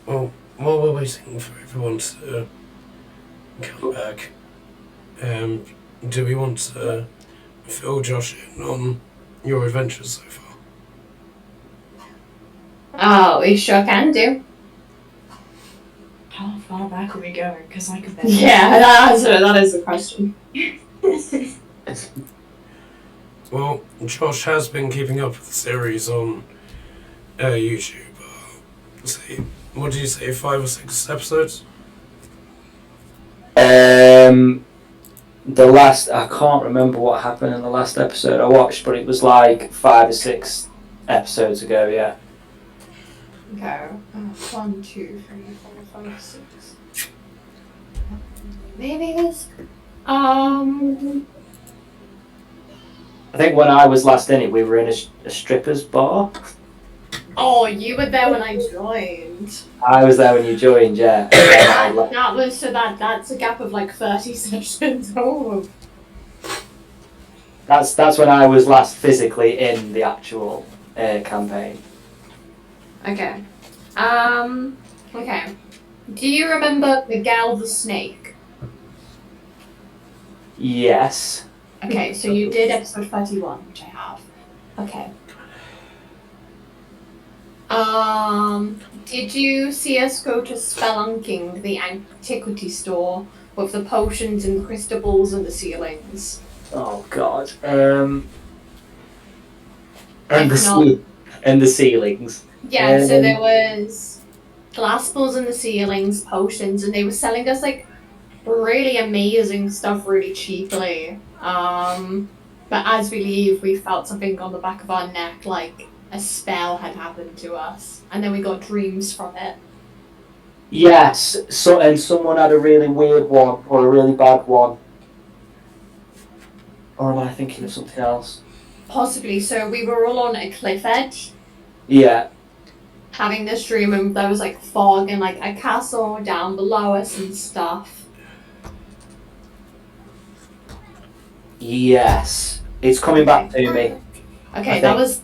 Well, while we're waiting for everyone to come back, do we want to fill Josh in on your adventures so far? Oh, we sure can do. How far back are we going? Because I could bet. Yeah, that is the question. Well, Josh has been keeping up with the series on YouTube. Say, what did you say, 5 or 6 episodes? The last, I can't remember what happened in the last episode I watched, but it was like 5 or 6 episodes ago, yeah. Okay. 1, 2, 3, 4, 5, 6. Maybe this. I think when I was last in it, we were in a stripper's bar. Oh, you were there when I joined. I was there when you joined, yeah. That was so that's a gap of like 30 sessions. Oh. That's when I was last physically in the actual campaign. Okay. Okay. Do you remember Miguel the Snake? Yes. Okay, so you did episode 31, which I have. Okay. Did you see us go to Spelunking, the antiquity store, with the potions and the crystal balls and the ceilings? Oh God. And the ceilings. Yeah, so there was glass balls in the ceilings, potions, and they were selling us like really amazing stuff really cheaply. But as we leave, we felt something on the back of our neck, like a spell had happened to us, and then we got dreams from it. Yes, and someone had a really weird one, or a really bad one. Or am I thinking of something else? Possibly. So we were all on a cliff edge. Yeah. Having this dream, and there was like fog and like a castle down below us and stuff. Yes. It's coming back to me. Okay, that was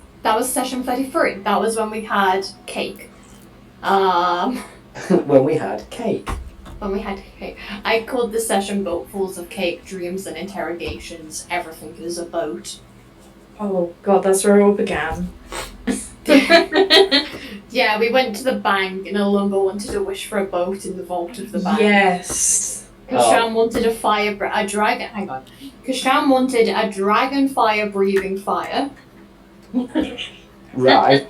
session 33. That was when we had cake. When we had cake. When we had cake. I called the session Boatfuls of Cake, Dreams and Interrogations. Everything is a boat. Oh God, that's where it all began. Yeah, we went to the bank and Alumba wanted to wish for a boat in the vault of the bank. Yes. Kashan wanted a dragon. Hang on. Kashan wanted a dragon fire breathing fire. Right.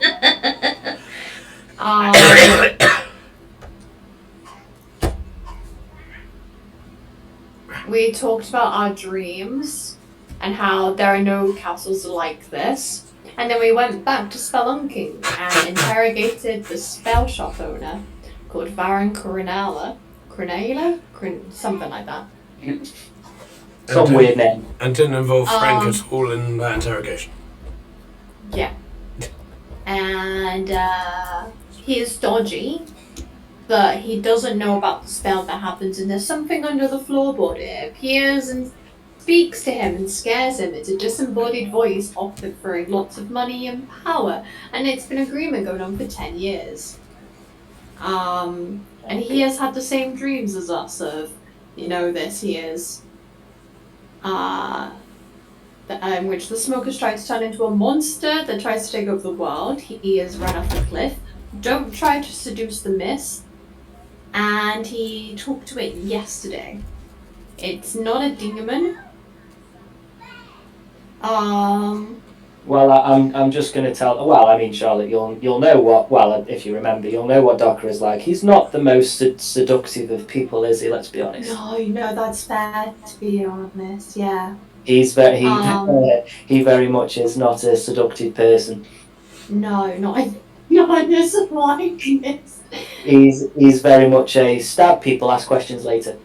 We talked about our dreams and how there are no castles like this. And then we went back to Spelunking and interrogated the spell shop owner called Baron Coronella. Something like that. Some weird name. And didn't involve Frank at all in that interrogation. Yeah. And he is dodgy, but he doesn't know about the spell that happens, and there's something under the floorboard. It appears and speaks to him and scares him. It's a disembodied voice offering lots of money and power, and it's been an agreement going on for 10 years. And he has had the same dreams as us of, this, he is, in which the smokers tried to turn into a monster that tries to take over the world. He is run off the cliff. Don't try to seduce the mist. And he talked to it yesterday. It's not a demon. Well, I'm just going to tell. Well, I mean, Charlotte, you'll know what. Well, if you remember, you'll know what Docker is like. He's not the most seductive of people, is he? Let's be honest. No, that's fair. To be honest, yeah. He very much is not a seductive person. No, not in this likeness. He's very much a stab people, ask questions later.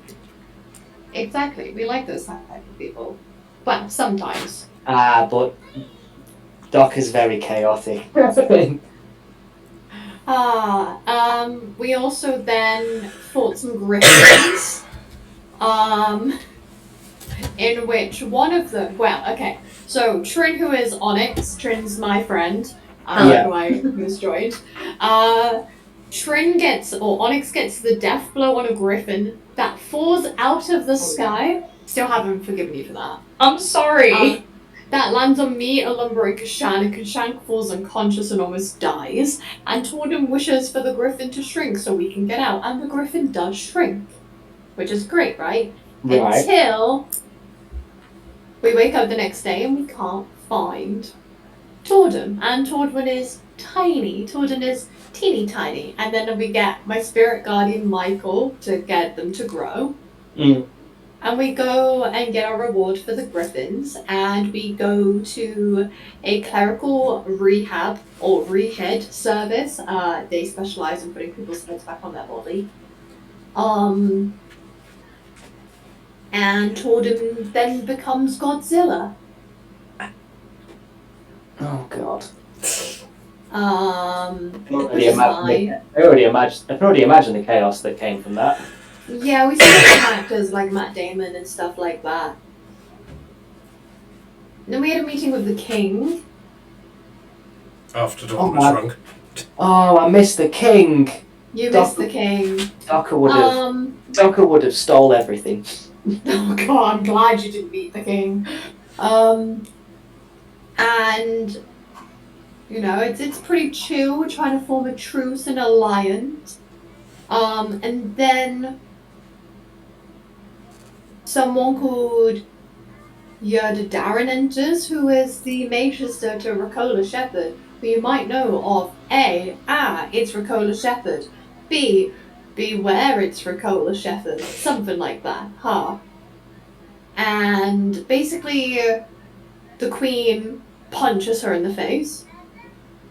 Exactly, we like those type of people. Well, sometimes. But Doc is very chaotic. We also then fought some griffins. In which one of them, so Trin, who is Onyx, Trin's my friend, who has joined, Onyx gets the death blow on a griffin that falls out of the sky. Still haven't forgiven you for that. I'm sorry. That lands on me, a lumbering Kashan, and Kashan falls unconscious and almost dies. And Tordon wishes for the griffin to shrink so we can get out, and the griffin does shrink. Which is great, right? Right. Until we wake up the next day and we can't find Tordon. And Tordon is tiny. Tordon is teeny tiny. And then we get my spirit guardian Michael to get them to grow. Mm. And we go and get our reward for the griffins, and we go to a clerical rehab or rehead service. They specialize in putting people's heads back on their body. And Tordon then becomes Godzilla. Oh God. Which is fine. I can already imagine the chaos that came from that. Yeah, we see some actors like Matt Damon and stuff like that. Then we had a meeting with the king. After Dawn was drunk. Oh, I missed the king. You missed the king. Docker would have stole everything. Oh god, I'm glad you didn't meet the king. And you know, it's pretty chill. We're trying to form a truce and alliance. And then someone called Yerda Darren enters, who is the mage sister to Ricola Shepherd, who you might know of A, it's Ricola Shepherd. B, beware it's Ricola Shepherd. Something like that. And basically, the queen punches her in the face.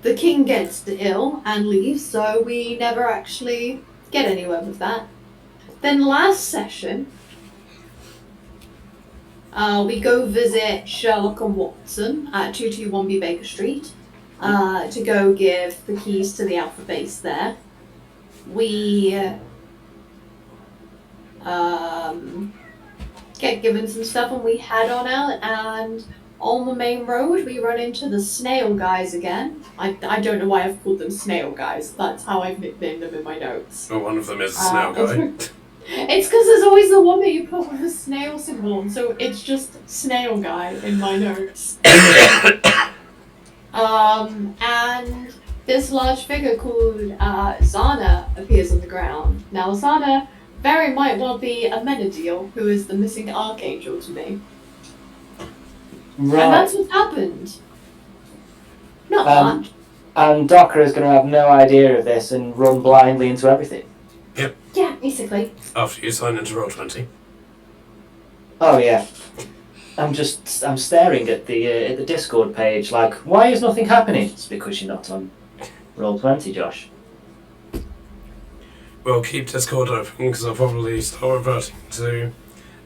The king gets ill and leaves, so we never actually get anywhere with that. Then last session, we go visit Sherlock and Watson at 221B Baker Street to go give the keys to the Alpha base there. We get given some stuff and we head on out, and on the main road we run into the snail guys again. I don't know why I've called them snail guys. That's how I've nicknamed them in my notes. Well, one of them is a snail guy. It's because there's always the one that you put with a snail symbol on, so it's just snail guy in my notes. And this large figure called Zhana appears on the ground. Now Zhana very might well be a Menadiel, who is the missing archangel to me. Right. And that's what happened. Not much. And Docker is going to have no idea of this and run blindly into everything. Yeah, basically. After you sign into Roll20. Oh yeah. I'm staring at the Discord page like, why is nothing happening? It's because you're not on Roll20, Josh. Well, keep Discord open because I'll probably start reverting to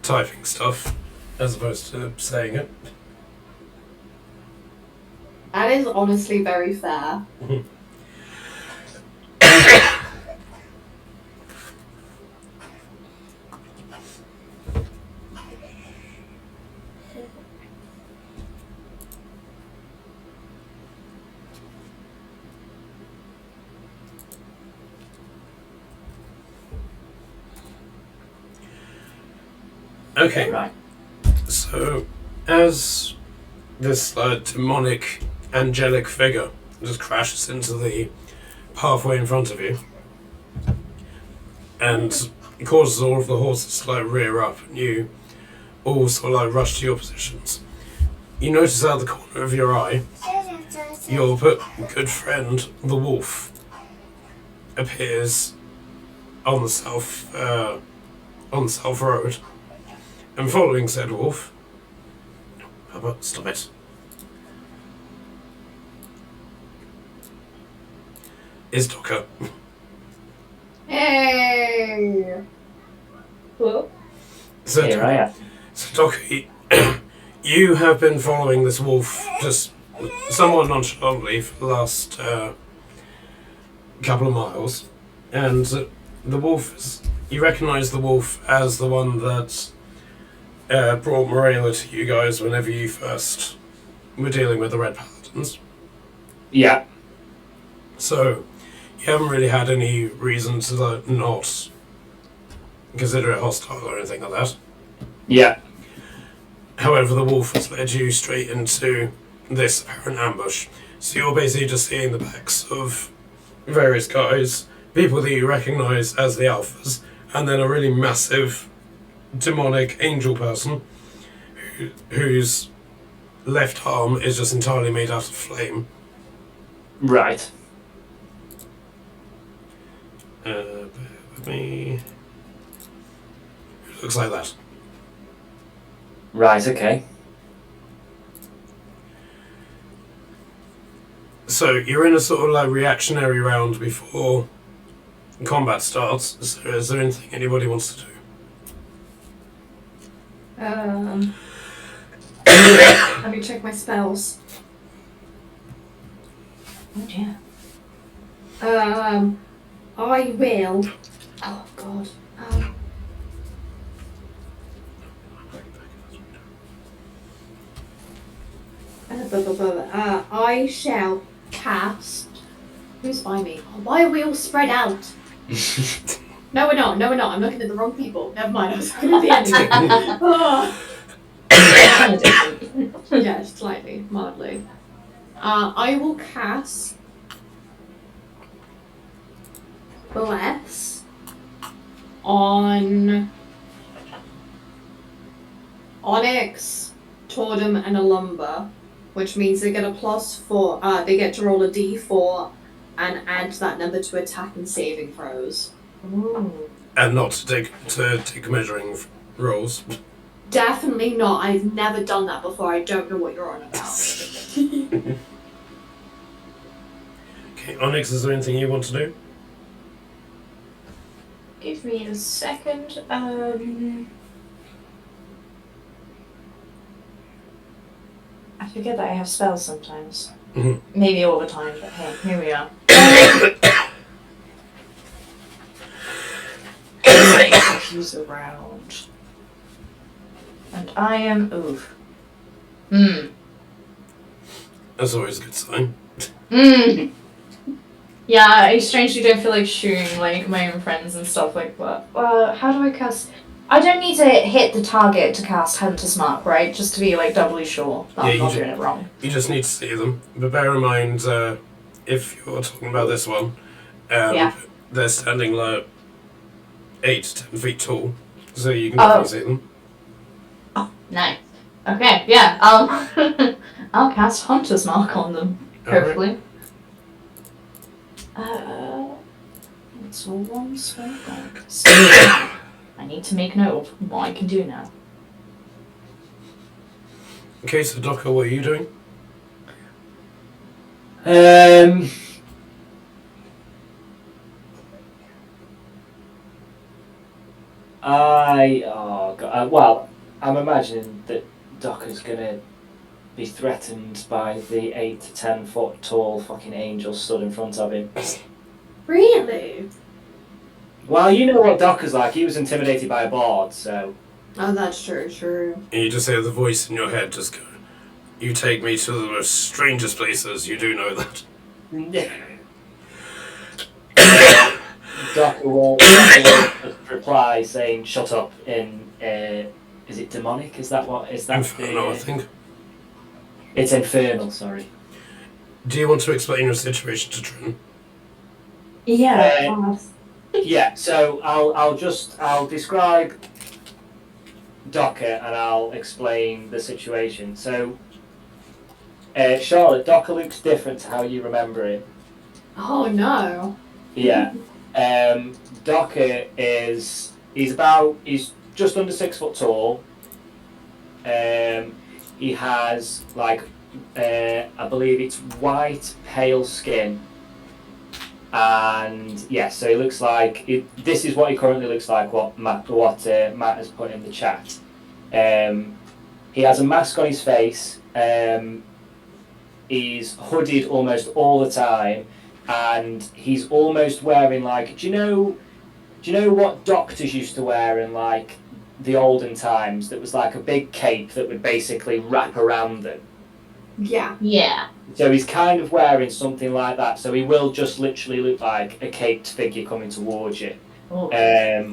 typing stuff as opposed to saying it. That is honestly very fair. Okay, Right. so as this demonic, angelic figure just crashes into the pathway in front of you and causes all of the horses to rear up, and you all sort of rush to your positions, you notice out the corner of your eye your good friend the wolf appears on the south road. And following said wolf, how about stop it? Is Docker. Hey! Hello? So, Here I am. So Docker, you have been following this wolf just somewhat nonchalantly for the last couple of miles, and the wolf you recognise the wolf as the one that brought Morella to you guys whenever you first were dealing with the Red Paladins. Yeah. So, You haven't really had any reason to like, not consider it hostile or anything like that. Yeah. However, the wolf has led you straight into this apparent ambush. So you're basically just seeing the backs of various guys, people that you recognise as the alphas, and then a really massive demonic angel person whose left arm is just entirely made out of flame. Right. Bear with me. It looks like that. Right, okay. So you're in a sort of like reactionary round before combat starts. So is there anything anybody wants to do? Let me check my spells. Oh dear. I will. Oh God. I shall cast. Who's by me? Oh, why are we all spread out? No, we're not. No, we're not. I'm looking at the wrong people. Never mind. I was looking at the enemy. Oh. Kind of different. Yeah, slightly, mildly. I will cast Bless on Onyx, Tordum, and Alumba, which means they get a +4. They get to roll a d4 and add that number to attack and saving throws. Ooh. And not to take measuring rolls. Definitely not. I've never done that before. I don't know what you're on about. Okay, Onyx, is there anything you want to do? Give me a second. I forget that I have spells sometimes. Mhm. Maybe all the time, but hey, here we are. He's around. And I am. Oof. That's always a good sign. Yeah, I strangely don't feel like shooting like my own friends and stuff like that. How do I cast? I don't need to hit the target to cast Hunter's Mark, right? Just to be like doubly sure that I'm not doing it wrong. You just need to see them. But bear in mind, if you're talking about this one, they're standing like 8 to 10 feet tall, so you can definitely see them. Oh, nice. Okay, yeah, I'll cast Hunter's Mark on them, hopefully. It's all one spell back. So I need to make note of what I can do now. Okay, so Docker, what are you doing? Well, I'm imagining that Docker's gonna be threatened by the 8 to 10 foot tall fucking angel stood in front of him. Really? Well, you know what Docker's like. He was intimidated by a bard, so. Oh, that's true. And you just hear the voice in your head just go, "You take me to the most strangest places, you do know that." Docker will reply saying, "Shut up," in, is it demonic? Is that Infernal, I think. It's infernal, sorry. Do you want to explain your situation to Trin? Yeah. Yeah, so I'll describe Docker and I'll explain the situation. So, Charlotte, Docker looks different to how you remember him. Oh no. Yeah. Docker he's just under 6 foot tall. He has I believe it's white, pale skin. And yeah, so he looks like this is what he currently looks like. What Matt has put in the chat. He has a mask on his face. He's hooded almost all the time, and he's almost wearing do you know what doctors used to wear in the olden times? That was like a big cape that would basically wrap around them. Yeah. Yeah. So he's kind of wearing something like that. So he will just literally look like a caped figure coming towards you. Oh. I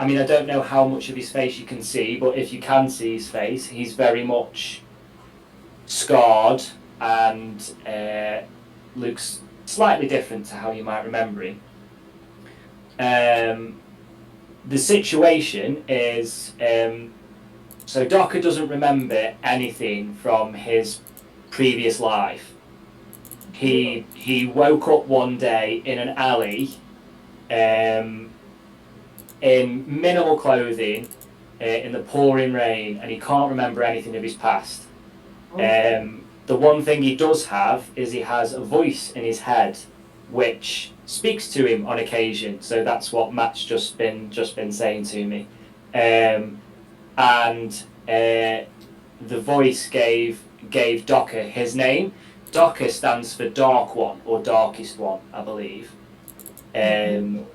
mean, I don't know how much of his face you can see, but if you can see his face, he's very much scarred and looks slightly different to how you might remember him. The situation is, so Docker doesn't remember anything from his previous life. He woke up one day in an alley, in minimal clothing, in the pouring rain, and he can't remember anything of his past. The one thing he does have is he has a voice in his head which speaks to him on occasion. So that's what Matt's just been saying to me. And the voice gave Docker his name. Docker stands for Dark One or Darkest One, I believe. In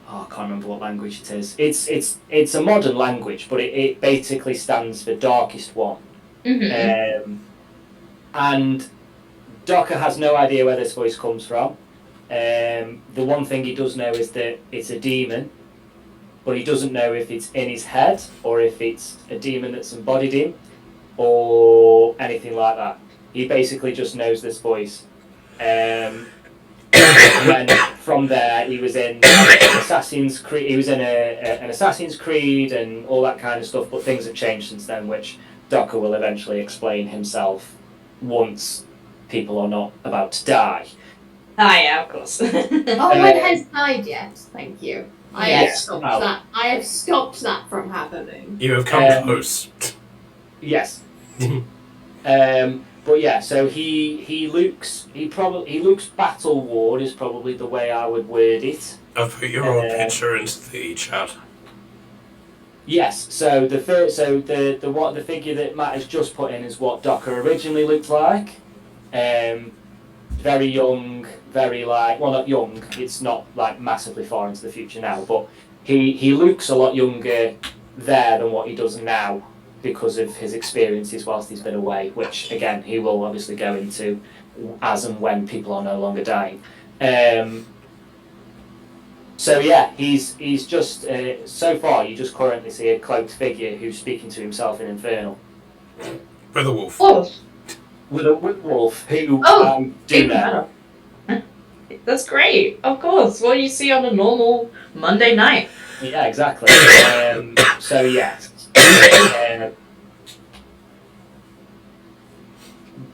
I can't remember what language it is. It's a modern language, but it basically stands for Darkest One. Mm-hmm. And Docker has no idea where this voice comes from. The one thing he does know is that it's a demon, but he doesn't know if it's in his head or if it's a demon that's embodied him or anything like that. He basically just knows this voice. And then from there, he was in Assassin's Creed. He was in an Assassin's Creed and all that kind of stuff. But things have changed since then, which Docker will eventually explain himself once people are not about to die. Ah, yeah, of course. Oh, one has died yet. Thank you. I have stopped that from happening. You have come close. Yes. But yeah, so he looks battle worn is probably the way I would word it. I've put your old picture into the chat. Yes, so the figure that Matt has just put in is what Docker originally looked like. Very young, very not young. It's not like massively far into the future now, but he looks a lot younger there than what he does now because of his experiences whilst he's been away, which again he will obviously go into as and when people are no longer dying. So yeah, he's just so far you just currently see a cloaked figure who's speaking to himself in Infernal. With a wolf. Oh. With a wolf who do that. That's great, of course. What you see on a normal Monday night. Yeah, exactly. So yeah.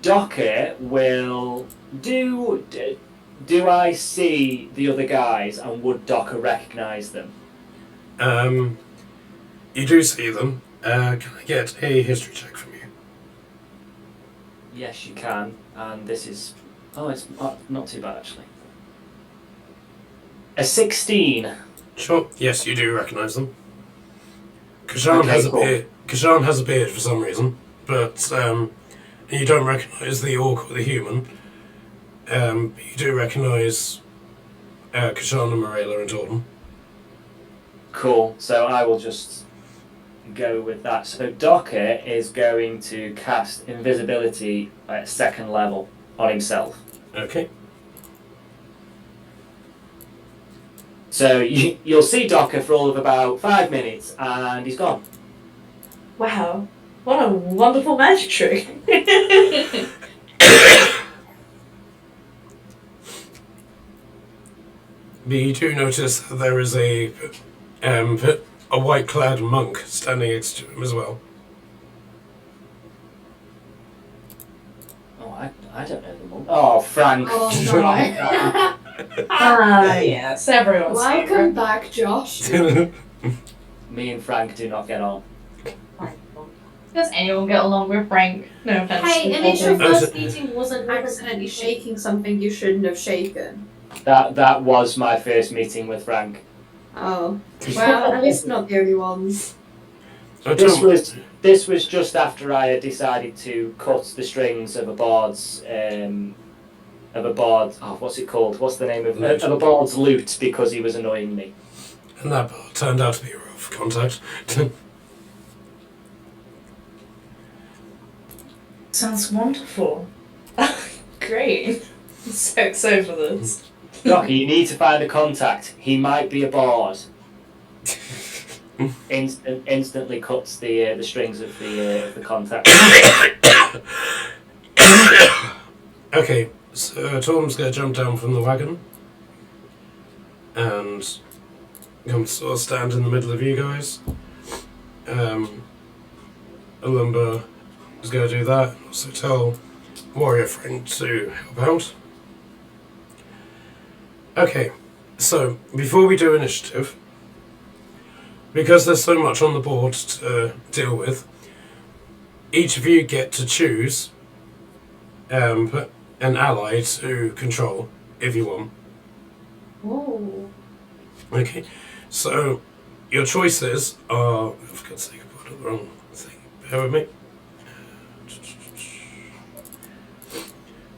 Docker will do I see the other guys and would Docker recognise them? You do see them. Can I get a history check from you? Yes, you can. And this is it's not too bad actually. A 16. Sure. Yes, you do recognise them. Kashan has a beard. Kashan has a beard for some reason, but you don't recognise the orc or the human. You do recognise Kashan and Morella and Jordan. Cool. So I will just go with that. So Docker is going to cast invisibility at 2nd level on himself. Okay. So you'll see Docker for all of about 5 minutes, and he's gone. Wow, what a wonderful magic trick! But you do notice that there is a white-clad monk standing next to him as well. Oh, I don't know the monk. Oh, Frank. Oh, no. Yes, everyone's Welcome favorite. back, Josh. Me and Frank do not get on. Does anyone get along with Frank? No offense. Hey, initial first meeting wasn't accidentally shaking something you shouldn't have shaken. That was my first meeting with Frank. Oh. Well, at least not the only ones. This was just after I had decided to cut the strings of a bard's what's it called? What's the name of a bard's lute because he was annoying me. And that part turned out to be a rough contact. Sounds wonderful. Great. I'm so excited for this. Docker, you need to find a contact. He might be aboard. Instantly cuts the strings of the contact. Okay, so Tom's going to jump down from the wagon and come sort of stand in the middle of you guys. Alumba is going to do that and also tell Warrior Friend to help out. Okay, so before we do initiative, because there's so much on the board to deal with, each of you get to choose an ally to control if you want. Ooh. Okay, so your choices are. For God's sake, I put the wrong thing. Bear with me.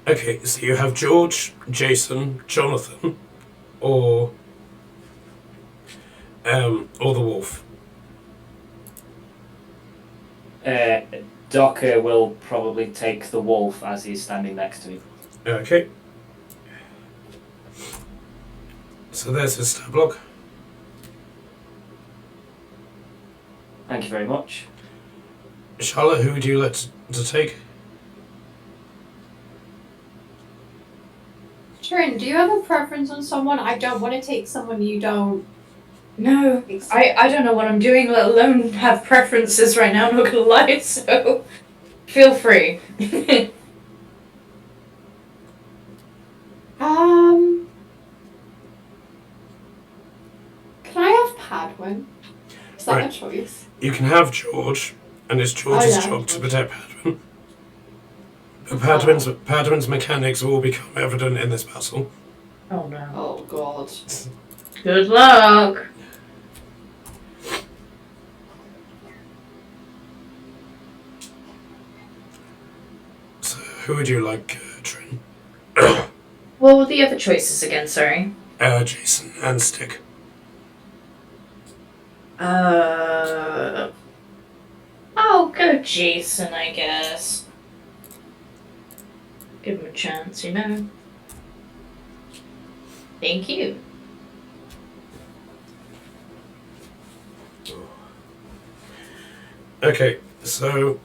Okay, so you have George, Jason, Jonathan, or the wolf. Docker will probably take the wolf as he's standing next to me. Okay. So there's his stat block. Thank you very much. Charlotte, who would you like to take? Trin, do you have a preference on someone? I don't want to take someone you don't. No, I don't know what I'm doing, let alone have preferences right now, not gonna lie, so feel free. Can I have Padwin? Is that Right. a choice? You can have George, and it's George's job to protect Padwin. But Padwin's mechanics will become evident in this battle. Oh no. Oh god. Good luck! So who would you like, Trin? What were the other choices again, sorry? Jason and Stick. I'll go Jason, I guess. Give him a chance, you know? Thank you. Okay, so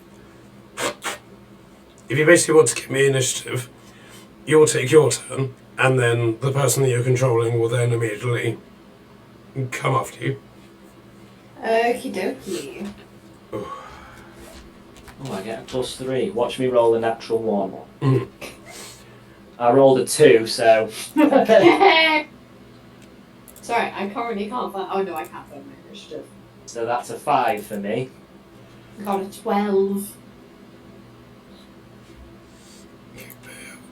if you basically want to give me initiative, you'll take your turn, and then the person that you're controlling will then immediately come after you. Okie dokie. Oh, I get a +3. Watch me roll a natural 1. Mm. I rolled a 2, so... Sorry, I currently can't find. Oh no, I can't find my initiative. So that's a 5 for me. Got a 12.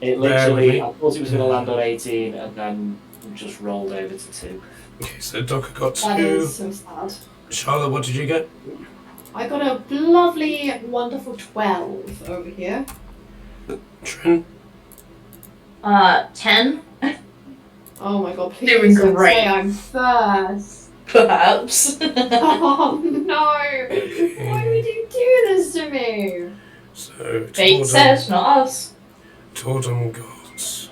It literally, I thought it was going to land on 18 and then just rolled over to 2. Okay, so Docker got 2. That is so sad. Charlotte, what did you get? I got a lovely, wonderful 12 over here. Trin? 10? Oh my god, please Doing don't great. say I'm first. Perhaps. Oh no! Why would you do this to me? So Fate says, not us. Tordum got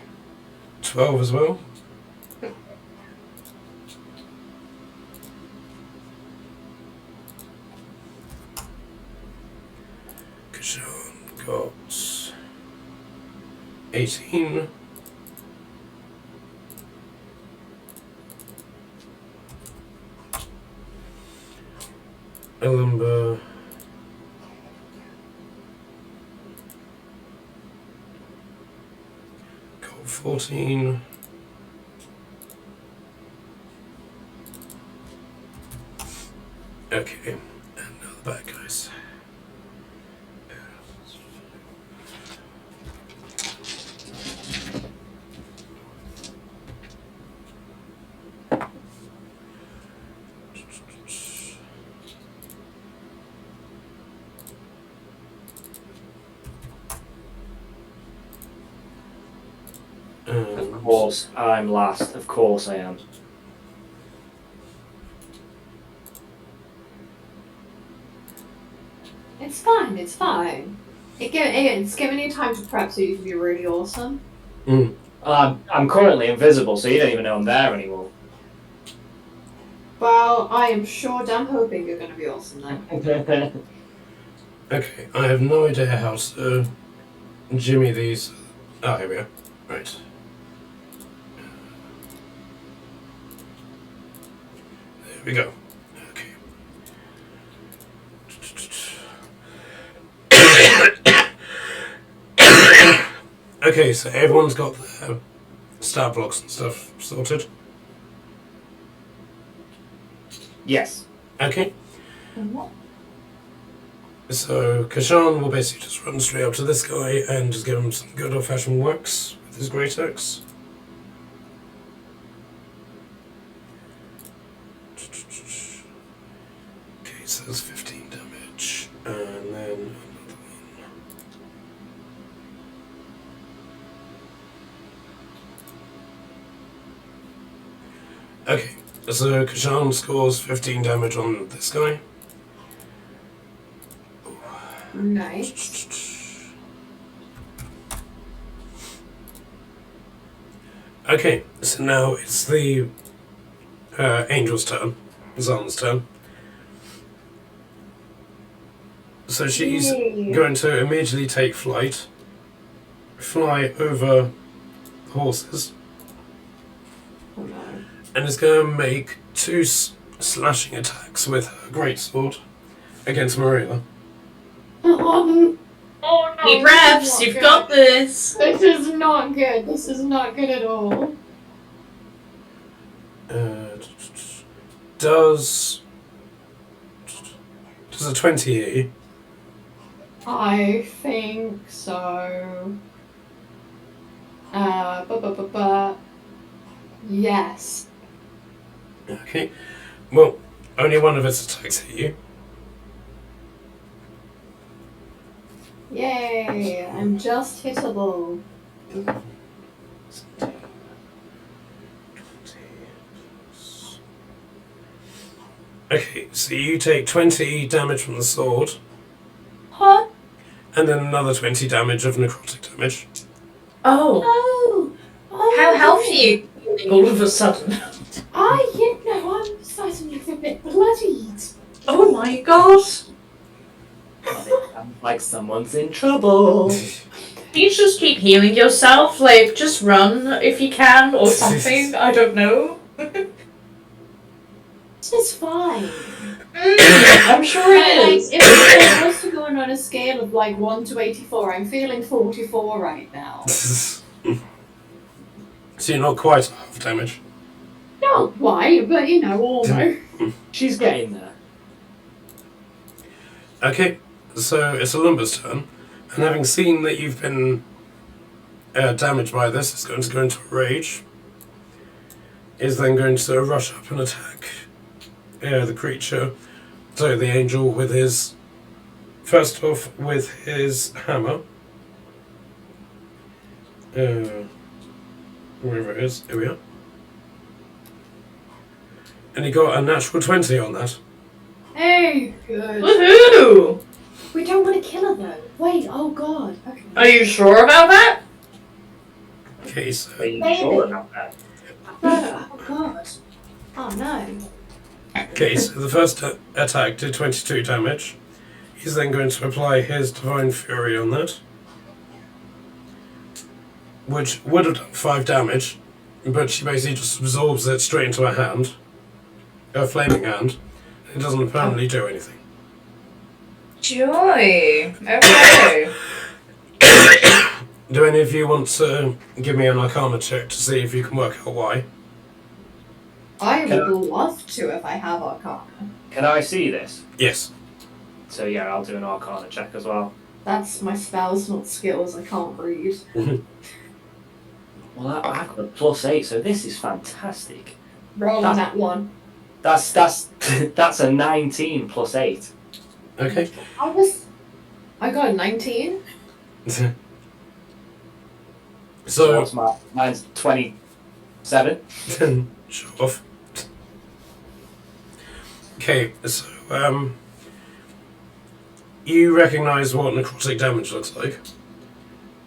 12 as well. Kashan got 18. Elimba got 14. Okay, and now the bad guys. Of course, I'm last. Of course I am. It's fine, it's fine. It's giving you time to prep so you can be really awesome. Mm. I'm currently invisible, so you don't even know I'm there anymore. Well, I am sure damn hoping you're going to be awesome then. Okay, I have no idea how to jimmy these. Oh, here we are. Right. There we go. Okay. Okay, so everyone's got their stat blocks and stuff sorted. Yes. Okay. So Kashan will basically just run straight up to this guy and just give him some good old-fashioned whacks with his great axe. Okay, so that's 15 damage, and then another one. Okay, so Kashan scores 15 damage on this guy. Nice. Okay, so now it's the Angel's turn, Zhana's turn. So she's going to immediately take flight, fly over the horses, Oh no. and is going to make 2 slashing attacks with her greatsword against Maria. Oh no. Deep breaths, you've got this. This is not good. This is not good at all. Does a 20 hit you? I think so. Yes. Okay. Well, only one of its attacks hit you. Yay! I'm just hittable. Okay, so you take 20 damage from the sword, Huh? and then another 20 damage of necrotic damage. Oh. Oh. How healthy are you feeling all of a sudden? I'm starting to look a bit bloodied. Oh my god. Sounds like someone's in trouble. You just keep healing yourself, like, just run if you can, or something, I don't know. This is fine. I'm sure it is. If it was to go on a scale of like 1 to 84, I'm feeling 44 right now. So you're not quite half damage. Not quite, but you know, almost. She's getting there. Okay, so it's Olymba's turn, and having seen that you've been damaged by this, it's going to go into a rage. Is then going to rush up and attack the creature, so the angel, with his, first off with his hammer. Wherever it is, here we are. And he got a natural 20 on that. Hey, good. Woohoo! We don't want to kill her though. Wait, oh god. Okay. Are you sure about that? Okay, so Are you sure about that? Oh god. Oh no. Okay, so the first attack did 22 damage. He's then going to apply his Divine Fury on that, which would have done 5 damage, but she basically just absorbs it straight into her hand, her flaming hand, and it doesn't apparently do anything. Joy. Okay. Do any of you want to give me an Arcana check to see if you can work out why? I would love to if I have Arcana. Can I see this? Yes. So yeah, I'll do an Arcana check as well. That's my spells, not skills. I can't read. Well, I got a +8, so this is fantastic. Roll on that one. That's a 19 +8. Okay. I got a 19. So what's mine's 27. show off. you recognise what necrotic damage looks like.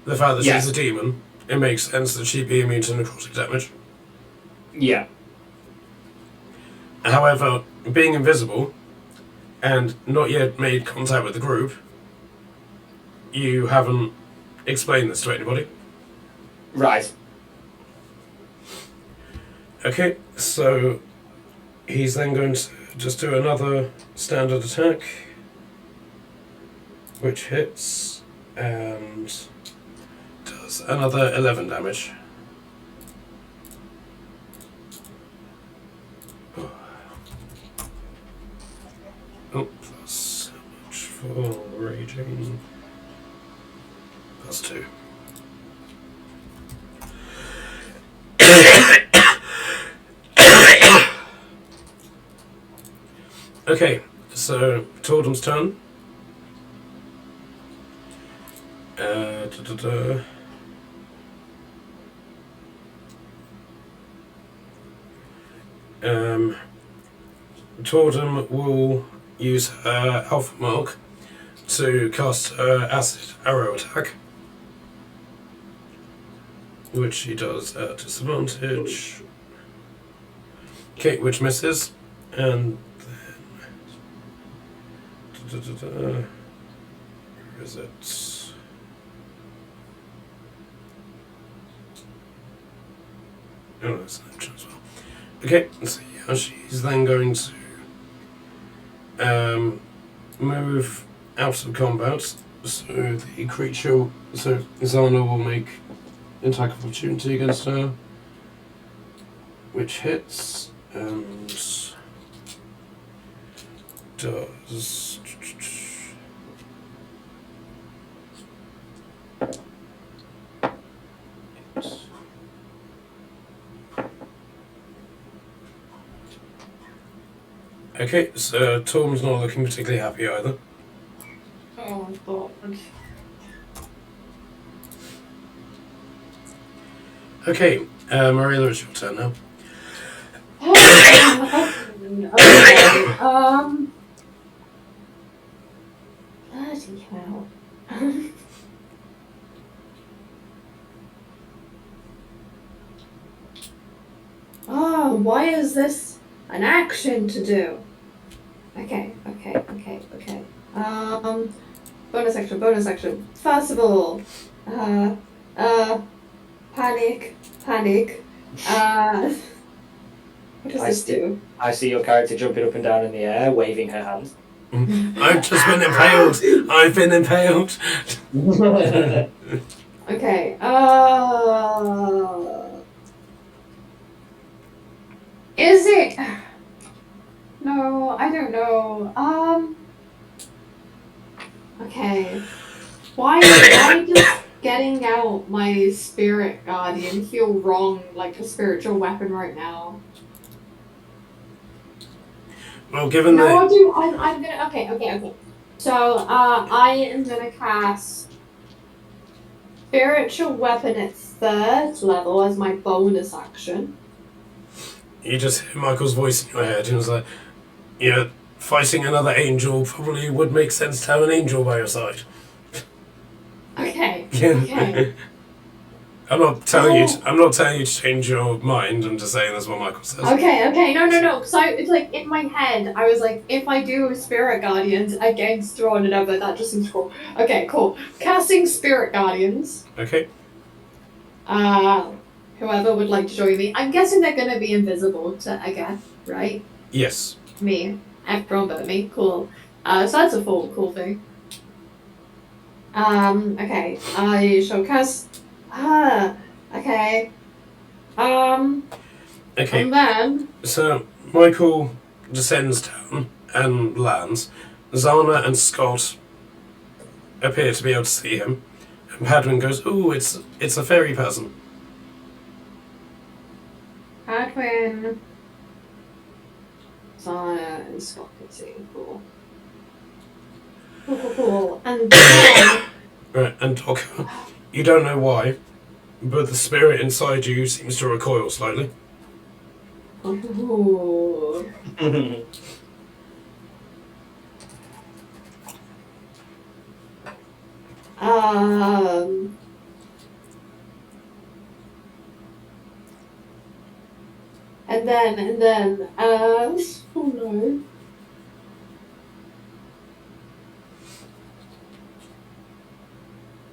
The fact that she's a demon, it makes sense that she'd be immune to necrotic damage. Yeah. However, being invisible and not yet made contact with the group, you haven't explained this to anybody. Right. Okay, so he's then going to just do another standard attack, which hits and does another 11 damage. Oh, plus how much for raging? Plus 2. Okay, so Totem's turn. Totem will use her Alpha Mark to cast her Acid Arrow attack, which she does at disadvantage. Okay, which misses, and then where is it? Oh, no, it's an action as well. Okay, so yeah, she's then going to move out of combat, so the creature, so Zhana will make an attack of opportunity against her, which hits and does okay, so Tom's not looking particularly happy either. Oh god. Okay, Marilla, it's your turn now. Okay, bloody hell. Oh, why is this an action to do? Okay. Bonus action. First of all, panic. What does this do? I see your character jumping up and down in the air, waving her hands. I've just been impaled. I've been impaled. Okay, is it? No, I don't know. Okay. Why does getting out my spirit guardian feel wrong, like a spiritual weapon right now? Well, given No, that... I'm gonna, okay. So, I am gonna cast spiritual weapon at 3rd level as my bonus action. You just hear Michael's voice in your head, and it was like, yeah, fighting another angel probably would make sense to have an angel by your side. Okay. I'm not telling you to change your mind. I'm just saying that's what Michael says. Okay. No. Because it's like in my head, I was like, if I do Spirit Guardians against one another, that just seems cool. Okay, cool. Casting Spirit Guardians. Okay. Whoever would like to join me. I'm guessing they're gonna be invisible to again, right? Yes. Me. Everyone but me. Cool. So that's a cool thing. Okay. I shall cast. Okay. Okay. And then. So Michael descends down and lands. Zhana and Scott appear to be able to see him, and Padwin goes, "Ooh, it's a fairy person." Hadwin, Zhana, and Scott can see. Cool. And then... Right, and Docker, you don't know why, but the spirit inside you seems to recoil slightly. Ooh. And then, oh no.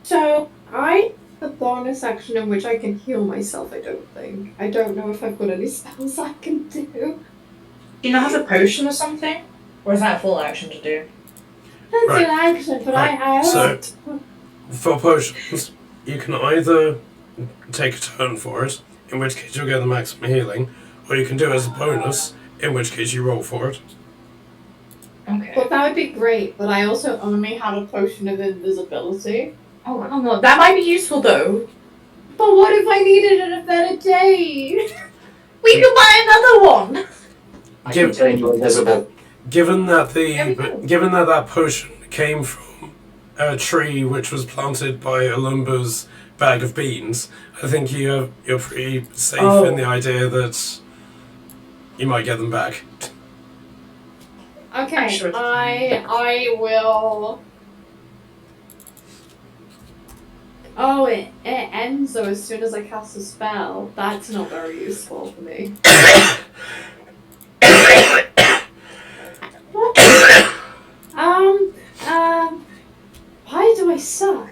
So, I have a bonus action in which I can heal myself, I don't think. I don't know if I've got any spells I can do. Do you not have a potion or something? Or is that a full action to do? That's Right. an action, but I So, for potions, you can either take a turn for it, in which case you'll get the maximum healing, or you can do it as a bonus, in which case you roll for it. Okay. But that would be great, but I also only have a potion of invisibility. Oh, come on. That might be useful though. But what if I needed it a better day? We can buy another one! I can turn you invisible. Given that There we go. that potion came from a tree which was planted by Alumba's bag of beans, I think you're pretty safe in the idea that you might get them back. Okay, I'm sure. I will. Oh, it ends though as soon as I cast a spell. That's not very useful for me. Why do I suck?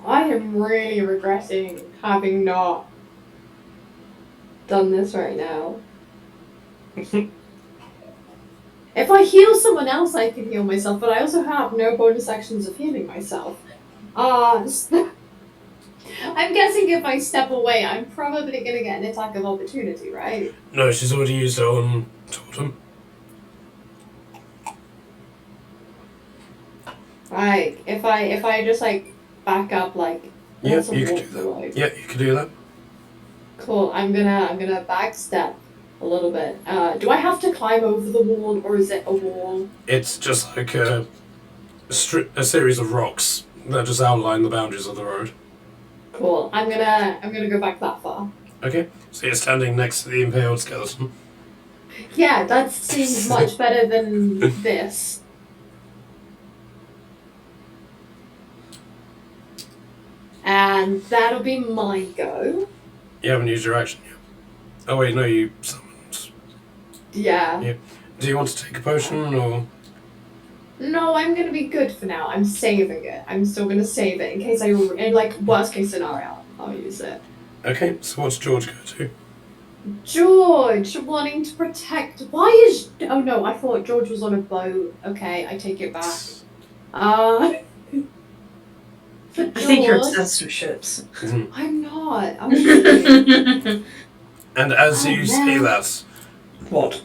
I am really regretting having not done this right now. If I heal someone else, I can heal myself, but I also have no bonus actions of healing myself. I'm guessing if I step away, I'm probably gonna get an attack of opportunity, right? No, she's already used her own totem. Right. If I just like back up like Yeah, some you can walks do that. away. Yeah, you can do that. Cool. I'm gonna backstep a little bit. Do I have to climb over the wall or is it a wall? It's just like a series of rocks that just outline the boundaries of the road. Cool. I'm gonna go back that far. Okay, so you're standing next to the impaled skeleton. Yeah, that seems much better than this. And that'll be my go. You haven't used your action yet. Oh wait, no, you summoned. Yeah. Do you want to take a potion or? No, I'm gonna be good for now. I'm saving it. I'm still gonna save it in case in like worst case scenario, I'll use it. Okay, so what's George go to? George wanting to protect. Why is? Oh no, I thought George was on a boat. Okay, I take it back. For George, I think you're obsessed with ships. I'm not. I'm kidding. And as Oh, you say man. that, What?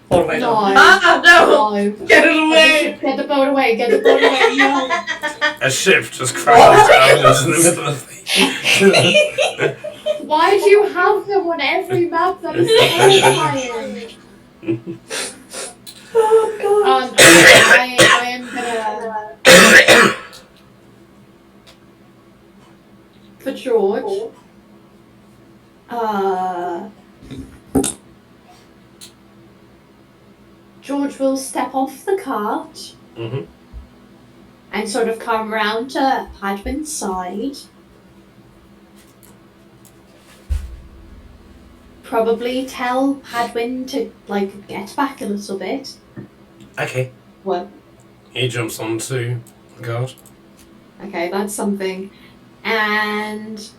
What have I No. done? Ah, no! No. Get it away! Get the boat away. Get the boat away. No. a ship just crashes down into the middle of the. Why do you have them on every map that is terrifying? Oh, God. I am gonna. For George. George will step off the cart Mhm. and sort of come round to Hadwin's side. Probably tell Hadwin to, like, get back a little bit. Okay. What? He jumps onto the guard. Okay, that's something. And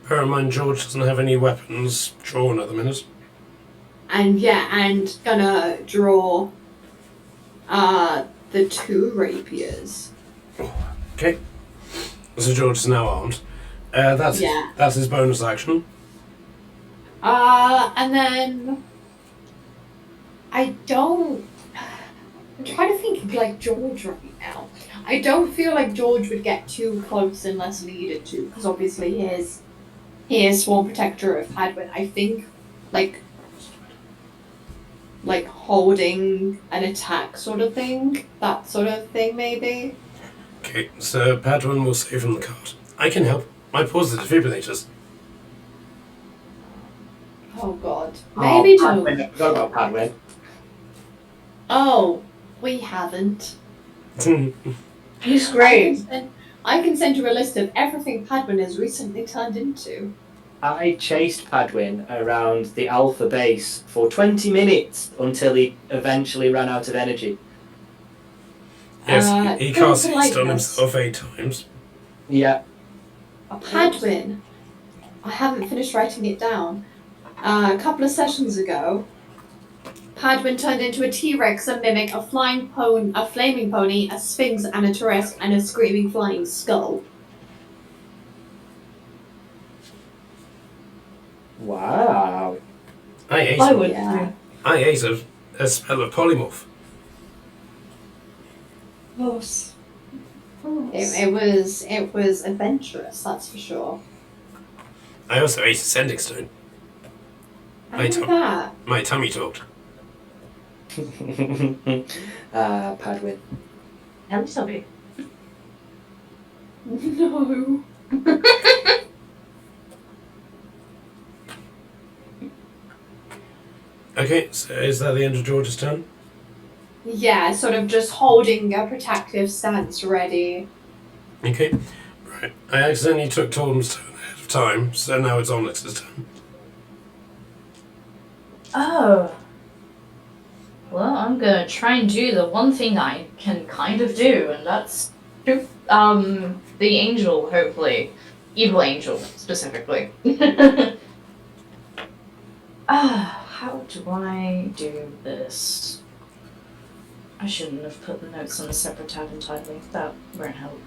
Bear in mind, George doesn't have any weapons drawn at the minute. yeah, and gonna draw the 2 rapiers. Okay. So George is now armed. That's his bonus action. And then I'm trying to think like George right now. I don't feel like George would get too close unless needed to, because obviously he is Sworn Protector of Hadwin. I think like holding an attack sort of thing, that sort of thing maybe. Okay, so Padwin will save from the cart. I can help. My pause the defibrillators. Oh god. Maybe don't. Padwin. I forgot about Padwin. Oh, we haven't. He's great. I can send you a list of everything Padwin has recently turned into. I chased Padwin around the Alpha base for 20 minutes until he eventually ran out of energy. Yes, he true cast haste on politeness. himself 8 times. Yeah. Padwin. I haven't finished writing it down. A couple of sessions ago, Padwin turned into a T-Rex, a mimic, a flaming pony, a sphinx, and a Turesk, and a screaming flying skull. Wow. I ate I would. Yeah. I ate a spell of polymorph. Horse. It was adventurous, that's for sure. I also ate a sending stone. I know that. My tummy talked. Padwin. Teletubby. No. Okay, so is that the end of George's turn? Yeah, sort of just holding a protective stance ready. Okay, right. I accidentally took Torm's turn ahead of time, so now it's Onyx's turn. Oh. Well, I'm gonna try and do the one thing I can kind of do, and that's shoot the angel, hopefully. Evil angel, specifically. How do I do this? I shouldn't have put the notes on a separate tab entirely. That won't help.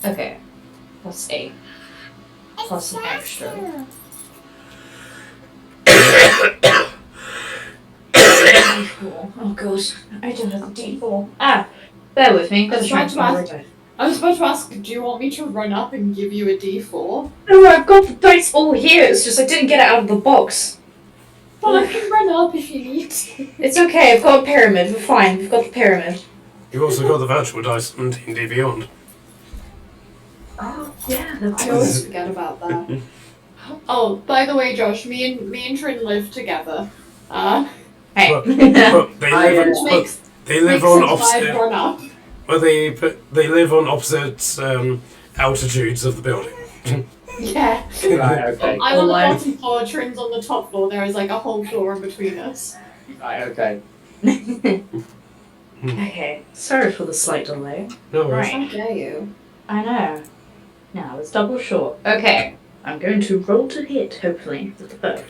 Okay. Plus 8. Plus an extra. D4. Oh gosh, I don't have the D4. Bear with me. Gotta try and find it. I was about to ask, do you want me to run up and give you a D4? No, I've got the dice all here. It's just I didn't get it out of the box. Well, I can run up if you need to. It's okay. I've got a pyramid. We're fine. We've got the pyramid. You've also got the virtual dice from D&D Beyond. Oh yeah, I always forget about that. Oh, by the way, Josh, me and Trin live together. Hey. But they live on sense why I'd opposite. run up. Well, they live on opposite altitudes of the building. Yeah. Right, okay. I'm on the bottom floor, Trin's on the top floor. There is like a whole floor in between us. Right, okay. Okay. Sorry for the slight delay. No worries. How dare you? I know. Now it's double short. Okay. I'm going to roll to hit, hopefully, with the bow.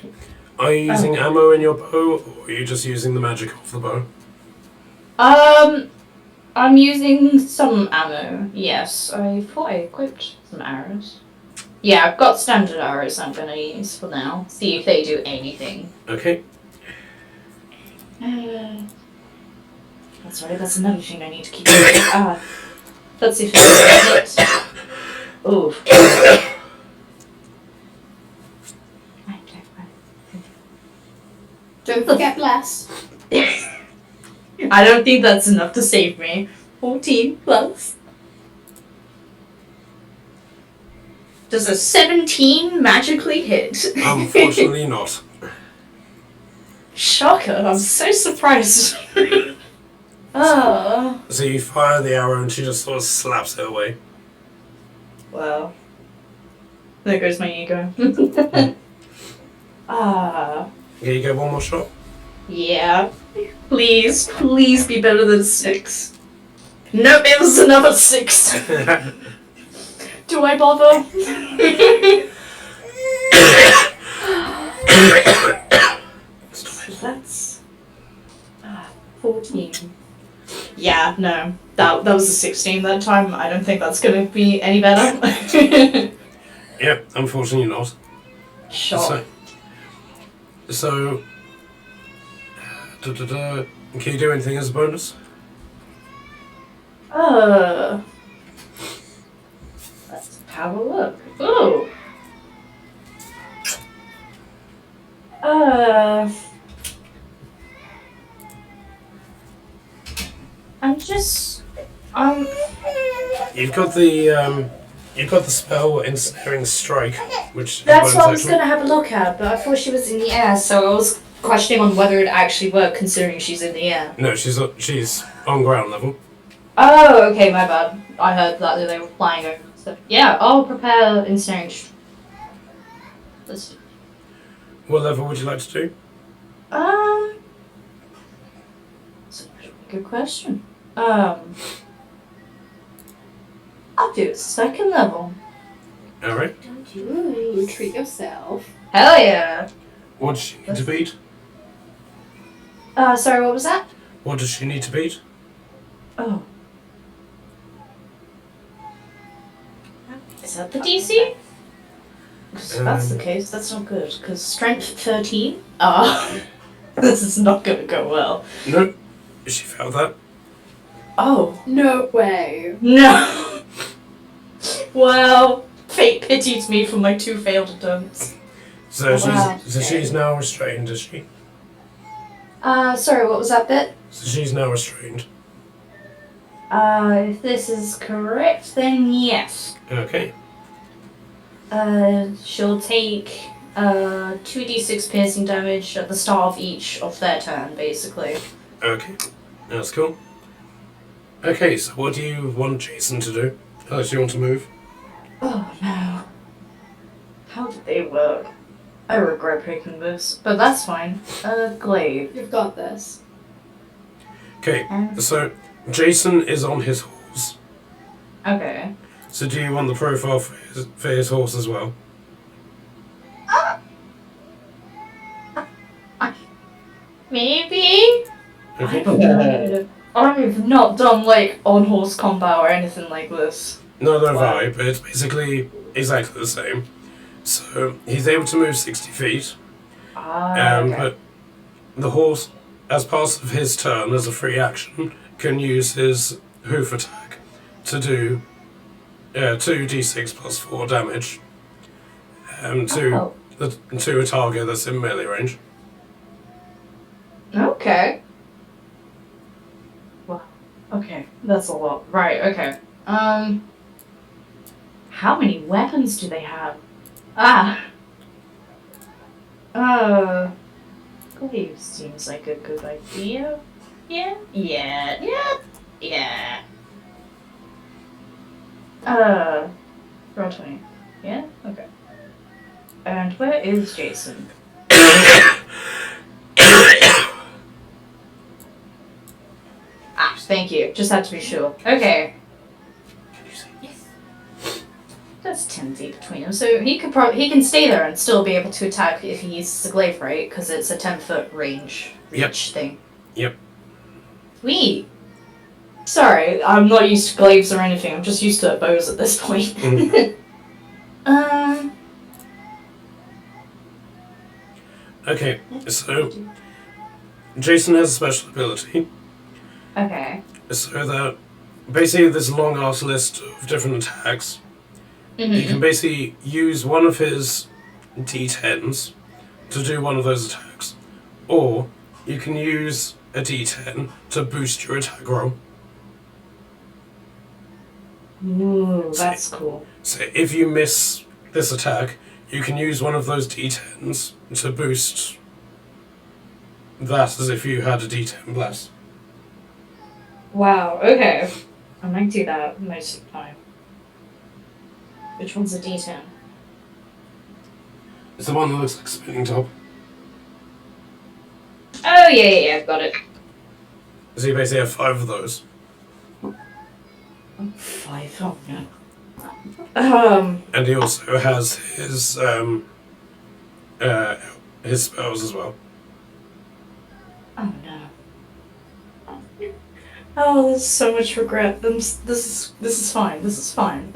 Are you using ammo in your bow, or are you just using the magic off the bow? I'm using some ammo. Yes, I thought I equipped some arrows. Yeah, I've got standard arrows I'm gonna use for now. See if they do anything. Okay. That's right, that's another thing I need to keep in. Let's see if it's a hit. Ooh. Don't forget bless. I don't think that's enough to save me. 14 plus. Does a 17 magically hit? Unfortunately not. Shocker, I'm so surprised. Oh. So you fire the arrow and she just sort of slaps it away. Well. There goes my ego. Okay, you get one more shot. Yeah. Please be better than 6. Nope, it was another 6. Do I bother? That's 14. Yeah, no. That was a 16 that time. I don't think that's gonna be any better. Yep, unfortunately not. Sure. So can you do anything as a bonus? Let's have a look. Ooh. You've got the spell ensnaring strike, which That's what I was action. gonna have a look at, but I thought she was in the air, so I was questioning on whether it actually worked, considering she's in the air. No, she's on ground level. Oh, okay, my bad. I heard that they were flying over and stuff. Yeah, I'll prepare ensnaring. Let's do. What level would you like to do? That's a really good question. I'll do it second level. Alright. Ooh, treat yourself. Hell yeah. What does she need to beat? Sorry, what was that? What does she need to beat? Oh. Is that the DC? Because if that's the case, that's not good. Because strength 13? This is not going to go well. No. She failed that. Oh. No way. No. Well, fate pitied me for my 2 failed attempts. So wow. she's now restrained, is she? Sorry, what was that bit? So she's now restrained. If this is correct, then yes. Okay. She'll take 2d6 piercing damage at the start of each of their turn, basically. Okay. That's cool. Okay, so what do you want Jason to do? How does she want to move? Oh no. How did they work? I regret picking this, but that's fine. Glaive. You've got this. Okay, so Jason is on his horse. Okay. So do you want the profile for his horse as well? Maybe? Okay. I've not done, like, on-horse combat or anything like this. Neither have I, but it's basically exactly the same. So he's able to move 60 feet, Okay. but the horse, as part of his turn as a free action, can use his hoof attack to do 2d6 plus 4 damage to a target that's in melee range. Okay. Wow. Okay, that's a lot. Right, okay. How many weapons do they have? Glaive seems like a good idea. Yeah. Roll 20. Yeah? Okay. And where is Jason? Thank you. Just had to be sure. Okay. That's 10 feet between them, so he can stay there and still be able to attack if he uses the glaive, right? Because it's a 10-foot range reach thing. Yep. Sweet. Sorry, I'm not used to glaives or anything. I'm just used to bows at this point. Okay, so Jason has a special ability. Okay. So that basically there's a long ass list of different attacks. You can basically use one of his d10s to do one of those attacks. Or you can use a d10 to boost your attack roll. Ooh, that's cool. So if you miss this attack, you can use one of those d10s to boost that as if you had a d10 less. Wow, okay. I might do that most of the time. Which one's a d10? It's the one that looks like a spinning top. Oh, yeah, got it. So you basically have 5 of those. 5, oh no. And he also has his spells as well. Oh no. Oh, there's so much regret. This is fine. This is fine.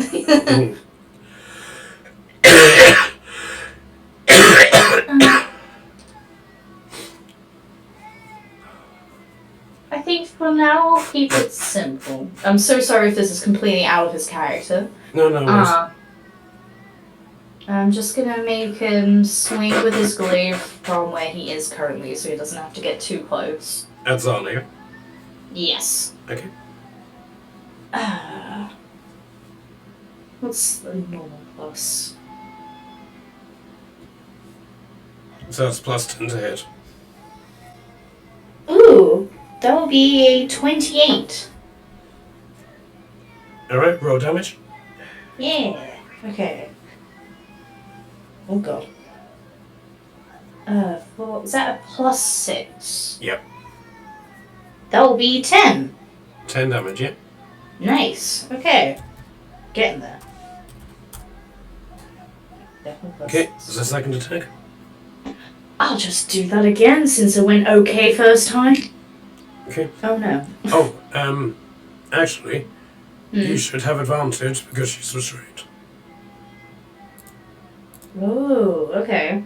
I think for now I'll keep it simple. I'm so sorry if this is completely out of his character. No. I'm just gonna make him swing with his glaive from where he is currently, so he doesn't have to get too close. At Zhana. Yes. Okay. What's the normal plus? So that's plus 10 to hit. That will be a 28. Alright, roll damage. Yeah. Okay. Oh god. Is that a +6? Yep. That will be 10. 10 damage, yeah. Nice. Okay. Getting there. Definitely Okay, +6. is the second attack? I'll just do that again since it went okay first time. Okay. Oh no. Oh, actually, Hmm. you should have advantage because she's restrained. Oh, okay.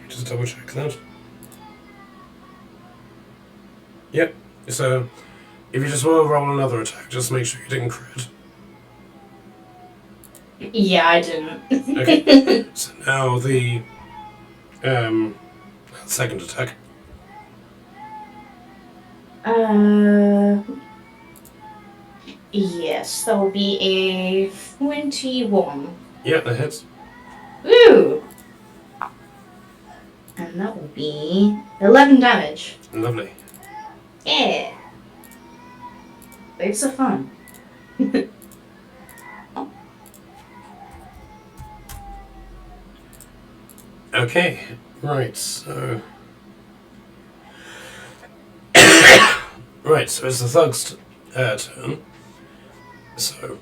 Just double check that. Yep, so if you just want to roll another attack, just make sure you didn't crit. Yeah, I didn't. Okay. So now the second attack. Yes, that will be a 21. Yeah, that hits. Ooh! And that will be 11 damage. Lovely. Yeah. Waves are fun. Okay, right, so... right, so it's the thug's turn. So,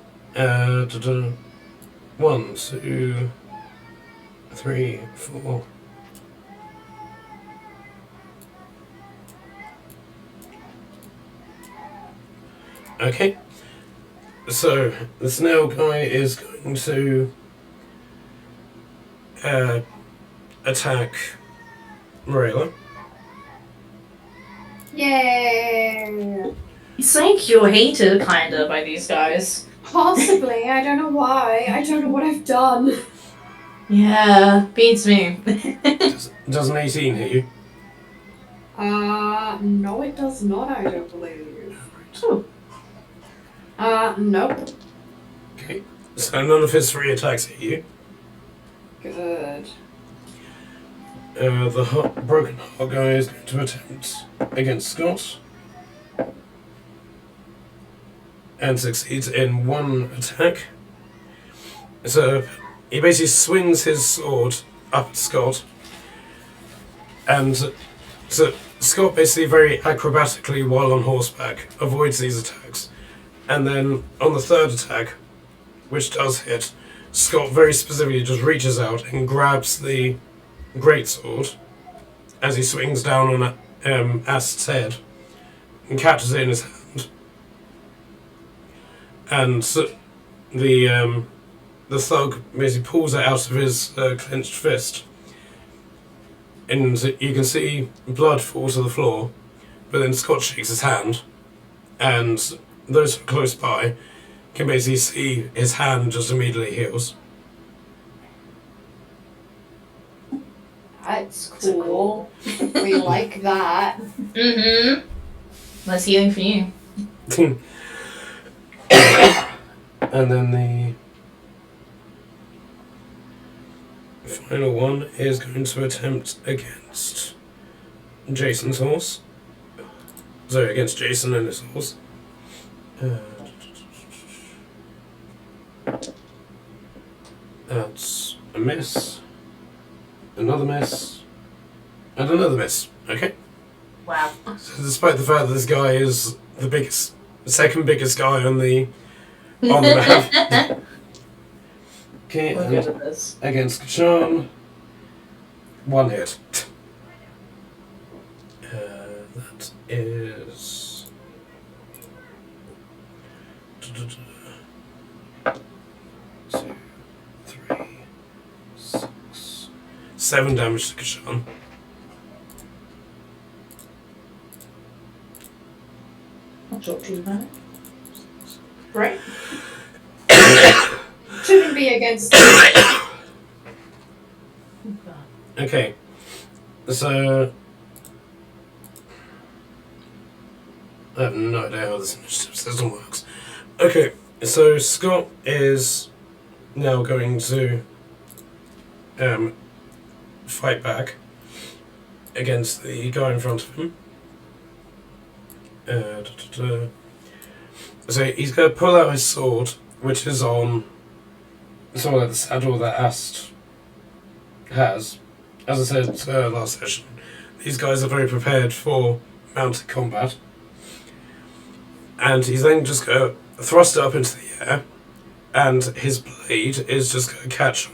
1, 2, 3, 4... Okay, so the snail guy is going to attack Morella. Yay! It's like you're hated, kinda, by these guys. Possibly. I don't know why. I don't know what I've done. Yeah, beats me. Does an 18 hit you? No, it does not, I don't believe. Ooh. Nope. Okay, so none of his 3 attacks hit you. Good. The broken heart guy is going to attempt against Scott. And succeeds in 1 attack. So he basically swings his sword up at Scott. And so Scott basically very acrobatically, while on horseback, avoids these attacks. And then on the 3rd attack, which does hit, Scott very specifically just reaches out and grabs the greatsword as he swings down on Ast's head and catches it in his hand. And so the thug basically pulls it out of his clenched fist, and you can see blood fall to the floor. But then Scott shakes his hand, and those who are close by can basically see his hand just immediately heals. That's cool. We like that. Mm-hmm. Less healing for you. And then the final one is going to attempt against Jason's horse. Sorry, against Jason and his horse. That's a miss, another miss, and another miss. Okay. Wow. So despite the fact that this guy is the second biggest guy on the map. Okay, We're good at this. against Kashan, 1 hit. That is 2, 3, 6, 7 damage to Kashan. Not sure too bad. Right? Shouldn't be against. Okay, so I have no idea how this initiative system works. Okay, so Scott is now going to fight back against the guy in front of him. So he's going to pull out his sword, which is on sort of like the saddle that Ast has. As I said last session, these guys are very prepared for mounted combat. And he's then just going to thrust it up into the air, and his blade is just going to catch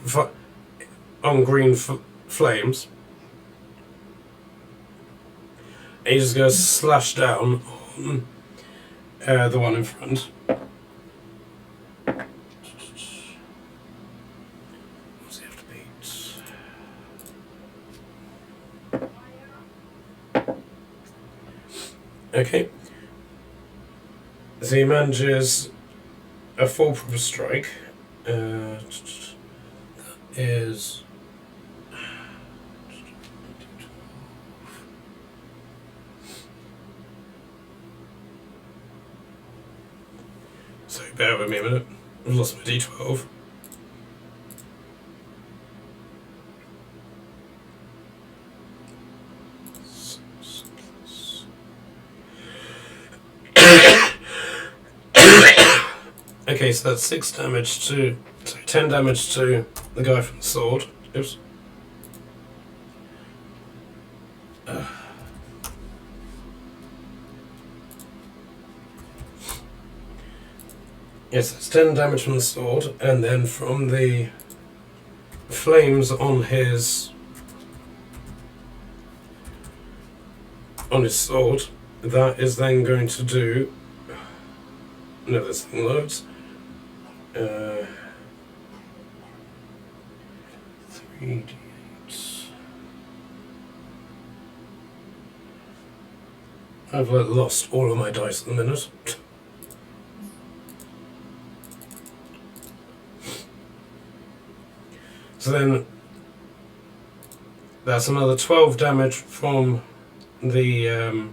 on green flames. And he's just going to slash down on the one in front. What's he have to beat? Okay. So he manages a full proper strike. That is. So bear with me a minute. I've lost my D12. Okay, so that's 6 damage to... So 10 damage to the guy from the sword. Oops. Yes, that's 10 damage from the sword, and then from the flames on his sword, that is then going to do... No, this thing loads. 3d8. I've lost all of my dice at the minute. So then that's another 12 damage from the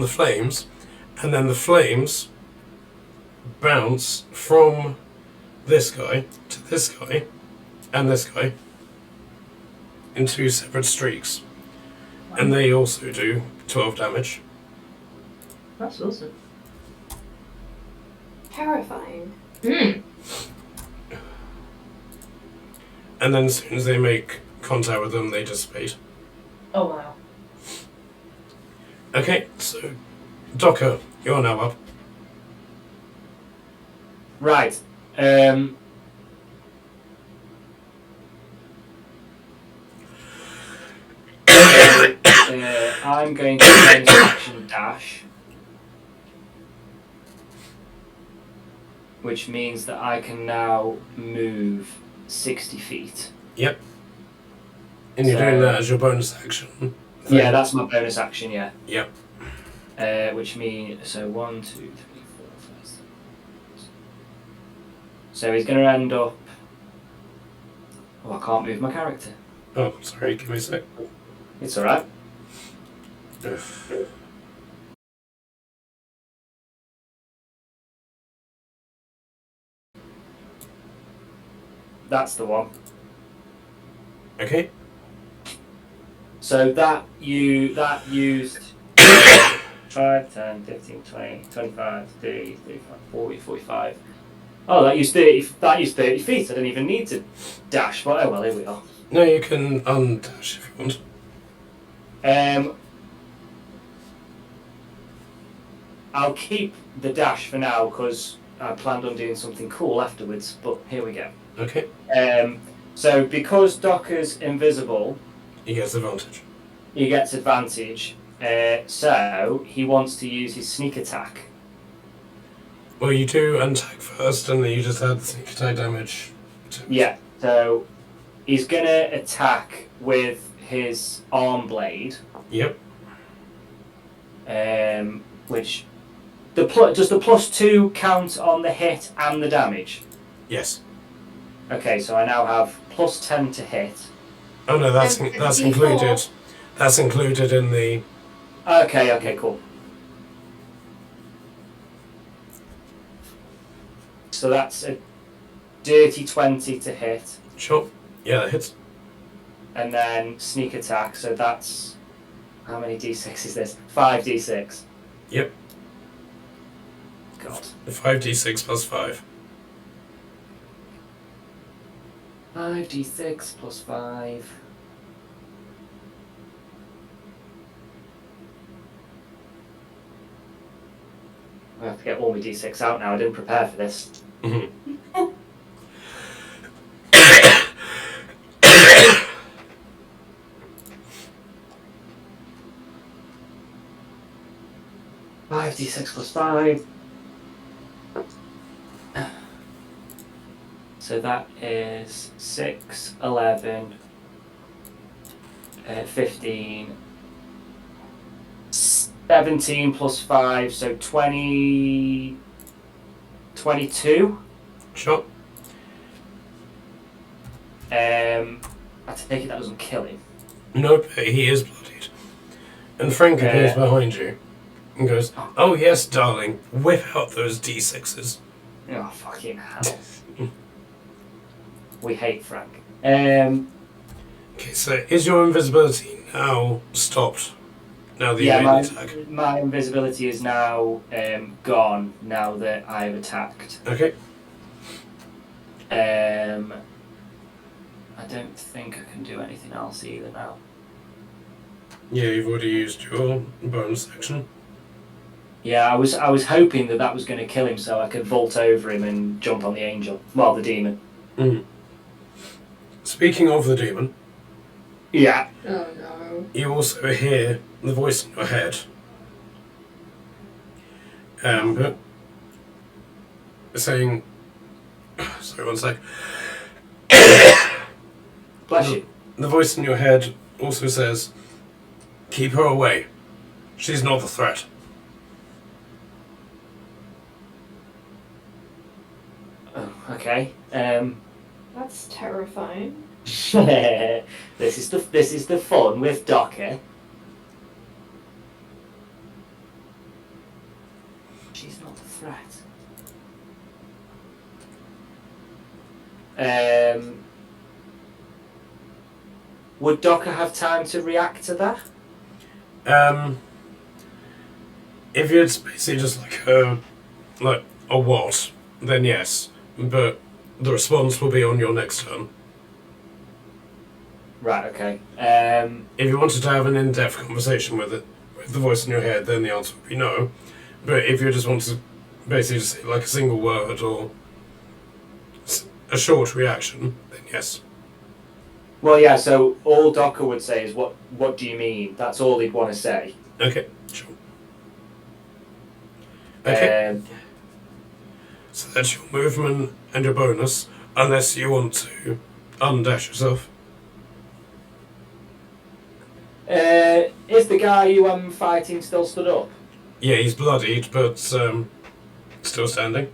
flames, and then the flames bounce from this guy to this guy and this guy in 2 separate streaks, and they also do 12 damage. That's awesome. Terrifying. And then as soon as they make contact with them, they dissipate. Oh wow. Okay, so Docker, you're now up. Right. I'm going to use action dash, which means that I can now move 60 feet. Yep. And you're doing that as your bonus action. Yeah, that's my bonus action, yeah. Yep. Which means, so 1, 2, 3, 4, 5, 6. So he's going to end up... Oh, I can't move my character. Oh, sorry, give me a sec. It's alright. That's the one. Okay. So that used 5, 10, 15, 20, 25, 30, 35, 40, 45. Oh, that used 30 feet. I didn't even need to dash, but oh well, here we are. No, you can undash if you want. I'll keep the dash for now because I planned on doing something cool afterwards, but here we go. Okay. So because Docker's invisible, He gets advantage. he gets advantage. So he wants to use his sneak attack. Well, you do attack first, and then you just add the sneak attack damage. Yeah. So he's gonna attack with his arm blade. Yep. Which does the +2 count on the hit and the damage? Yes. Okay, so I now have +10 to hit. Oh no, that's And included. That's included in the. Okay, cool. So that's a dirty 20 to hit, Sure. Yeah, that hits. and then sneak attack. So that's How many d6 is this? 5d6. Yep. God. 5d6 plus 5. 5d6 plus 5. I have to get all my d6 out now. I didn't prepare for this. Mm-hmm. 5d6 plus 5. So that is 6, 11, 15, 17 plus 5, so 20, 22. Sure. I take it that doesn't kill him. Nope, he is bloodied. And Frank appears behind you and goes, "Oh yes, darling, whip out those d6s." Oh, fucking hell. We hate Frank. Okay, so is your invisibility now stopped? Now that you made the attack? My invisibility is now gone now that I've attacked. Okay. I don't think I can do anything else either now. Yeah, you've already used your bonus action. Yeah, I was hoping that was going to kill him so I could vault over him and jump on the angel. Well, the demon. Mm. Speaking of the demon. Yeah. Oh no. You also hear the voice in your head. Saying... Sorry, one sec. Bless you. The voice in your head also says, "Keep her away. She's not the threat." Oh, okay. That's terrifying. This is the fun with Docker. She's not the threat. Would Docker have time to react to that? If it's basically just like a what, then yes. But the response will be on your next turn. Right, okay. If you wanted to have an in-depth conversation with it, with the voice in your head, then the answer would be no. But if you just want to basically just say like a single word or a short reaction, then yes. Well, yeah, so all Docker would say is, what do you mean? That's all he'd want to say. Okay, sure. Okay. So that's your movement and your bonus, unless you want to undash yourself. Is the guy who I'm fighting still stood up? Yeah, he's bloodied, but still standing.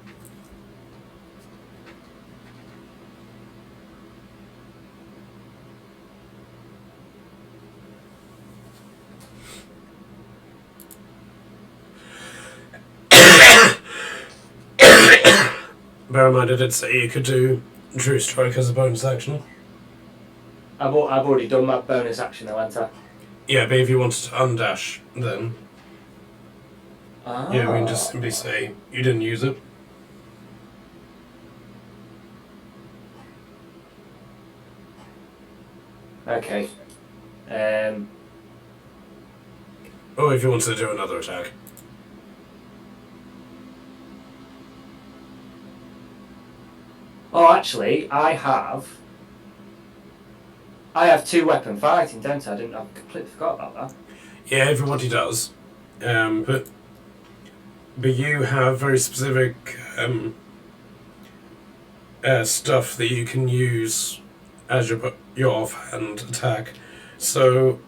Bear in mind, I did say you could do True Strike as a bonus action. I've already done my bonus action, though, haven't I? Yeah, but if you wanted to undash, then yeah, we can just simply say you didn't use it. Okay. Or if you wanted to do another attack. Oh, actually, I have 2-weapon fighting, don't I? I completely forgot about that. Yeah, everybody does. But you have very specific stuff that you can use as your offhand attack. So,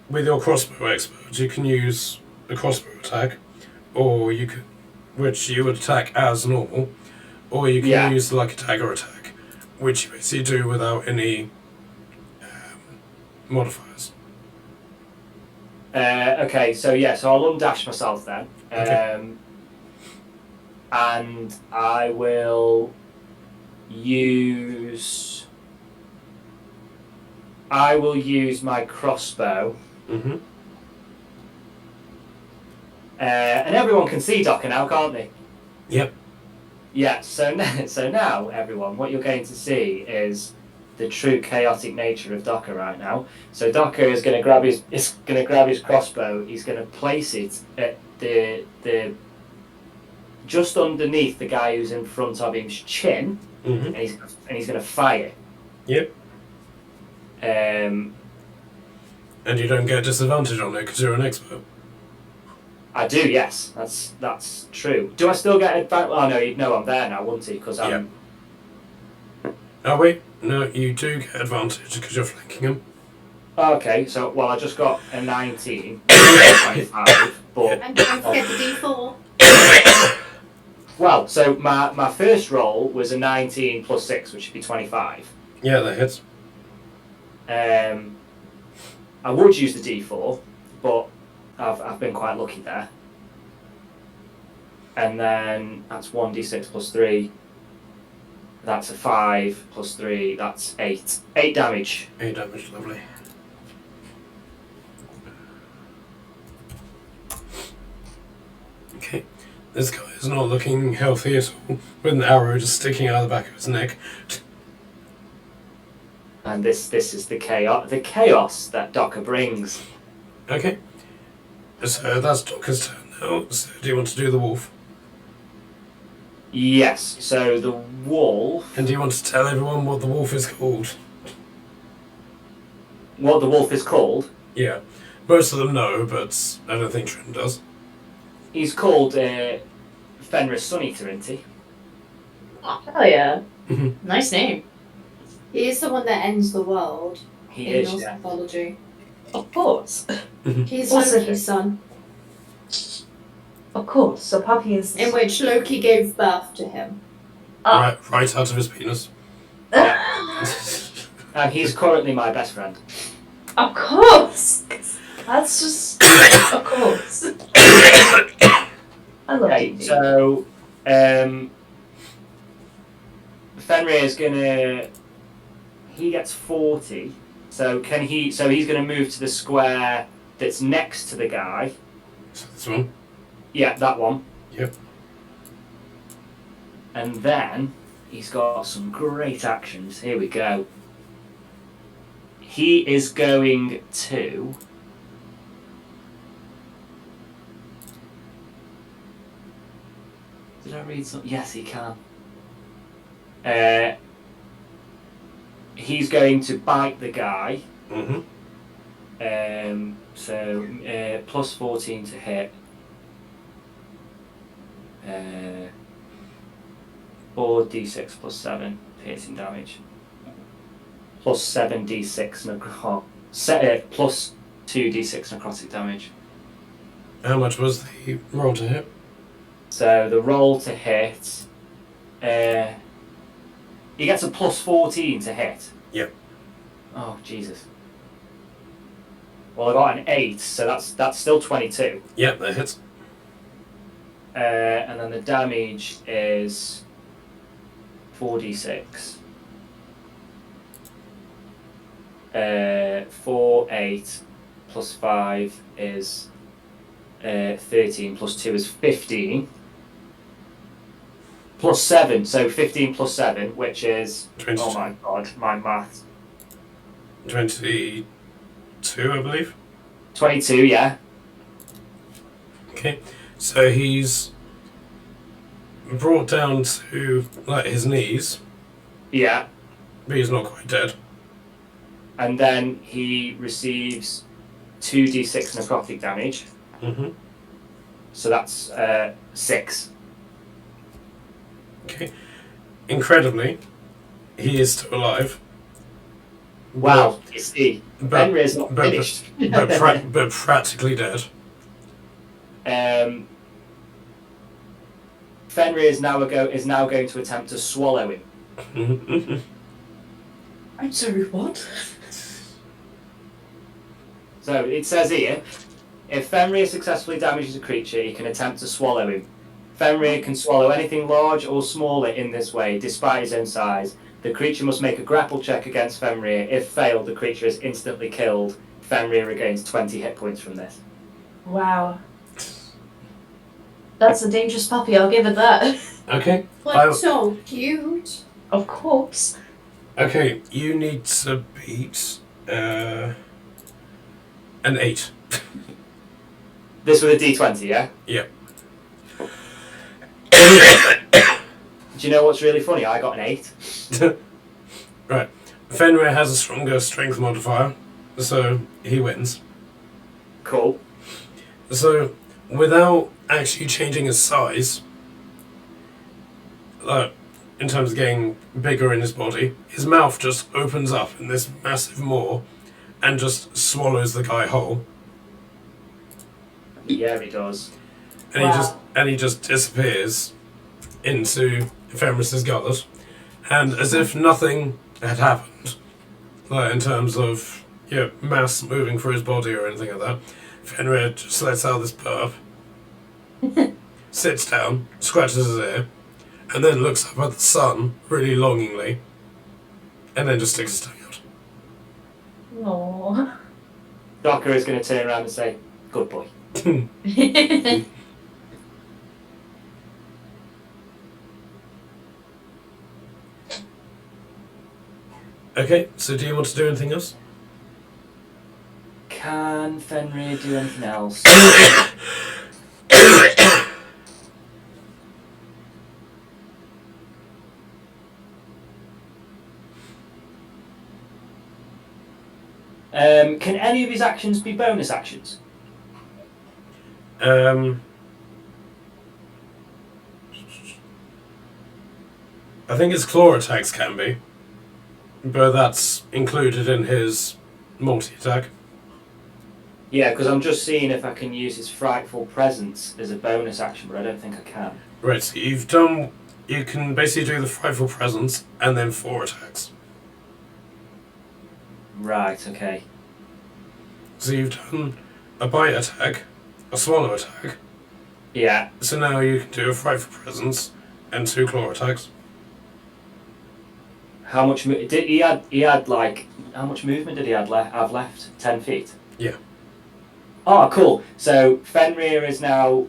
with your crossbow expert, you can use a crossbow attack, or you could, which you would attack as normal, or you can use like a dagger attack, which you basically do without any modifiers. Okay, so I'll undash myself then. Okay. And I will use my crossbow. Mm-hmm. And everyone can see Docker now, can't they? Yep. Yeah, so now, everyone, what you're going to see is the true chaotic nature of Docker right now. So Docker is going to grab his crossbow. He's going to place it at the just underneath the guy who's in front of him's chin, and he's going to fire. Yep. And you don't get disadvantage on it because you're an expert. I do, yes. That's true. Do I still get advantage? Oh no, I'm there now, wouldn't he? Because I'm. Yep. Oh wait, no, you do get advantage because you're flanking him. Okay, so I just got a 19, 25, but. And don't forget the D4. Well, so my first roll was a 19 plus 6, which would be 25. Yeah, that hits. I would use the D4, but I've been quite lucky there. And then that's 1d6 plus 3. That's a 5 plus 3. That's 8. 8 damage. 8 damage, lovely. Okay. This guy is not looking healthy at all, with an arrow just sticking out of the back of his neck. And this is the chaos that Docker brings. Okay. So that's Docker's turn now. So do you want to do the wolf? Yes, so the wolf... And do you want to tell everyone what the wolf is called? What the wolf is called? Yeah. Most of them know, but I don't think Trin does. He's called Fenris Suneater, isn't he? Oh, hell yeah. Nice name. He is the one that ends the world He in is, Norse yeah. mythology. Of course. He's Also- Loki's son, Of course. So Puppy is. in which Loki gave birth to him. Right out of his penis. And he's currently my best friend. Of course. That's just. Of course. I love Okay, you. so Fenrir is gonna. He gets 40. So can he? So he's gonna move to the square that's next to the guy. So this one. Yeah, that one. Yep. And then he's got some great actions. Here we go. He is going to. Did I read something? Yes, he can. He's going to bite the guy. So plus 14 to hit. 4d6 plus 7 piercing damage. Plus 7d6 plus 2d6 necrotic damage. How much was the roll to hit? So the roll to hit, he gets a plus 14 to hit. Yep. Oh Jesus. Well, I got an 8, so that's still 22. Yep, that hits. And then the damage is 4d6. 4, 8 plus 5 is 13 plus 2 is 15. Plus 7, so 15 plus 7, which is... 22. Oh my god, my maths. 22, I believe. 22, yeah. Okay. So he's brought down to like his knees, Yeah. but he's not quite dead. And then he receives 2d6 necrotic damage. So that's 6. Okay. Incredibly, he is still alive. Wow, you see, But- Fenrir's not finished. but practically dead. Fenrir is now going to attempt to swallow him. I'm sorry, what? So it says here, if Fenrir successfully damages a creature, he can attempt to swallow him. Fenrir can swallow anything large or smaller in this way, despite his own size. The creature must make a grapple check against Fenrir. If failed, the creature is instantly killed. Fenrir regains 20 hit points from this. Wow. That's a dangerous puppy, I'll give it that. Okay. Like, so cute. Of course. Okay, you need to beat an 8. This with a D20, yeah? Yep. Do you know what's really funny? I got an 8. Right. Fenrir has a stronger strength modifier, so he wins. Cool. So, without actually changing his size, in terms of getting bigger in his body, his mouth just opens up in this massive maw and just swallows the guy whole. Yeah, he does. And he just disappears into Fenris's gullet. And as if nothing had happened, in terms of mass moving through his body or anything like that, Fenrir just lets out this burp, sits down, scratches his ear, and then looks up at the sun really longingly, and then just sticks his tongue out. Aww. Docker is going to turn around and say, "Good boy." Okay, so do you want to do anything else? Can Fenrir do anything else? Can any of his actions be bonus actions? I think his claw attacks can be, but that's included in his multi-attack. Yeah, because I'm just seeing if I can use his frightful presence as a bonus action, but I don't think I can. Right, so you can basically do the frightful presence and then 4 attacks. Right, okay. So you've done a bite attack, a swallow attack, Yeah. so now you can do a frightful presence and 2 claw attacks. How much did he had like how much movement did he have left? 10 feet. Yeah. Oh, cool. So Fenrir is now,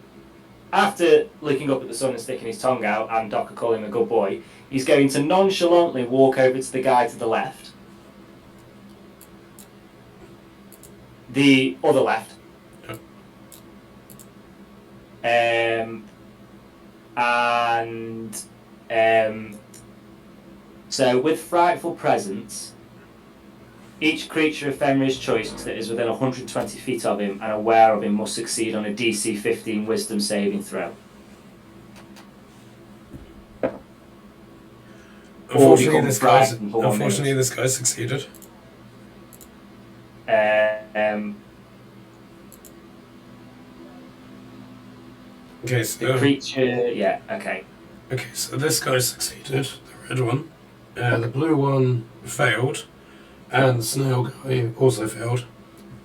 after looking up at the sun and sticking his tongue out, and Docker calling him a good boy, he's going to nonchalantly walk over to the guy to the left. The other left. Yep. So with frightful presence, each creature of Fenrir's choice that is within 120 feet of him and aware of him must succeed on a DC 15 Wisdom saving throw. Unfortunately, become frightened for 1 minute. this guy succeeded. Okay, The so creature, yeah, okay. okay, so this guy succeeded, the red one. The blue one failed, and the snail guy also failed.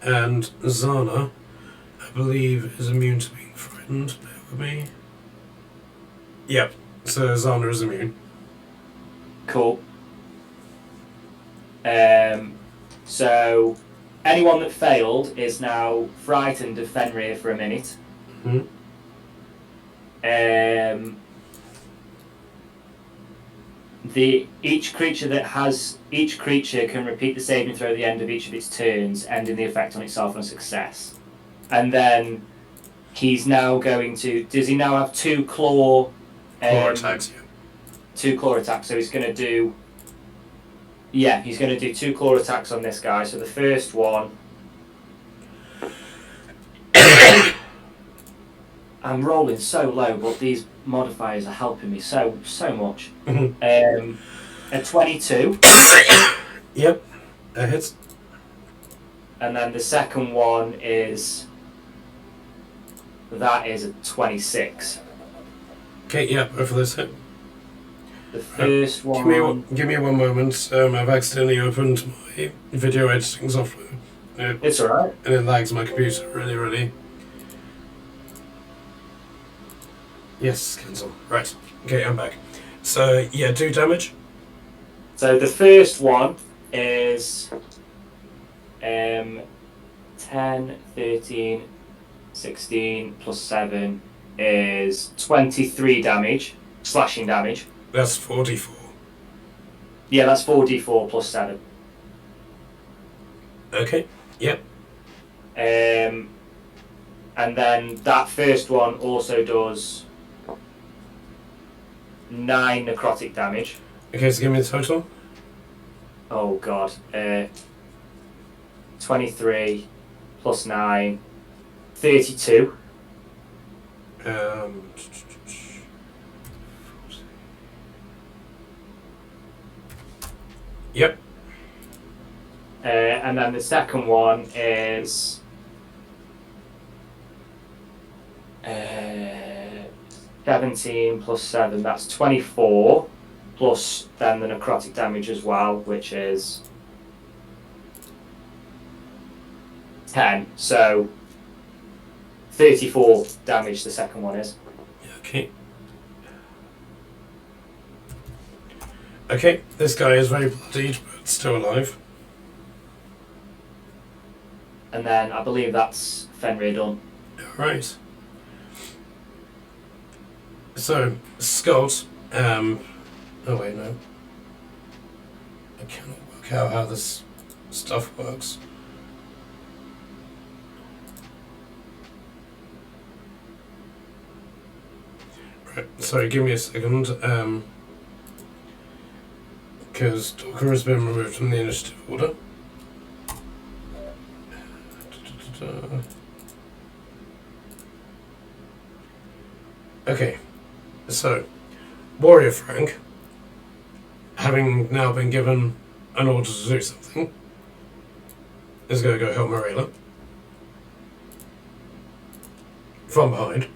And Zhana, I believe, is immune to being frightened. Bear with me. Yep, so Zhana is immune. Cool. So anyone that failed is now frightened of Fenrir for a minute. Mm-hmm. Each creature can repeat the saving throw at the end of each of its turns, ending the effect on itself on success. And then he's now going to. Does he now have 2 claw? Claw attacks, yeah. 2 claw attacks. So he's going to do. Yeah, he's going to do 2 claw attacks on this guy. So the first one. I'm rolling so low, but these modifiers are helping me so much. A 22. Yep, that hits. And then the second one is. That is a 26. Okay, yeah, both of those hit. The first one. Give me one moment. I've accidentally opened my video editing software. It's alright. And it lags my computer really. Yes, cancel. Right. Okay, I'm back. So, yeah, do damage. So the first one is 10, 13, 16, plus 7, is 23 damage, slashing damage. That's 44. Yeah, that's 4d4 plus 7. Okay, yep. And then that first one also does 9 necrotic damage. Okay, so give me the total. Oh god. 23 plus 9, 32. Yep. And then the second one is 17 plus 7, that's 24, plus then the necrotic damage as well, which is 10. So 34 damage the second one is. Okay. Okay, this guy is very bloodied, but still alive. And then I believe that's Fenrir done. Alright. So, Scott, oh wait, no. I cannot work out how this stuff works. Right, sorry, give me a second, because Docker has been removed from the initiative order. Okay, so Warrior Frank, having now been given an order to do something, is going to go help Marilla from behind.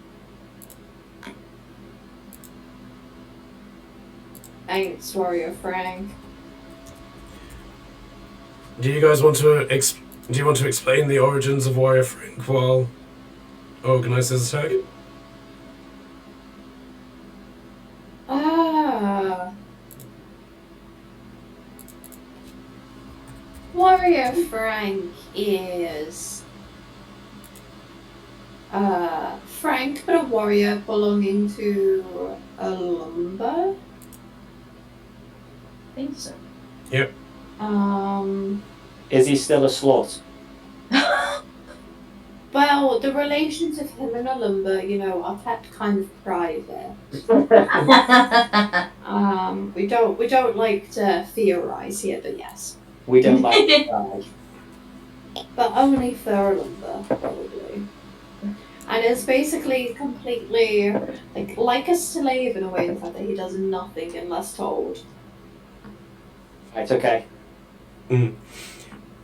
Thanks, Warrior Frank. Do you guys want to do you want to explain the origins of Warrior Frank while I organise this attack? Warrior Frank is Frank, but a warrior belonging to a lumber. I think so. Yep. Is he still a slut? Well, the relations of him and a lumber, are kept kind of private. We don't like to theorize here, but yes. We don't like to die. But only for a lumber, probably. And it's basically completely like a slave in a way, in the fact that he does nothing unless told. Right, okay.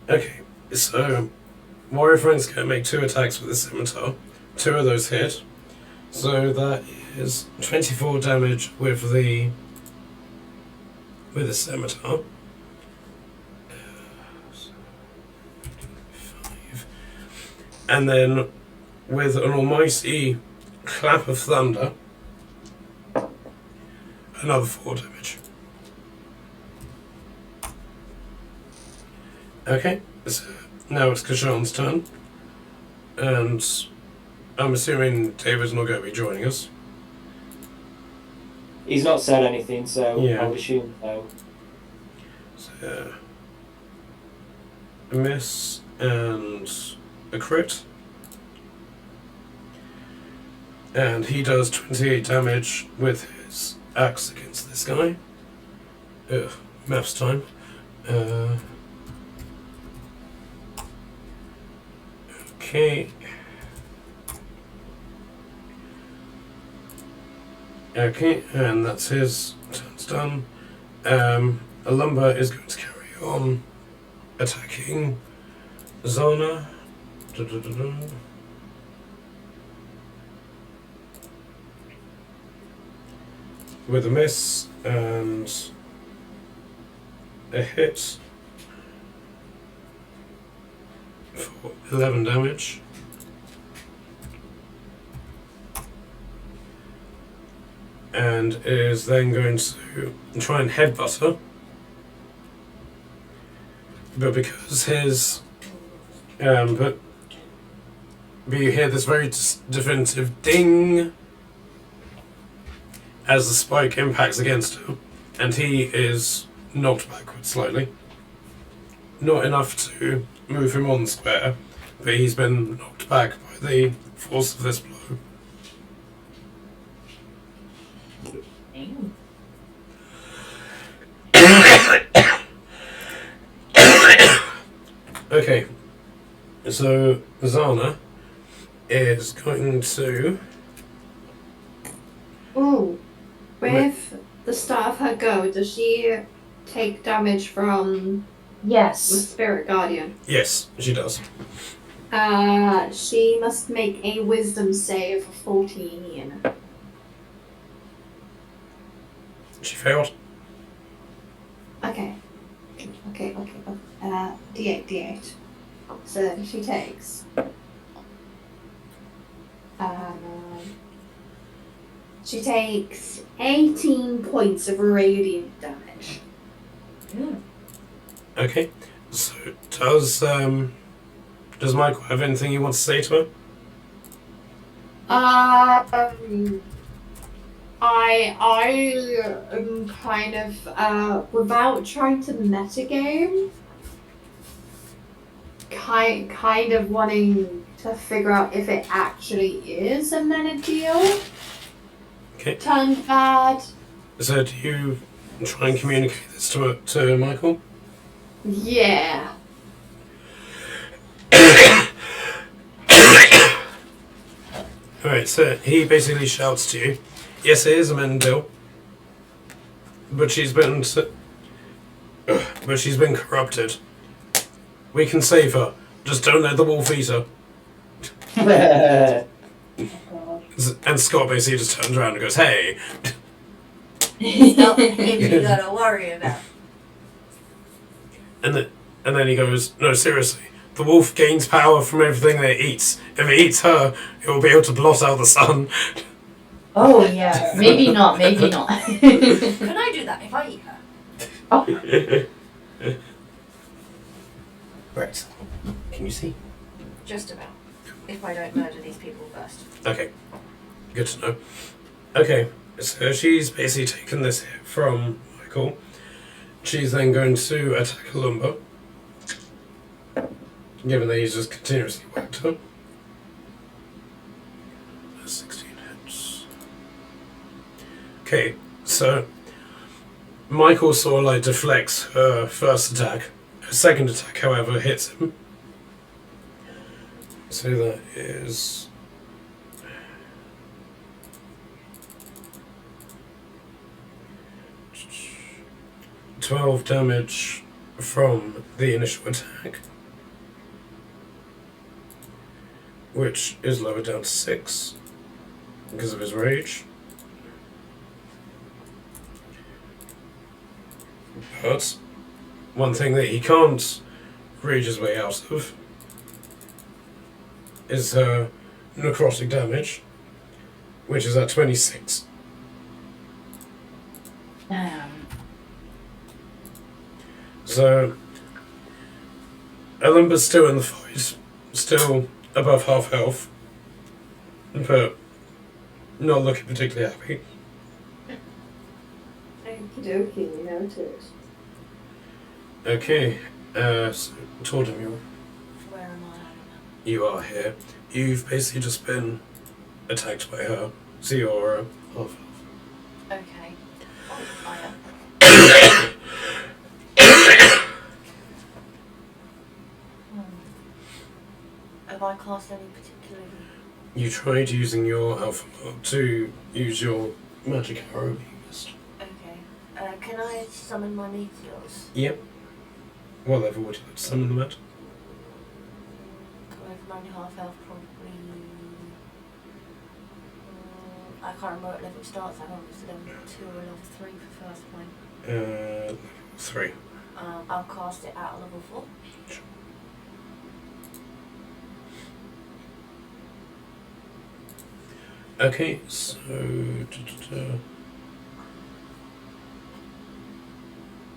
Okay, so Warrior Frank's going to make 2 attacks with the scimitar. 2 of those hit. So that is 24 damage with the scimitar. 5. And then with an almighty clap of thunder, another 4 damage. Okay, so now it's Kashan's turn, and I'm assuming David's not going to be joining us. He's not said anything, so Yeah. I'll assume no. So, a miss and a crit. And he does 28 damage with his axe against this guy. Ugh, maths time. Okay. Okay, and that's his turn's done. A lumber is going to carry on attacking Zhana. With a miss and a hit for 11 damage. And is then going to try and headbutt her. But because his but you hear this very definitive ding as the spike impacts against him, and he is knocked backwards slightly. Not enough to move him on the square, but he's been knocked back by the force of this blow. Okay, so Zhana is going to... Ooh, with the start of her go, does she take damage from the Yes. Spirit Guardian? Yes, she does. She must make a Wisdom save of 14. She failed. Okay. D8. So she takes. She takes 18 points of radiant damage. Okay, so does Michael have anything you want to say to her? I am kind of without trying to metagame, kind of wanting to figure out if it actually is a meta deal. Okay. Turned bad. So do you try and communicate this to Michael? Yeah. Alright, so he basically shouts to you, yes, it is a men deal, but she's been corrupted. We can save her. Just don't let the wolf eat her. And Scott basically just turns around and goes, hey. It's not him you gotta worry about. And then he goes, no, seriously. The wolf gains power from everything that it eats. If it eats her, it will be able to blot out the sun. Oh yeah. Maybe not. Maybe not. Can I do that if I eat her? Right. Can you see? Just about. If I don't murder these people first. Okay. Good to know. Okay, so she's basically taken this hit from Michael. She's then going to attack Lumba. Given that he's just continuously whacked her. That's 16 hits. Okay, so Michael sort of like deflects her first attack. Her second attack, however, hits him. So that is 12 damage from the initial attack, which is lowered down to 6 because of his rage. But one thing that he can't rage his way out of is necrotic damage, which is at 26. So Lumba's still in the fight, still above half health, but not looking particularly happy. Okie dokie, noted. Okay, so Tordim, Where am I? you are here. You've basically just been attacked by her, so you're half health. Okay. Oh, I am. Have I cast any particularly? You tried using your alpha mark to use your magic arrow being missed. Okay. Can I summon my meteors? Yep. What level would you like to summon them at? With 9.5 health, probably. I can't remember what level it starts. I don't know if it's level 2 or level 3 for first point. Level 3. I'll cast it at level 4. Sure. Okay, so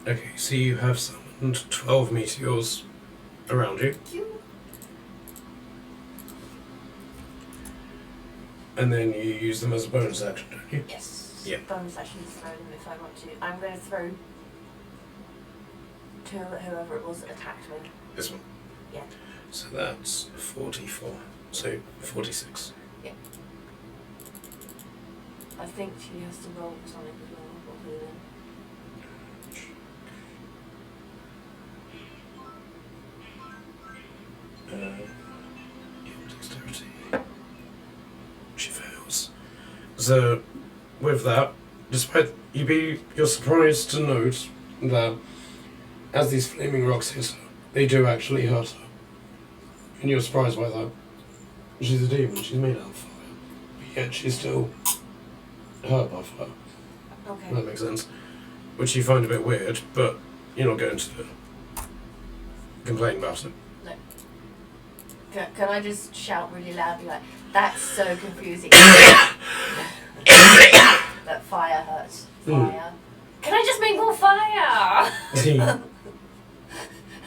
okay, so you have summoned 12 meteors around you, and then you use them as a bonus action, don't you? Yes. Yeah. bonus action to throw them if I want to. I'm going to throw to whoever it was that attacked me. This one? Yeah. So that's 44. So 46. I think she has to roll for something as well. Probably then. Dexterity. She fails. So, with that, despite you're surprised to note that as these flaming rocks hit her, they do actually hurt her. And you're surprised by that. She's a demon, she's made out of fire. But yet she's still hurt by fire. Okay. That makes sense. Which you find a bit weird, but you're not going to complain about it. Can I just shout really loudly like, that's so confusing. That fire hurts. Fire. Can I just make more fire?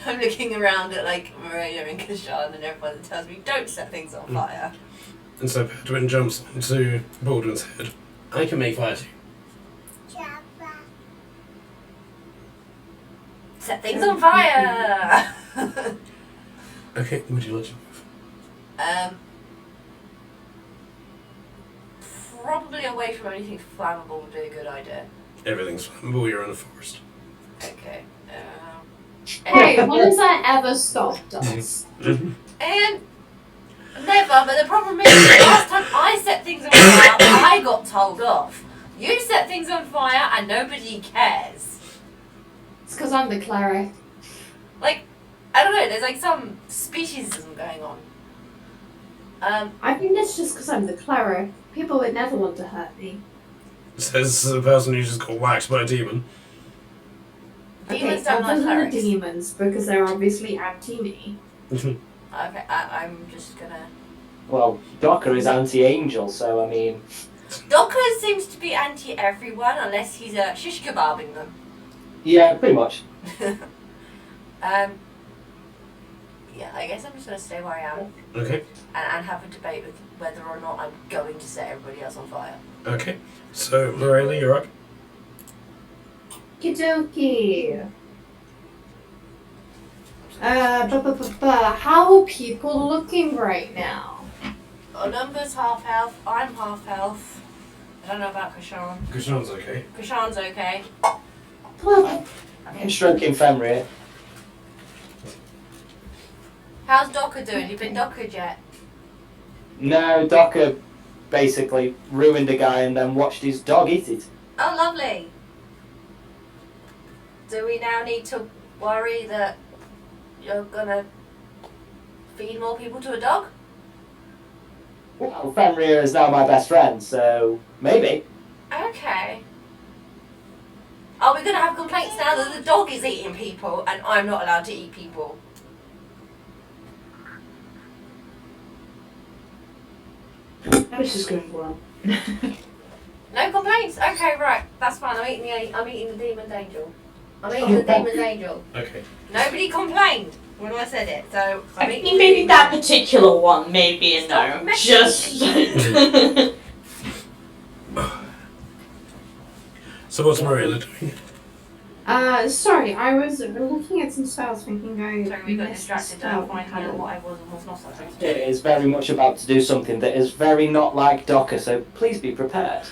I'm looking around at like Maria and Kashan and everyone that tells me don't set things on fire. And so Pedwin jumps onto Baldwin's head. I can make fire too. Set things on fire! Okay, would you like to move? Probably away from anything flammable would be a good idea. Everything's flammable, you're in a forest. Okay. Hey, when has that ever stopped us? And never, but the problem is, last time I set things on fire, I got told off. You set things on fire and nobody cares. It's because I'm the cleric. Like, I don't know, there's like some speciesism going on. I think that's just because I'm the cleric. People would never want to hurt me. Says the person who just got whacked by a demon. Demons Okay, don't like other than the clerics. demons, because they're obviously anti-me. Okay, I'm just gonna... Well, Docker is anti-angel, so I mean... Docker seems to be anti-everyone unless he's shish kebabbing them. Yeah, pretty much. Yeah, I guess I'm just gonna stay where I am Okay. and have a debate with whether or not I'm going to set everybody else on fire. Okay. So, Morella, you're up. Kidoki. How are people looking right now? Number's half health, I'm half health. I don't know about Kashan. Kashan's okay. Kashan's okay. Stroking Fenrir. How's Docker doing? You been Dockered yet? No, Docker basically ruined a guy and then watched his dog eat it. Oh, lovely. Do we now need to worry that you're gonna feed more people to a dog? Well, Fenrir is now my best friend, so maybe. Okay. Are we gonna have complaints now that the dog is eating people and I'm not allowed to eat people? This is going well. No complaints? Okay, right. That's fine. I'm eating the demon's angel. I'm eating the demon's angel. Okay. Nobody complained when I said it, so I I'm eating think the maybe demon's that angel. particular one may be a Stop no. messing Just. So what's Morella doing? Sorry, I was looking at some spells thinking I Sorry, we got missed distracted. spell. Don't find out what I was and was not supposed to. It is very much about to do something that is very not like Docker, so please be prepared.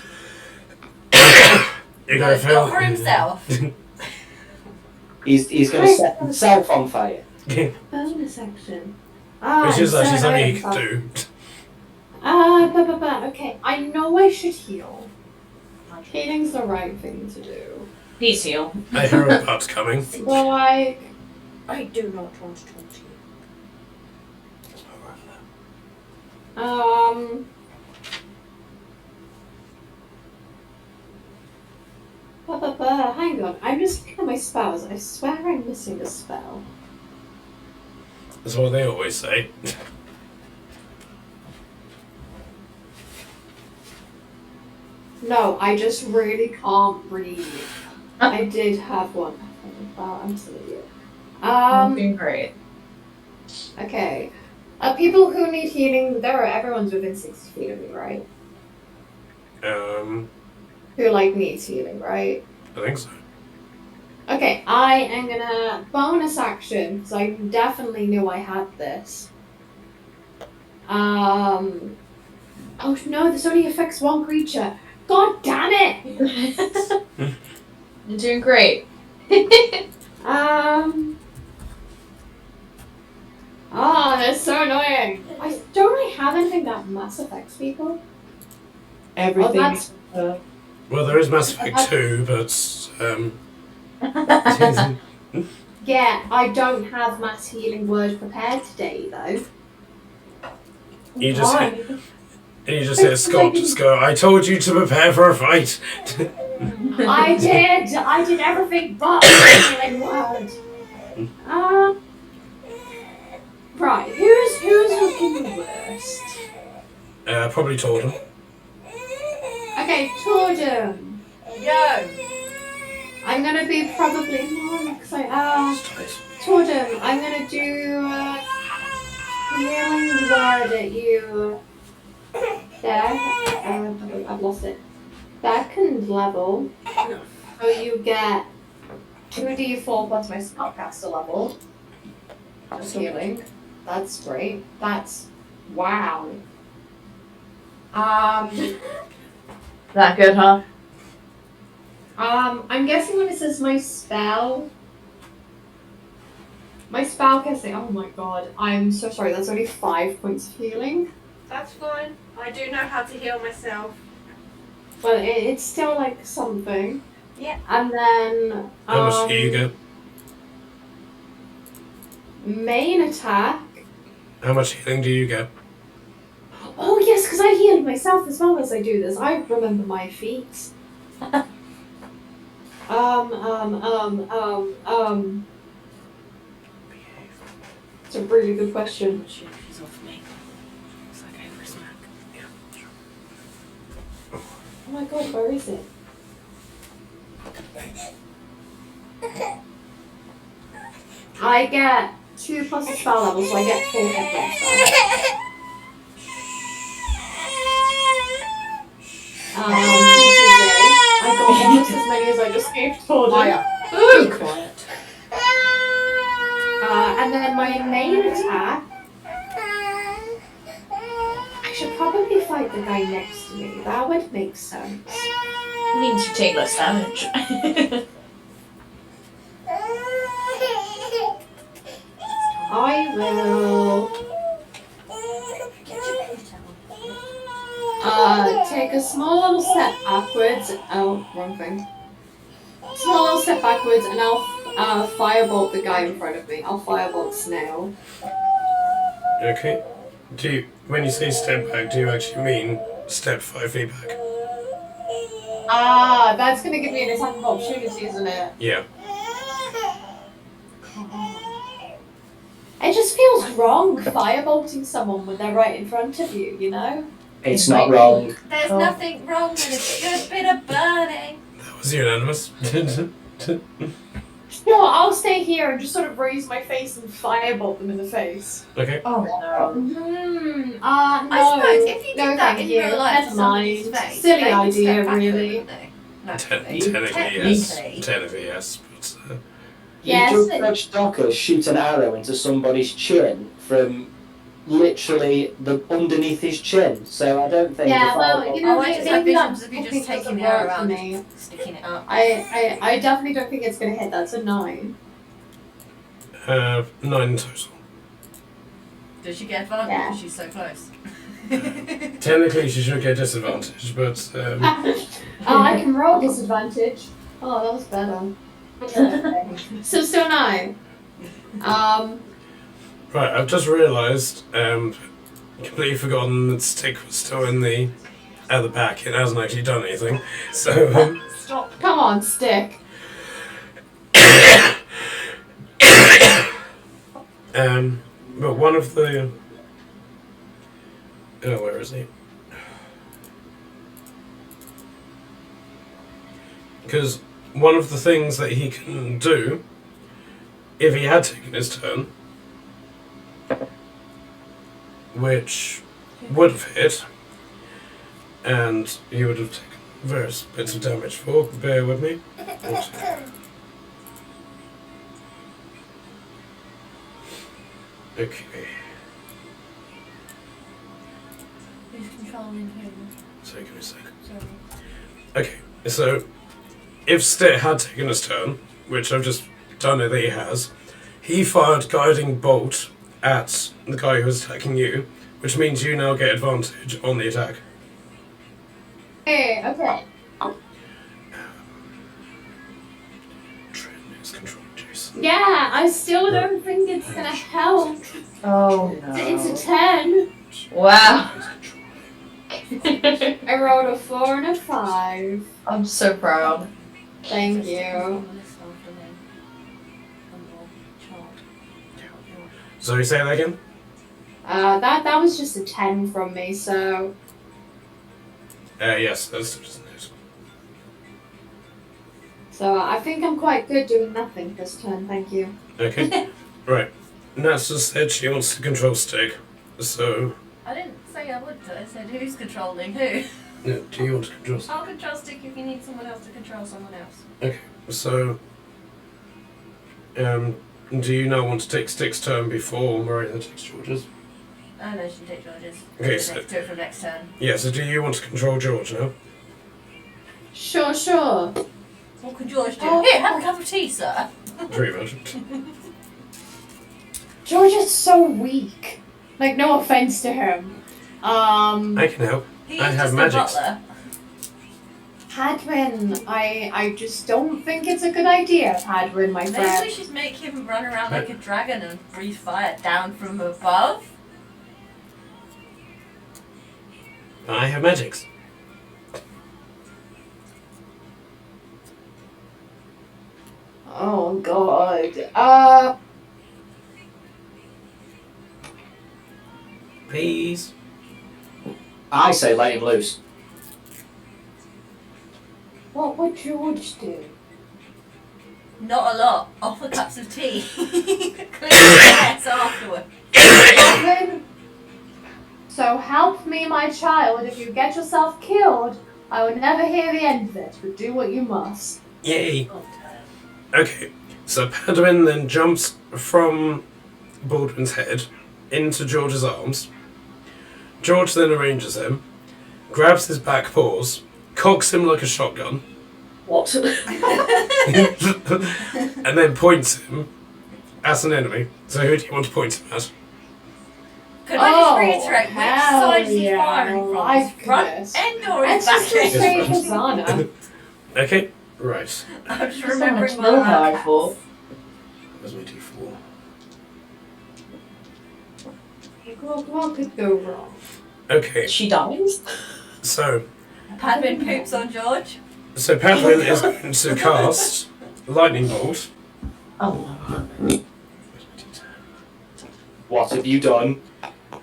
You're gonna fail. For himself. He's going to set himself on fire. Bonus action. Which is actually so something he nice. can do. Okay, I know I should heal. Healing's the right thing to do. Please heal. I hear a butt coming. But like, I do not want to talk to you. hang on, I'm just looking at my spells. I swear I'm missing a spell. That's what they always say. No, I just really can't breathe. I did have one. I'm still an idiot. Doing great. Okay. People who need healing, everyone's within 60 feet of me, right? who like needs healing, right? I think so. Okay, I am gonna bonus action because I definitely knew I had this. Oh no, this only affects one creature. God damn it! You're doing great. That's so annoying. I have anything that mass affects people? Everything. that's- Well, there is Mass Effect 2, but Yeah, I don't have mass healing word prepared today though. you just Why? hear Scott just go, I told you to prepare for a fight. I did everything but the healing word. Right, who's looking the worst? Probably Torden. Okay, Torden. Yo! I'm gonna be probably more excited. Torden, I'm gonna do healing word at you. There. I've lost it. Second level. So you get 2d4 plus my spellcaster level. Just healing. That's great. That's wow. That good, huh? I'm guessing when it says my spellcasting. Oh my god, I'm so sorry. That's only 5 points of healing. That's fine. I do know how to heal myself. But it's still like something. Yeah. And then How much do you get? main attack. How much healing do you get? Oh yes, because I heal myself as well as I do this. I remember my feats. It's a really good question. She's off me. It's like over a smack. Oh my god, where is it? I get 2 plus the spell level, so I get 4 hit points back. I got almost as many as I just gave Torden. Be quiet. And then my main attack. I should probably fight the guy next to me. That would make sense. Means you take less damage. I will take a small little step backwards. Oh, wrong thing. Small little step backwards, and I'll firebolt the guy in front of me. I'll firebolt Snail. Okay. When you say step back, do you actually mean step 5 feet back? That's gonna give me an attack of opportunity, isn't it? Yeah. It just feels wrong firebolting someone when they're right in front of you, you know? It's not wrong. There's nothing wrong with a good bit of burning. That was unanimous. No, I'll stay here and just sort of raise my face and firebolt them in the face. Okay. Oh no. No. I suppose if you did that thank in you. real life Never to somebody's mind. face, Silly they would idea, step back, really. wouldn't they? Naturally. Technically, yes. Technically. Technically, yes. But, Yes. You just watched Docker shoot an arrow into somebody's chin from literally the underneath his chin. So I don't think. Yeah, the well, fireball- you know, Oh, I just have maybe visions that of you just technique taking doesn't the arrow work for around me. and sticking it up. I definitely don't think it's gonna hit. That's a 9. 9 total. Does she get advantage Yeah. because she's so close? Technically, she should get disadvantage, but I can roll disadvantage. Oh, that was better. So still 9. right. I've just realised, completely forgotten that stick was still in the at the back. It hasn't actually done anything. So Stop. Come on, stick. but one of the where is he? Because one of the things that he can do, if he had taken his turn, which would have hit, and he would have taken various bits of damage for. Bear with me. Okay. Who's controlling who? So give me a second. Sorry. Okay, so if Stitt had taken his turn, which I've just done it that he has, he fired guiding bolt at the guy who was attacking you, which means you now get advantage on the attack. Hey, okay. Trin is controlling Jason. Yeah, I still don't think it's gonna help. Oh no. It's a 10. Wow. I rolled a 4 and a 5. I'm so proud. Thank you. So you say that again? That was just a 10 from me, so Yes, that's just it. so I think I'm quite good doing nothing this turn, thank you. Okay, right. Nasa said she wants to control Stick, so I didn't say I would. I said who's controlling who. do you want to control Stick? I'll control Stick if you need someone else to control someone else. Okay, so do you now want to take Stick's turn before Marina takes George's? Oh no, she can take George's. Okay, Do so it for next turn. yeah, so do you want to control George now? Sure. What can George do? Oh. Here, have a cup of tea, sir. Pretty much. George is so weak. Like, no offense to him. I can help. He I is have just magics. a butler. Hadwin, I just don't think it's a good idea, Hadwin, my Maybe friend. we should make him run around like a dragon and breathe fire down from above. I have magics. Oh god. Please. I say let him loose. What would George do? Not a lot. Offer cups of tea. Clean the mess afterward. Hadwin, so help me, my child, if you get yourself killed, I will never hear the end of it, but do what you must. Yay. Okay, so Padwin then jumps from Baldwin's head into George's arms. George then arranges him, grabs his back paws, cocks him like a shotgun, What? and then points him at an enemy. So who do you want to point him at? Could I just reiterate which hell side is he yeah, firing from? I His front goodness. end or his Let's just back end? say for Zhana. Okay, right. I'm just That's remembering so my much high cats. for. Where's my d4? What could go wrong? Okay, She dies? so Padwin poops on George. Padwin is going to cast Lightning Bolt. Oh What have you done? So you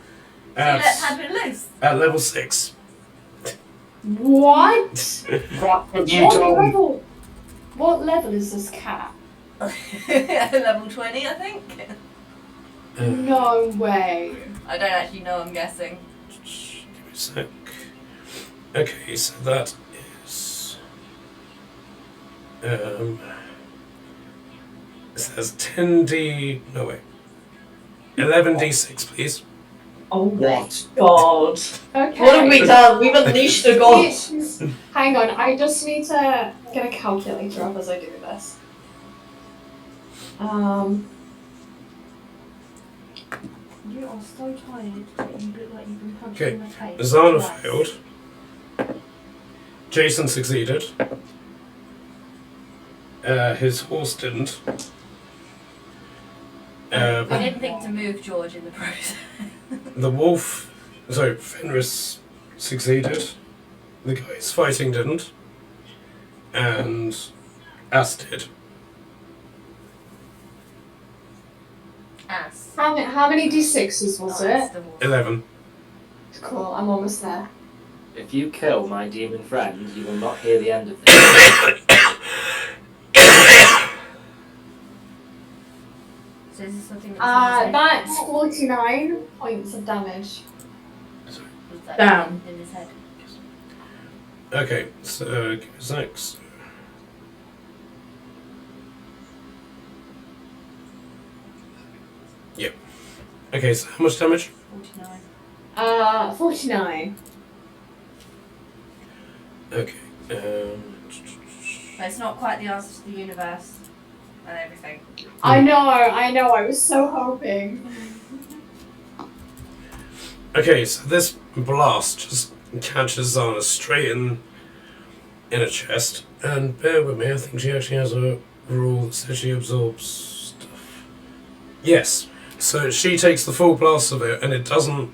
let At, Padwin loose. at level 6. What? What have you What done? level? What level is this cat? Level 20, I think. No way. I don't actually know, I'm guessing. Give me a sec. Okay, so that is it says 10d. No wait, 11d6, please. Oh What? god. Okay. What have we done? We've unleashed the gods. Hang on, I just need to get a calculator up as I do this. You are so tired that you look like you've been punched Okay, in the face. Zhana twice. failed. Jason succeeded. His horse didn't. We didn't think to move George in the process. The wolf, so Fenris succeeded. The guys fighting didn't. And Ass did. Ass. How many d6s was Oh, it's it? the wolf. 11. Cool, I'm almost there. If you kill my demon friend, you will not hear the end of this. So is this something that's That's 49 points of damage. Was that Damn. in his head? Okay, so give me a sec. Yep. Okay, so how much damage? 49. 49. Okay. But it's not quite the answer to the universe and everything. I know, I was so hoping. Okay, so this blast just catches Zhana straight in her chest. And bear with me, I think she actually has a rule that says she absorbs stuff. Yes. So she takes the full blast of it, and it doesn't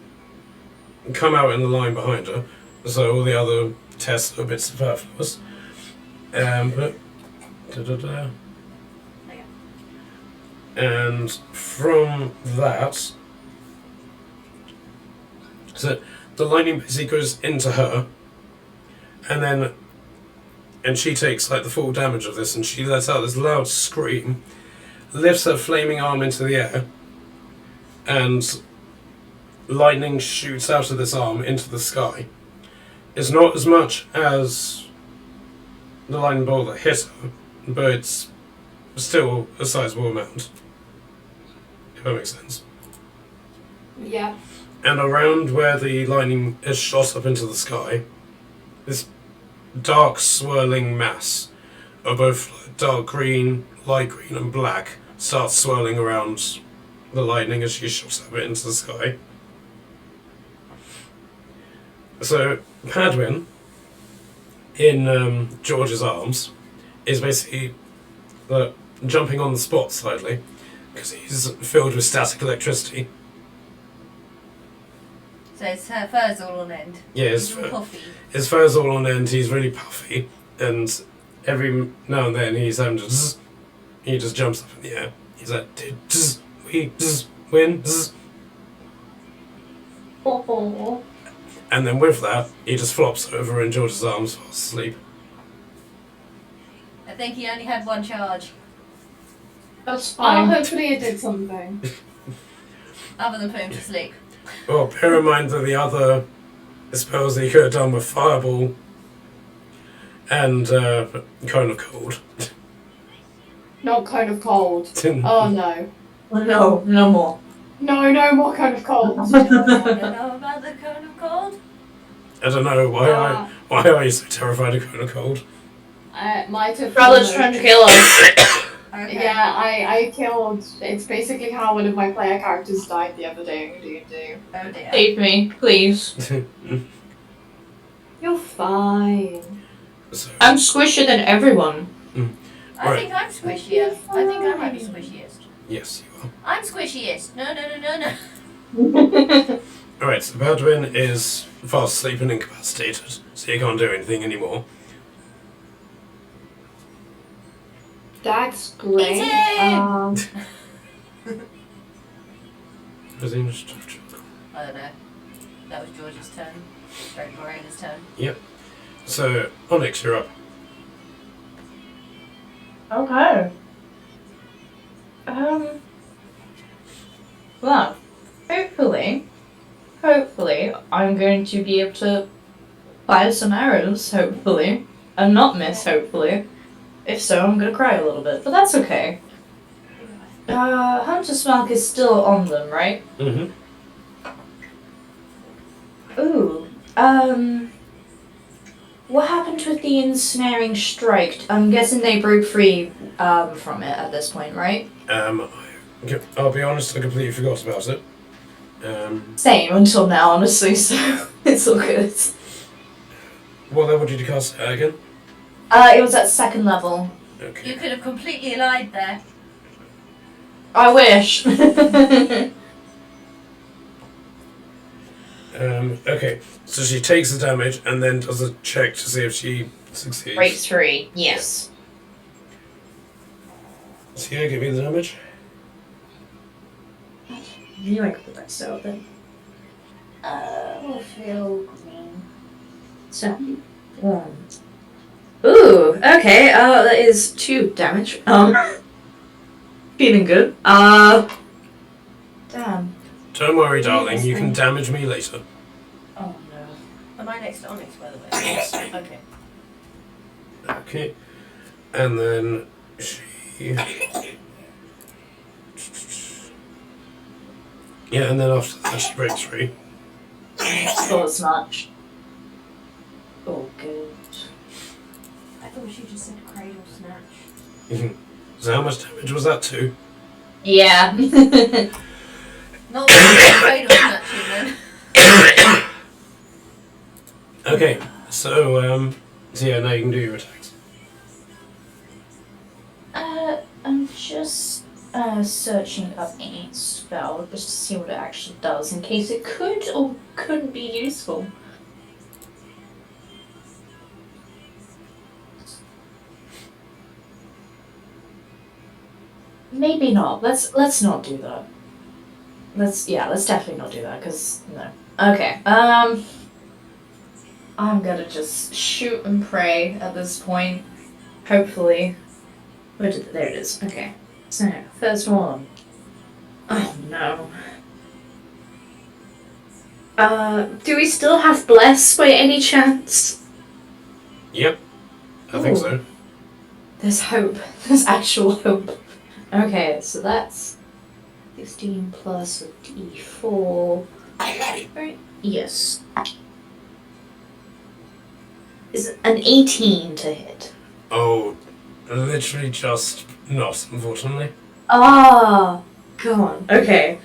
come out in the line behind her. So all the other tests are a bit superfluous. But and from that, so the lightning basically goes into her, and she takes like the full damage of this, and she lets out this loud scream, lifts her flaming arm into the air, and lightning shoots out of this arm into the sky. It's not as much as the lightning bolt that hit her, but it's still a sizable amount. If that makes sense. Yeah. And around where the lightning is shot up into the sky, this dark swirling mass of both dark green, light green and black starts swirling around the lightning as she shoots up it into the sky. So Padwin, in George's arms, is basically jumping on the spot slightly, because he's filled with static electricity. So his fur's all on end. Yeah, He's all puffy. his fur's all on end, he's really puffy, and every now and then he's having to zzz, he just jumps up in the air. He's like, zzz, we zzz, win, zzz. Oh. And then with that, he just flops over in George's arms, falls asleep. I think he only had one charge, That's Oh, fine. hopefully it did something. other than put him to sleep. Well, bear in mind that the other spells that he could have done were Fireball and Cone of Cold. Not kind of cold. Oh no. No, no more. No more kind of cold. I don't know about the cone of cold. I don't know, why are you so terrified of Cone of Cold? Might have. Brother's trying to kill us. Okay. Yeah, I killed. It's basically how one of my player characters died the other day in D&D. Oh dear. Save me, please. You're fine. So, I'm squishier than everyone. I think I'm squishier. I think I might be squishiest. yes, you are. I'm squishiest. No. Alright, so Badwin is fast asleep and incapacitated, so you can't do anything anymore. That's great. Eat him! Is he just- I don't know. That was George's turn. Sorry, Moreno's turn. So, Onyx, you're up. Okay. Well, hopefully, I'm going to be able to fire some arrows, hopefully, and not miss, hopefully. If so, I'm gonna cry a little bit, but that's okay. Hunter's Mark is still on them, right? Mm-hmm. Ooh, what happened with the ensnaring strike? I'm guessing they broke free, from it at this point, right? I'll be honest, I completely forgot about it. Same until now, honestly, so it's all good. What level did you cast it at again? It was at 2nd level. Okay. You could have completely lied there. I wish. Okay, so she takes the damage and then does a check to see if she succeeds. Breaks free, yes. So yeah, give me the damage. You like the best out then. We'll feel green. So, 1. Ooh, okay, that is 2 damage. Feeling good. Damn. Don't worry, darling, you can damage me later. Oh no. Am Am I next to Onyx, by the way? Yes. Okay. Okay. And then she... Yeah, and then after that she breaks free. Oh, it's not. Oh, good. I thought she just said cradle snatch. So how much damage was that to? Yeah. Not cradle snatching then. Okay, so yeah, now you can do your attacks. I'm just searching up any spell just to see what it actually does in case it could or couldn't be useful. Maybe not. Let's not do that. Let's definitely not do that, because no. Okay. I'm gonna just shoot and pray at this point. Hopefully. There it is. Okay. So, first one. Oh no. Do we still have bless by any chance? Yep, I think Ooh. so. There's hope. There's actual hope. Okay, so that's 16 plus a d4. Right? Yes. Is it an 18 to hit? Oh, literally just not, unfortunately. Ah, come on. Okay.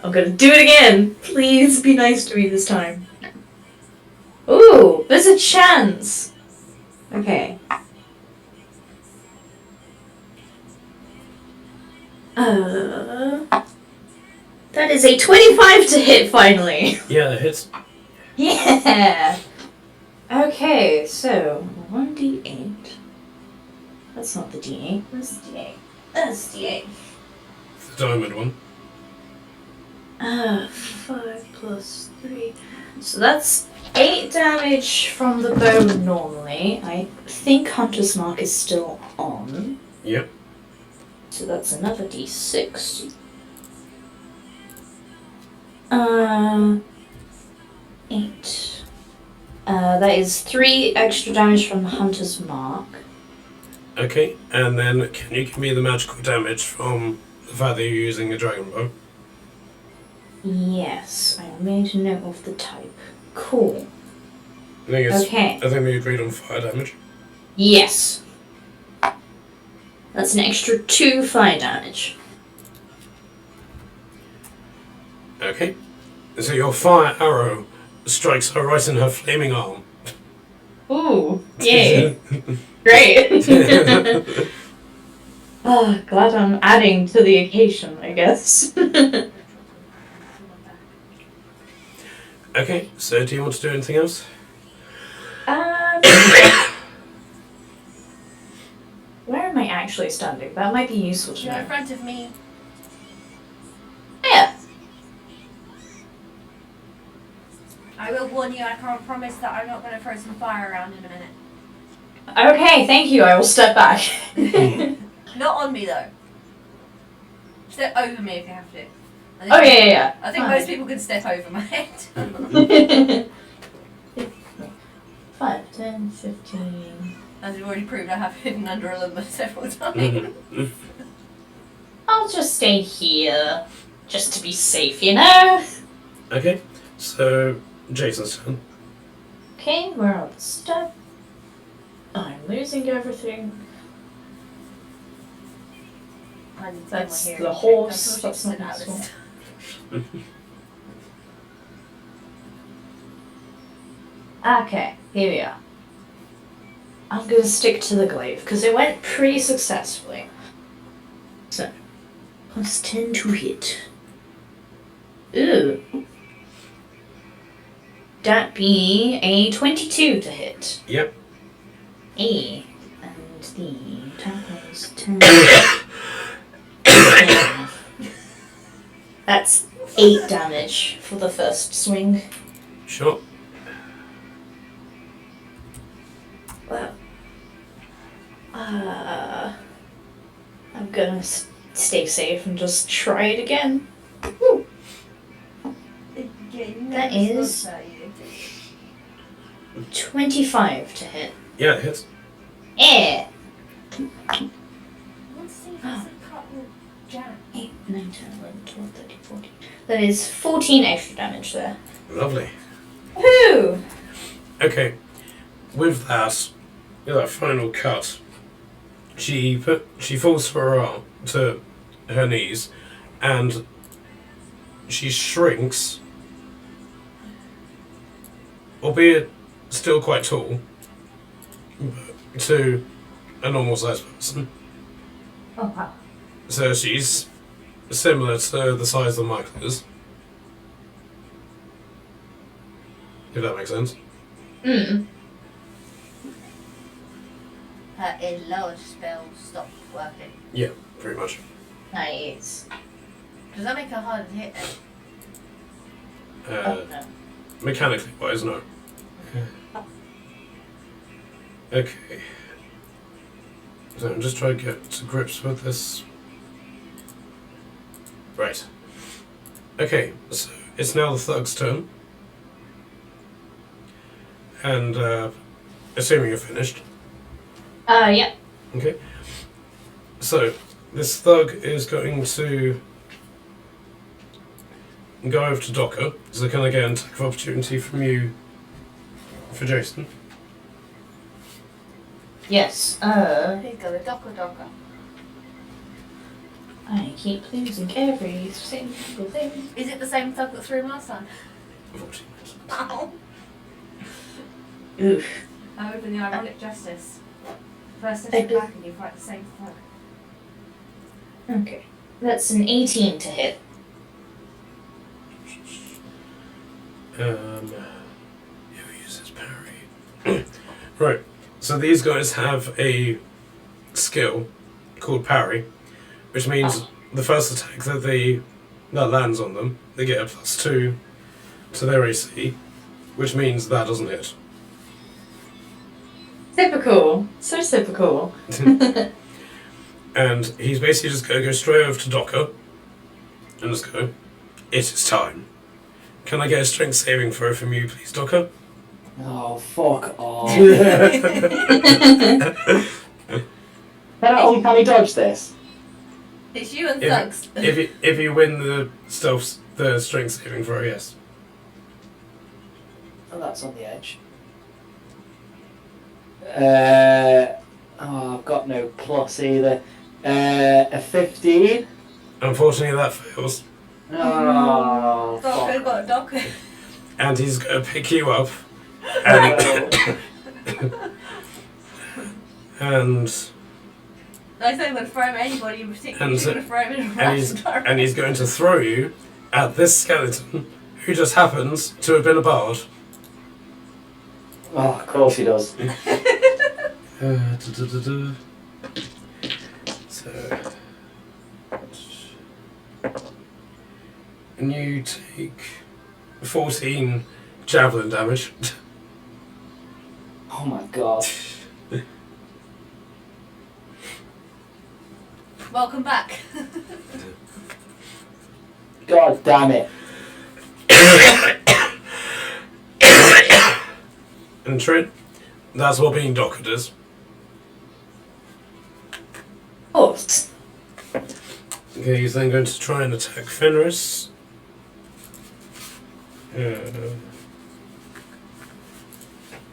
I'm gonna do it again. Please be nice to me this time. Ooh, there's a chance. Okay. That is a 25 to hit finally. Yeah, it hits. Yeah. Okay, so 1d8. That's not the d8. That's the d8. That's the d8. The diamond one. 5 plus 3. So that's 8 damage from the bow normally. I think Hunter's Mark is still on. Yep. So that's another d6. 8. That is 3 extra damage from the Hunter's Mark. Okay, and then can you give me the magical damage from the fact that you're using a dragon bow? Yes, I made a note of the type. Cool. I think it's. Okay. I think we agreed on fire damage. Yes. That's an extra 2 fire damage. Okay. So your fire arrow strikes her right in her flaming arm. Ooh, yay. Great. Oh, glad I'm adding to the occasion, I guess. Okay, so do you want to do anything else? Where am I actually standing? That might be useful to You're in know. front of me. Yeah. I will warn you, I can't promise that I'm not going to throw some fire around in a minute. Okay, thank you. I will step back. Not on me though. Step over me if you have to. Oh, yeah. I think Fine. most people can step over my head. 5, 10, 15. As we've already proved, I have hidden under a lumber several times. Mhm. I'll just stay here. Just to be safe, you know? Okay, so Jason's turn. Okay, we're on the step. I'm losing everything. I need to get That's my hearing the checked. horse, I thought that's she not said useful. Alice. Okay, here we are. I'm gonna stick to the glaive because it went pretty successfully. So, plus 10 to hit. Ooh. That be a 22 to hit. Yep. A. And the attack was 10. That's 8 damage for the first swing. Sure. Well, I'm gonna stay safe and just try it again. Woo. That is 25 to hit. Yeah, it hits. Eh. Let's see if it's a cut with Jack. 8, 9, 10, 11, 12, 13, 14. That is 14 extra damage there. Lovely. Woo! Okay, with that final cut, she falls to her knees, and she shrinks, albeit still quite tall, to a normal sized person. Oh wow. So she's similar to the size that Michael is. If that makes sense. Mm. Her enlarge spell stopped working. Yeah, pretty much. Nice. Does that make her harder to hit then? Oh, no. Mechanically wise, no. Okay. So I'm just trying to get to grips with this. Right. Okay, so it's now the thug's turn. And assuming you're finished. Yeah. Okay. So this thug is going to go over to Docker. So can I get an attack of opportunity from you for Jason? Yes. Here you go, the docker. I keep losing every single thing. Is it the same thug that threw him last time? 14 minutes. Ow! Oof. I open the ironic justice. First step back and you fight the same thug. Okay. That's an 18 to hit. Who uses parry? Right. So these guys have a skill called parry, which means the first attack that lands on them, they get a +2 to their AC, which means that doesn't hit. Typical. So typical. And he's basically just going to go straight over to Docker and just go, "It is time. Can I get a strength saving throw from you, please, Docker?" Oh, fuck off. Can I uncanny dodge this? It's you and thugs. If you win the strength saving throw, yes. Oh, that's on the edge. I've got no plus either. A 15? Unfortunately, that fails. Oh, Docker fuck. got a docker. And he's going to pick you up. And, and I thought he would throw him at anybody in particular. And He's so- going to throw him in a and random direction. and he's going to throw you at this skeleton, who just happens to have been a bard. Oh, of course he does. So, and you take 14 javelin damage. Oh my god. Welcome back. God damn it. And Trin, that's what being dockered is. Oh. Okay, he's then going to try and attack Fenris.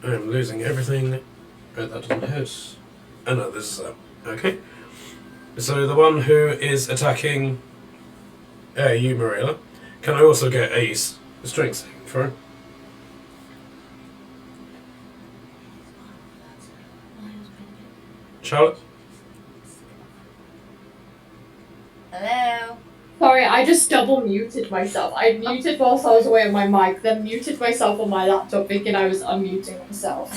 I'm losing everything, but that doesn't hit. Oh no, this is up. Okay. So the one who is attacking you, Marilla, can I also get Ace strength saving throw? Charlotte? Hello. Sorry, I just double muted myself. I muted whilst I was away on my mic, then muted myself on my laptop thinking I was unmuting myself.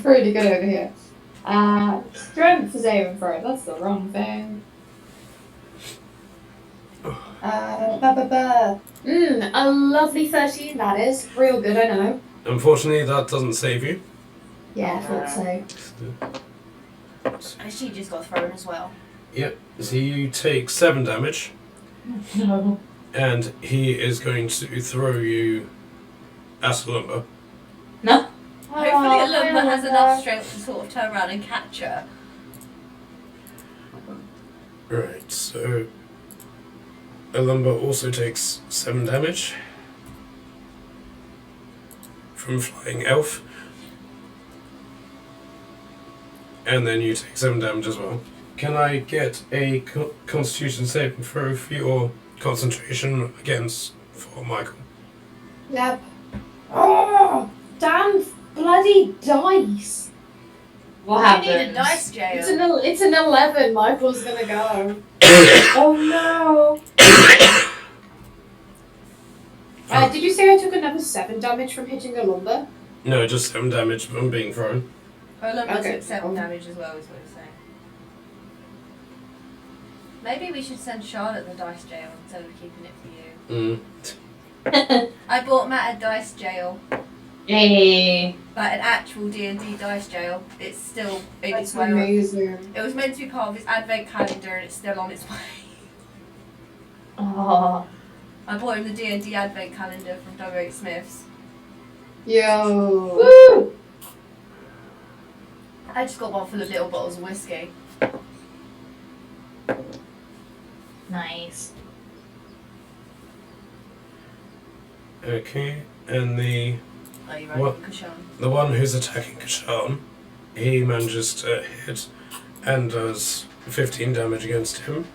Pretty good over here. Strength saving throw, that's the wrong thing. A lovely 13 that is. Real good, I know. Unfortunately, that doesn't save you. Yeah, I thought so. And she just got thrown as well. Yep, so you take 7 damage, No. and he is going to throw you at a lumber. No. Hopefully a lumber has enough strength to sort of turn around and catch her. Right, so a lumber also takes 7 damage from flying elf. And then you take 7 damage as well. Can I get a constitution saving throw for your concentration against for Michael? Yep. Oh, damn bloody dice. What I happened? need a dice jail. It's an 11. Michael's gonna go. Oh no. Did you say I took another 7 damage from hitting the lumber? No, just 7 damage from being thrown. Her lumber Okay. took 7 damage as well, is what it's saying. Maybe we should send Charlotte the dice jail instead of keeping it for you. I bought Matt a dice jail. Yay. Like an actual D&D dice jail. It's still in That's its way. amazing. It was meant to be part of his advent calendar and it's still on its way. Oh. I bought him the D&D advent calendar from W.H. Smith's. Yo. Woo! I just got one full of little bottles of whiskey. Nice. Okay, and the Are you ready, What? Kashan? one who's attacking Kashan, he manages to hit and does 15 damage against him.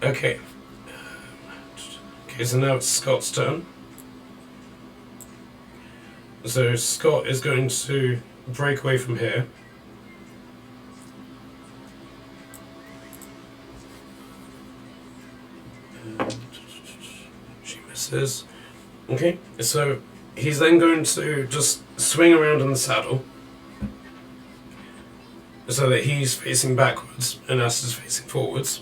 Okay. Okay, so now it's Scott's turn. So Scott is going to break away from here. She misses. Okay, so he's then going to just swing around in the saddle so that he's facing backwards and Ast is facing forwards.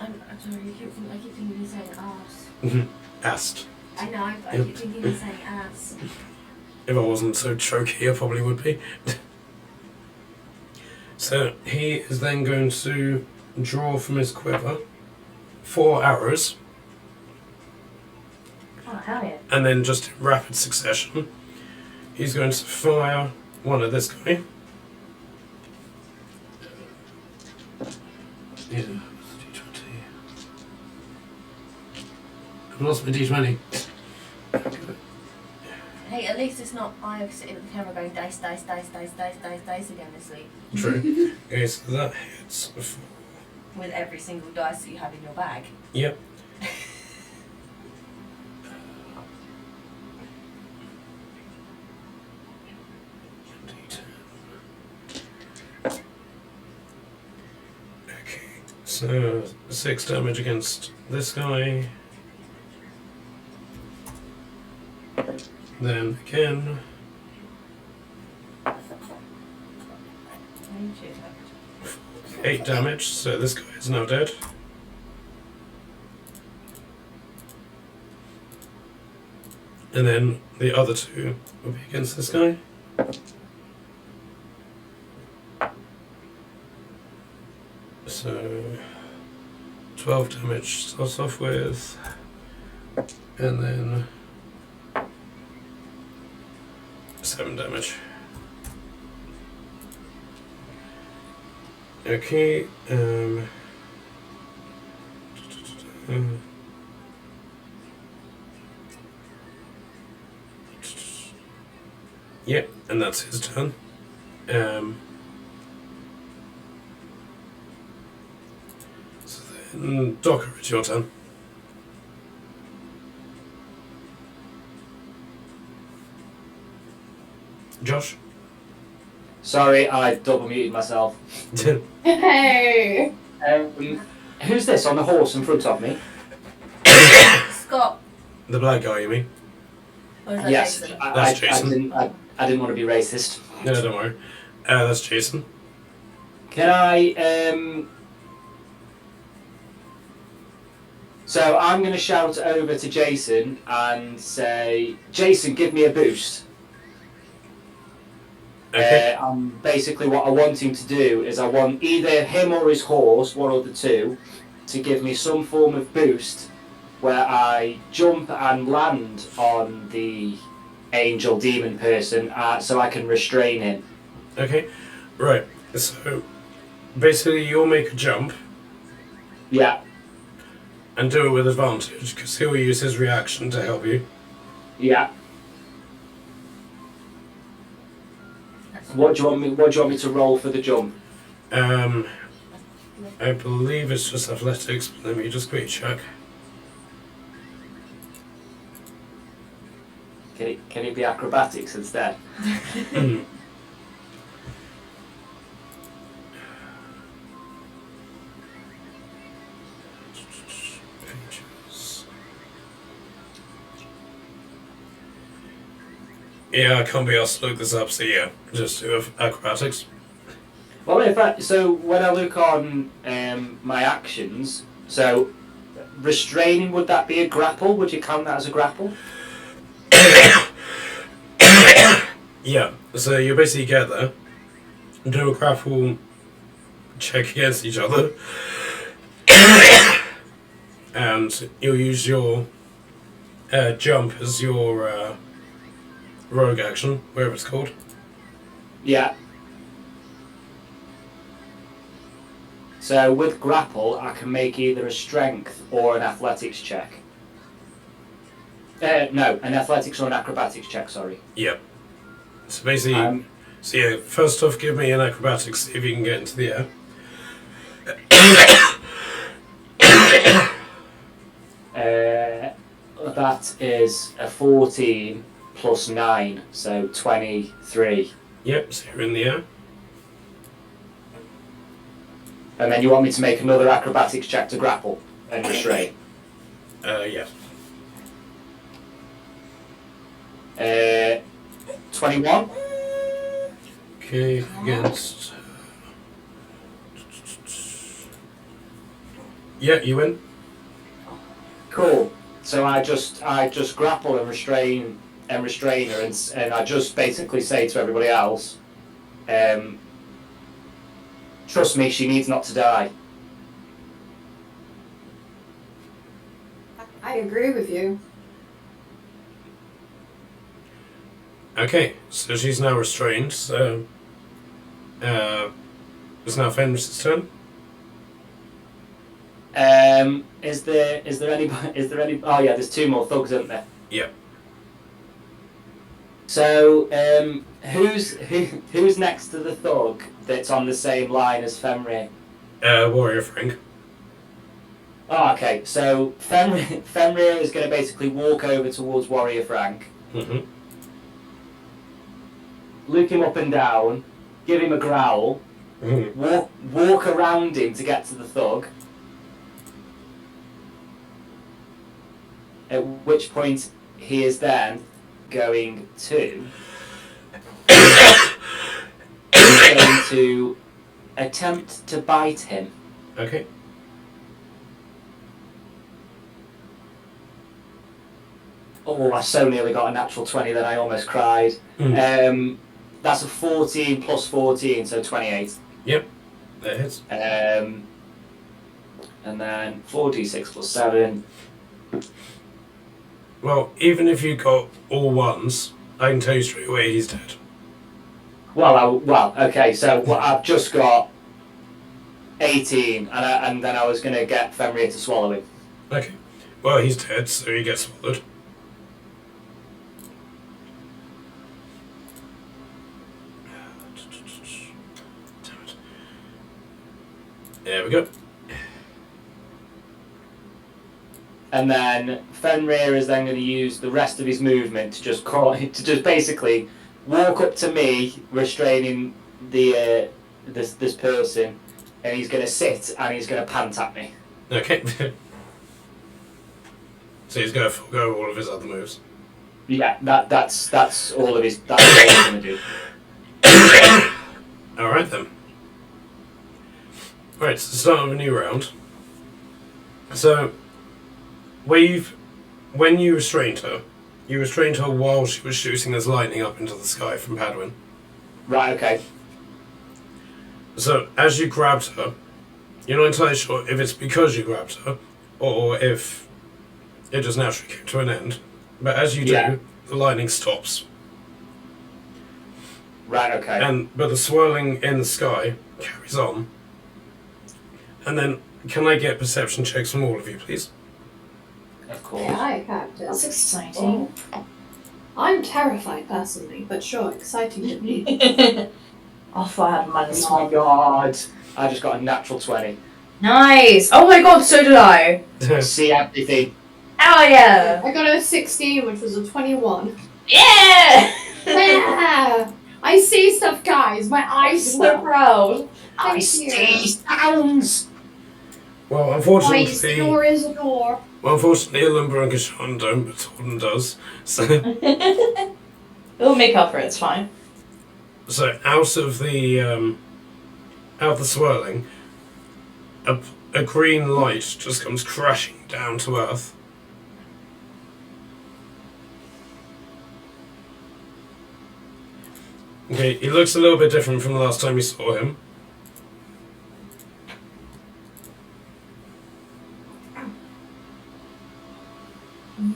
I'm sorry, I keep thinking you're saying ass. Ast. I know, I Yep. keep thinking you're saying ass. If I wasn't so choky, I probably would be. So he is then going to draw from his quiver 4 arrows, Oh, hell yeah. and then just in rapid succession, he's going to fire one at this guy. Yeah, D20. I've lost my D20. Hey, at least it's not I sitting at the camera going dice, dice, dice, dice, dice, dice, dice again this week. True. Okay, so that hits. With every single dice that you have in your bag. Yep. Okay, so 6 damage against this guy. Then again. 8 damage, so this guy is now dead. And then the other 2 will be against this guy. So 12 damage starts off with, and then 7 damage. Okay, yep, and that's his turn. So then, Docker, it's your turn. Josh? Sorry, I double muted myself. Hey. Who's this on the horse in front of me? Scott. The black guy, you mean? Or is that Yes, Jason? That's Jason. I didn't want to be racist. No, don't worry. That's Jason. Can I, So I'm going to shout over to Jason and say, Jason, give me a boost. Okay. Basically what I want him to do is I want either him or his horse, one of the two, to give me some form of boost where I jump and land on the angel demon person so I can restrain him. Okay, right. So basically, you'll make a jump Yeah, and do it with advantage because he'll use his reaction to help you. yeah. What do you want me to roll for the jump? I believe it's just athletics, but let me just quickly check. Can it be acrobatics instead? Yeah, I can't be asked to look this up, so yeah, just do acrobatics. Well, in fact, so when I look on my actions, so restraining, would that be a grapple? Would you count that as a grapple? Yeah, so you basically get there, do a grapple check against each other, and you'll use your jump as your rogue action, whatever it's called. Yeah. So with grapple, I can make either a strength or an athletics check. No, an athletics or an acrobatics check, sorry. Yep. So basically, so yeah, first off, give me an acrobatics, see if you can get into the air. That is a 14 plus 9, so 23. Yep, so you're in the air. And then you want me to make another acrobatics check to grapple and restrain? Yeah. 21? Okay, against... Yeah, you win. Cool. So I just grapple and restrain her, and I just basically say to everybody else, trust me, she needs not to die. I agree with you. Okay, so she's now restrained, so... it's now Fenris's turn. Is there any? Oh yeah, there's 2 more thugs, isn't there? Yep. So who's next to the thug that's on the same line as Fenrir? Warrior Frank. Oh, okay. So Fenrir is going to basically walk over towards Warrior Frank, Mm-hmm. look him up and down, give him a growl, Mm-hmm. walk around him to get to the thug. At which point he is then going to attempt to bite him. Okay. Oh, I so nearly got a natural 20 that I almost cried. That's a 14 plus 14, so 28. Yep, that hits. And then 4d6 plus 7. Well, even if you got all ones, I can tell you straight away he's dead. Well, okay, so I've just got 18, and then I was going to get Fenrir to swallow him. Okay. Well, he's dead, so he gets swallowed. Damn it. There we go. And then Fenrir is then going to use the rest of his movement to just basically walk up to me, restraining this person, and he's going to sit and he's going to pant at me. Okay. So he's going to forego all of his other moves. Yeah, that's all of his. That's all he's going to do. All right then. Right, so start of a new round. So, when you restrained her while she was shooting as lightning up into the sky from Padwin. Right. Okay. So, as you grabbed her, you're not entirely sure if it's because you grabbed her, or if it just naturally came to an end. But as you do, Yeah. the lightning stops. Right, okay. But the swirling in the sky carries on. And then, can I get perception checks from all of you, please? Of course. Yeah, Captain. That's exciting. I'm terrified personally, but sure, exciting to me. Off I had minus Oh my 1. god. I just got a natural 20. Nice! Oh my god, so did I! See everything. Hell yeah! I got a 16, which was a 21. Yeah! Yeah! I see stuff, guys. My eyes So so proud. Thank I you. see sounds. Well, Eyes, unfortunately, door is a door. Ilumba and Kashan don't, but Torden does. So, It'll make up for it, it's fine. so out of the swirling, a green light just comes crashing down to Earth. Okay, he looks a little bit different from the last time you saw him.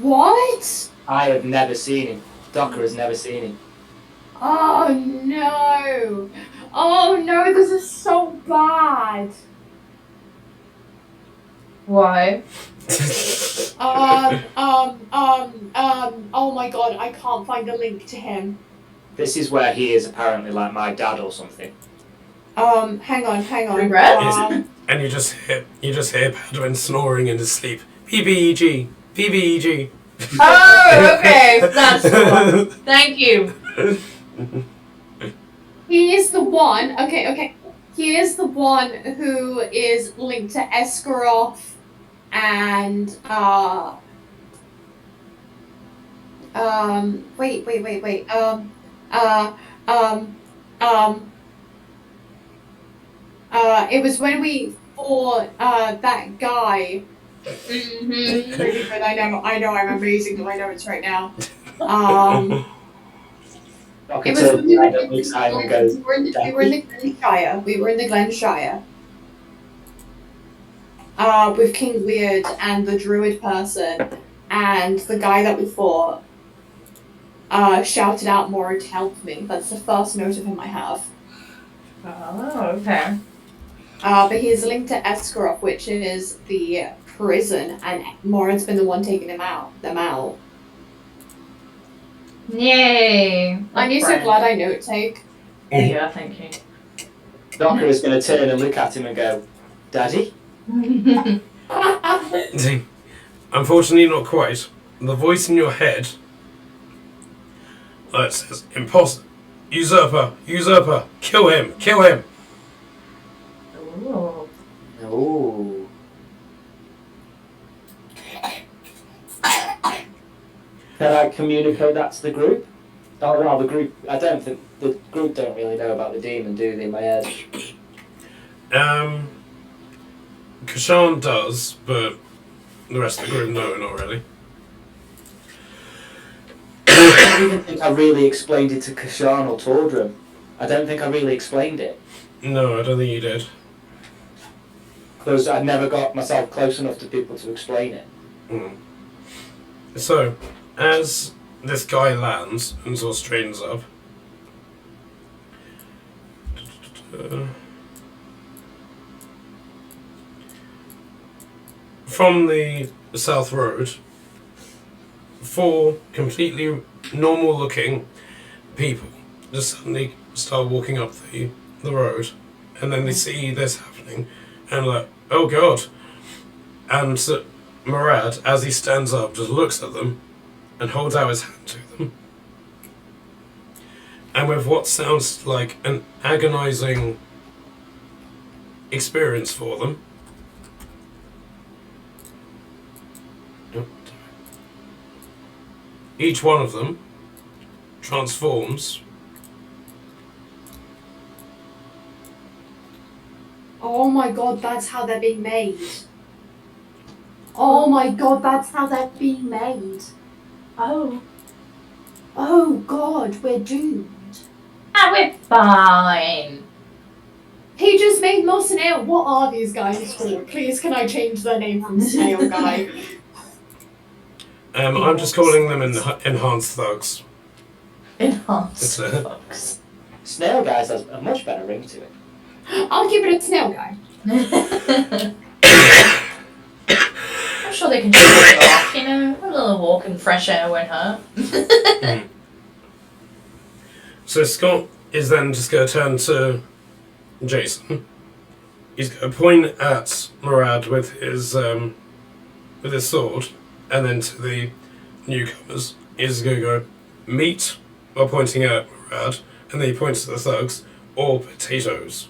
What? I have never seen him. Docker has never seen him. Oh no! Oh no, this is so bad. Why? Oh my god, I can't find a link to him. This is where he is apparently like my dad or something. Hang on. Regrets? And you just hear Padwin snoring in his sleep. PBEG, PBEG. Oh, okay. That's the one. Thank you. He is the one. Okay. He is the one who is linked to Eskarov and wait. It was when we fought that guy. Mm-hmm. Really good. I know. I'm amazing. I know it's right now. Docker It was turns when we around and looks at him and goes, we were in the Glen Shire. We were in the Glen Shire. With King Weird and the druid person, and the guy that we fought shouted out more to help me. That's the first note of him I have. Oh, okay. But he's linked to Eskarov, which is the prison, and Morin's been the one taking them out. Yay. I'm so glad I note take. Yeah, thank you. Docker is going to turn and look at him and go, Daddy? Unfortunately, not quite. The voice in your head that says, "Imposter, usurper, kill him." Ooh. Oh. Can I communicate that to the group? Oh, well, the group, I don't think, the group don't really know about the demon, do they, in my head? Kashan does, but the rest of the group no, not really. I don't even think I really explained it to Kashan or Tordrum. I don't think I really explained it. No, I don't think you did. Because I never got myself close enough to people to explain it. Mm. So, as this guy lands and sort of straightens up, from the South Road, 4 completely normal-looking people just suddenly start walking up the road, and then they see this happening, and like, oh god! And Murad, as he stands up, just looks at them and holds out his hand to them, and with what sounds like an agonizing experience for them, each one of them transforms. Oh my god, that's how they're being made. Oh my god, that's how they're being made. Oh. Oh god, we're doomed. Ah, we're fine. He just made more snail. What are these guys called? Please, can I change their name from Snail Guy? I'm just calling them enhanced thugs. Enhanced It's thugs. Snail Guys has a much better ring to it. I'll give it a snail guy. I'm sure they can just walk it off, you know? A little walk in fresh air won't hurt. So Scott is then just going to turn to Jason. He's going to point at Murad with his sword, and then to the newcomers, he's going to go, meat, while pointing at Murad, and then he points to the thugs, or potatoes.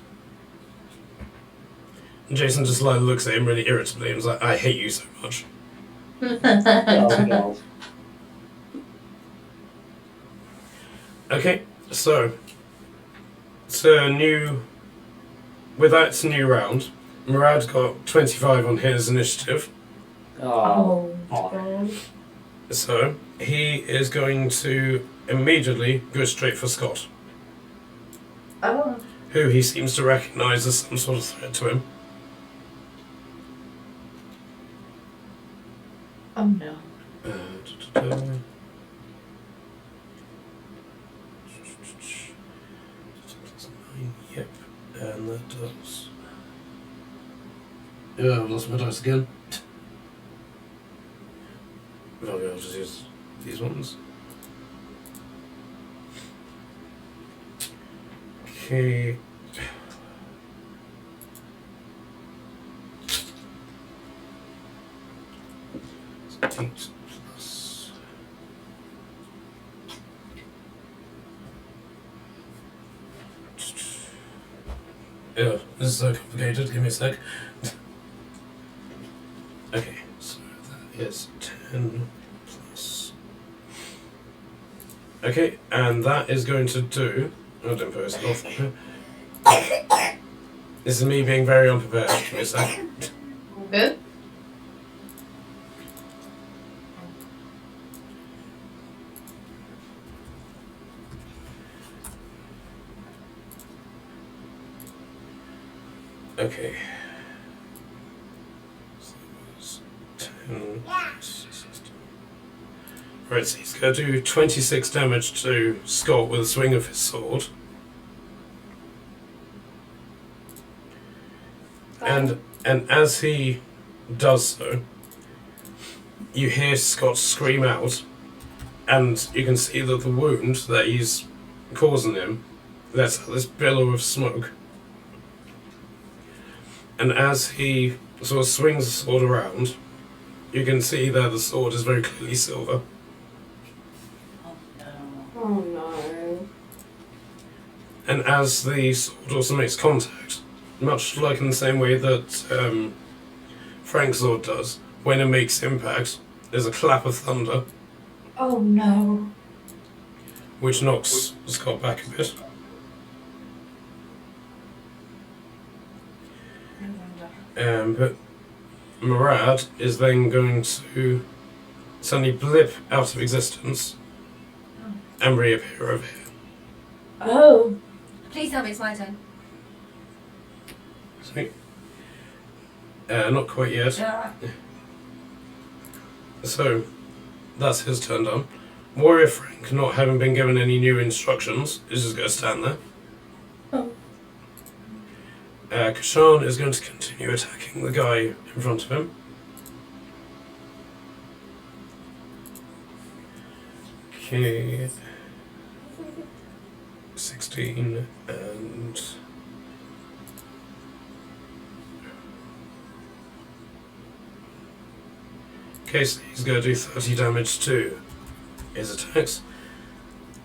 And Jason just like looks at him really irritably and is like, I hate you so much. Oh, no. Okay, so with that new round, Murad got 25 on his initiative. Oh. God. So he is going to immediately go straight for Scott, Oh. who he seems to recognise as some sort of threat to him. Oh no. Yep, and that does. Yeah, I've lost my dice again. Well, I'll just use these ones. Okay. Eight plus. Yeah, this is so complicated. Give me a sec. Okay, so that is 10 plus. Okay, and that is going to do. Oh, don't post it off. This is me being very unprepared. Give me a sec. Good. Okay. So it was 10. Right, so he's going to do 26 damage to Scott with a swing of his sword. And as he does so, you hear Scott scream out, and you can see that the wound that he's causing him lets out this billow of smoke. And as he sort of swings the sword around, you can see that the sword is very clearly silver. Oh no. And as the sword also makes contact, much like in the same way that Frank's sword does, when it makes impact, there's a clap of thunder, Oh no. which knocks Scott back a bit. But Murad is then going to suddenly blip out of existence and reappear over here. Oh. Please tell me it's my turn. So, not quite yet. Yeah. So, that's his turn done. Warrior Frank, not having been given any new instructions, is just going to stand there. Oh. Kashan is going to continue attacking the guy in front of him. Okay. 16 and... Okay, so he's going to do 30 damage to his attacks.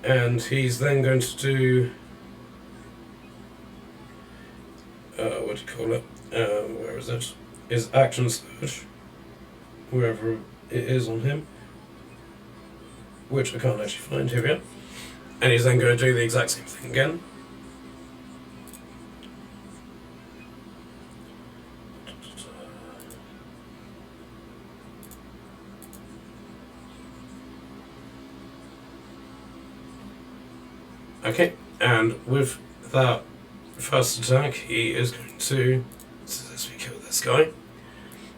And he's then going to do... what do you call it? Where is it? His action surge. Wherever it is on him. Which I can't actually find. Here we go. And he's then going to do the exact same thing again. Okay, and with that first attack, he is going to successfully kill this guy.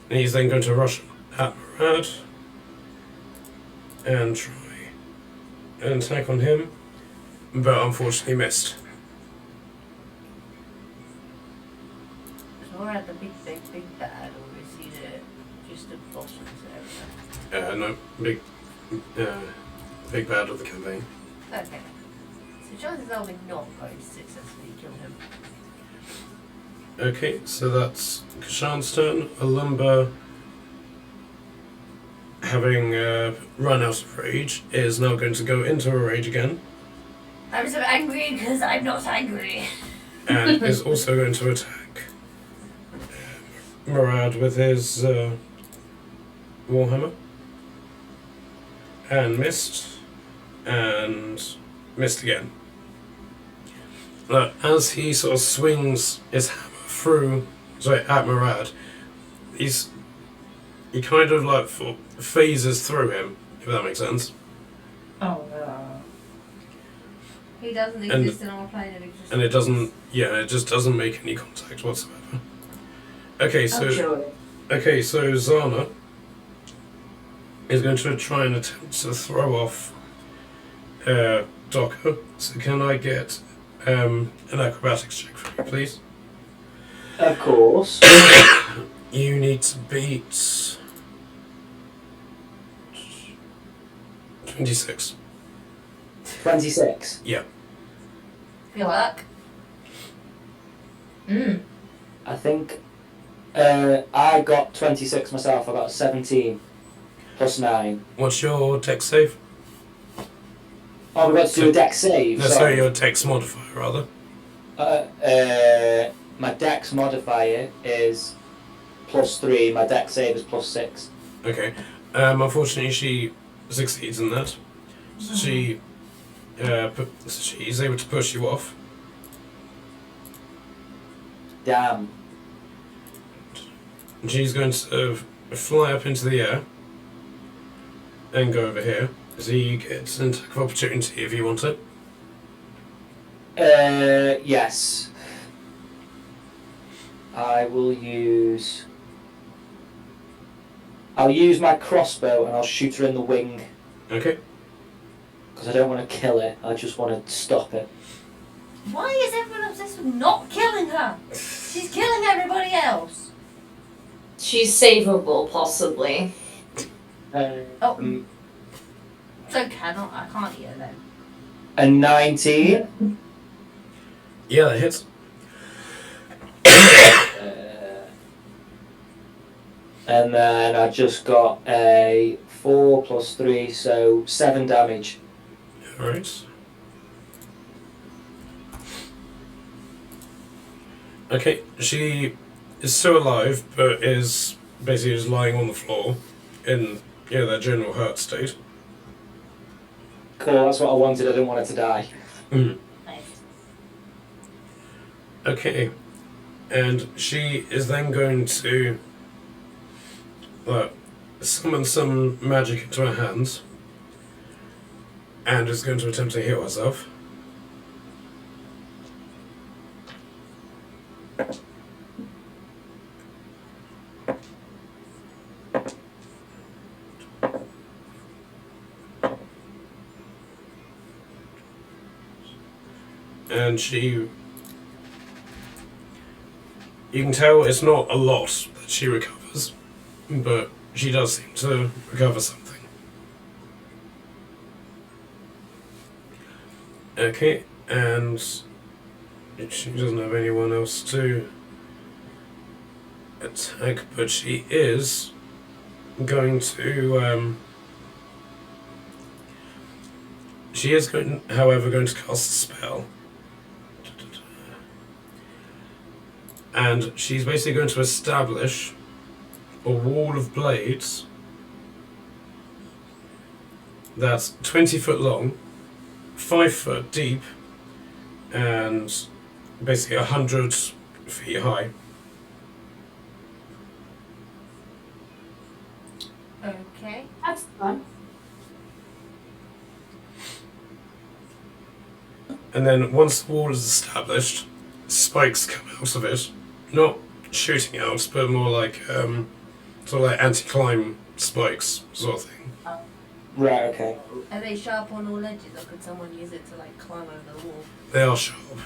And he's then going to rush at Murad. and try an attack on him, but unfortunately missed. Is Morad the big bad, or is he just a boss of this area? No, big bad of the campaign. Okay. So chances are we're not going to successfully kill him. Okay, so that's Kashan's turn. Alumba, having run out of rage, is now going to go into a rage again, I'm so angry because I'm not angry. and is also going to attack Murad with his Warhammer. And missed again. As he sort of swings his hammer at Murad, he kind of like phases through him, if that makes sense. Oh no. He doesn't exist in our plane of existence. And it just doesn't make any contact whatsoever. Okay, so Zhana is going to try and attempt to throw off Docker. So can I get an acrobatics check for you, please? Of course. You need to beat 26. 26. Yeah. Good luck. I think I got 26 myself. I got a 17 plus 9. What's your dex save? Oh, we've got to do a dex save. No, sorry, your dex modifier, rather. My dex modifier is +3. My dex save is +6. Okay. Unfortunately, she succeeds in that. So she's able to push you off. Damn. And she's going to fly up into the air and go over here. So you get an attack of opportunity if you want it. Yes. I'll use my crossbow and I'll shoot her in the wing. Okay. Because I don't want to kill it, I just want to stop it. Why is everyone obsessed with not killing her? She's killing everybody else. She's savable, possibly. Oh. So I can't eat her then. A 19. Yeah, that hits. And then I just got a 4 plus 3, so 7 damage. Alright. Okay, she is still alive, but is basically just lying on the floor in that general hurt state. Cool, that's what I wanted. I didn't want it to die. Mm. Nice. Okay, and she is then going to summon some magic into her hands and is going to attempt to heal herself. And you can tell it's not a lot that she recovers, but she does seem to recover something. Okay, and she doesn't have anyone else to attack, but she is going to however, going to cast a spell. And she's basically going to establish a wall of blades that's 20 foot long, 5 foot deep, and basically 100 feet high. Okay. That's fun. And then once the wall is established, spikes come out of it. Not shooting out, but more like sort of like anti-climb spikes sort of thing. Right, okay. Are they sharp on all edges, or could someone use it to like climb over the wall? They are sharp.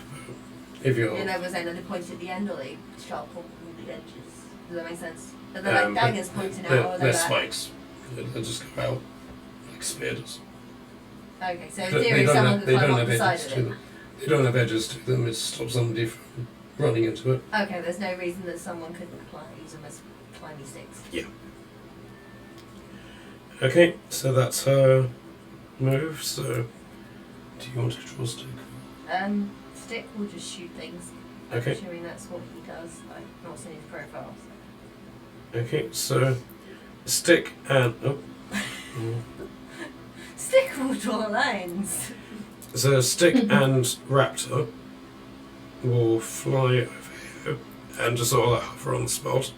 If you're... You know, was they pointed at the end, or they sharp on the edges? Does that make sense? Are they like daggers pointing out, or are they they're like... spikes. They just go out like spears. Okay, so in theory someone could climb up the side of it. They don't have edges to them. It stops somebody from running into it. Okay, there's no reason that someone couldn't use them as climbing sticks. Yeah. Okay, so that's her move. So, do you want to draw a stick? Stick will just shoot things. Okay. Assuming that's what he does. I've not seen his profile. So. Okay, so stick and Stick will draw lines. so stick and raptor will fly over here and just sort of like hover on the spot,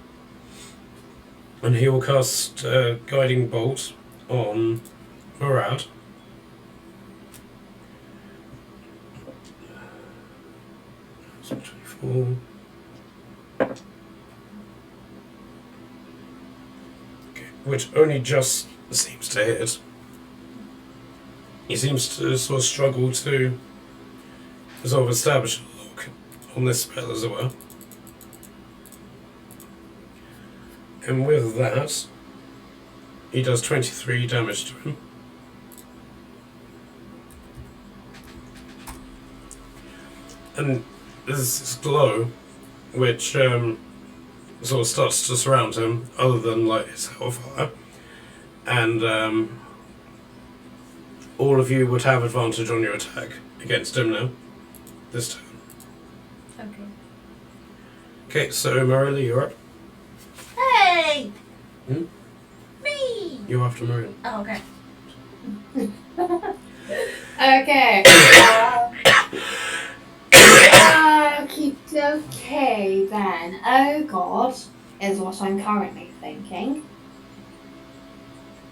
and he will cast guiding bolt on Murad. So 24. Okay, which only just seems to hit. He seems to sort of struggle to sort of establish a lock on this spell, as it were. And with that, he does 23 damage to him. And there's this glow, which sort of starts to surround him, other than like his hellfire. And all of you would have advantage on your attack against him now, this turn. Okay. Okay, so Marilla, you're up. Hey! Hmm? Me! You're after Marilla. Oh, okay. Okay. Okay then. Oh God, is what I'm currently thinking.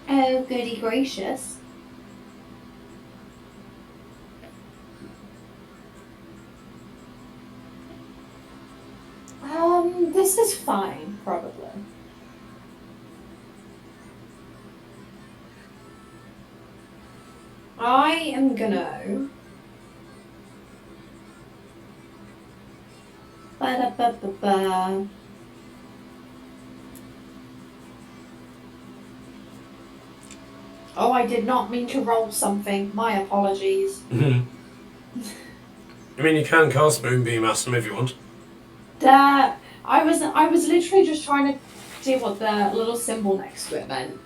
Oh goody gracious. This is fine, probably. I am gonna ba-da-ba-ba-ba. Oh, I did not mean to roll something. My apologies. I mean, you can cast Moonbeam at him if you want. I was literally just trying to see what the little symbol next to it meant.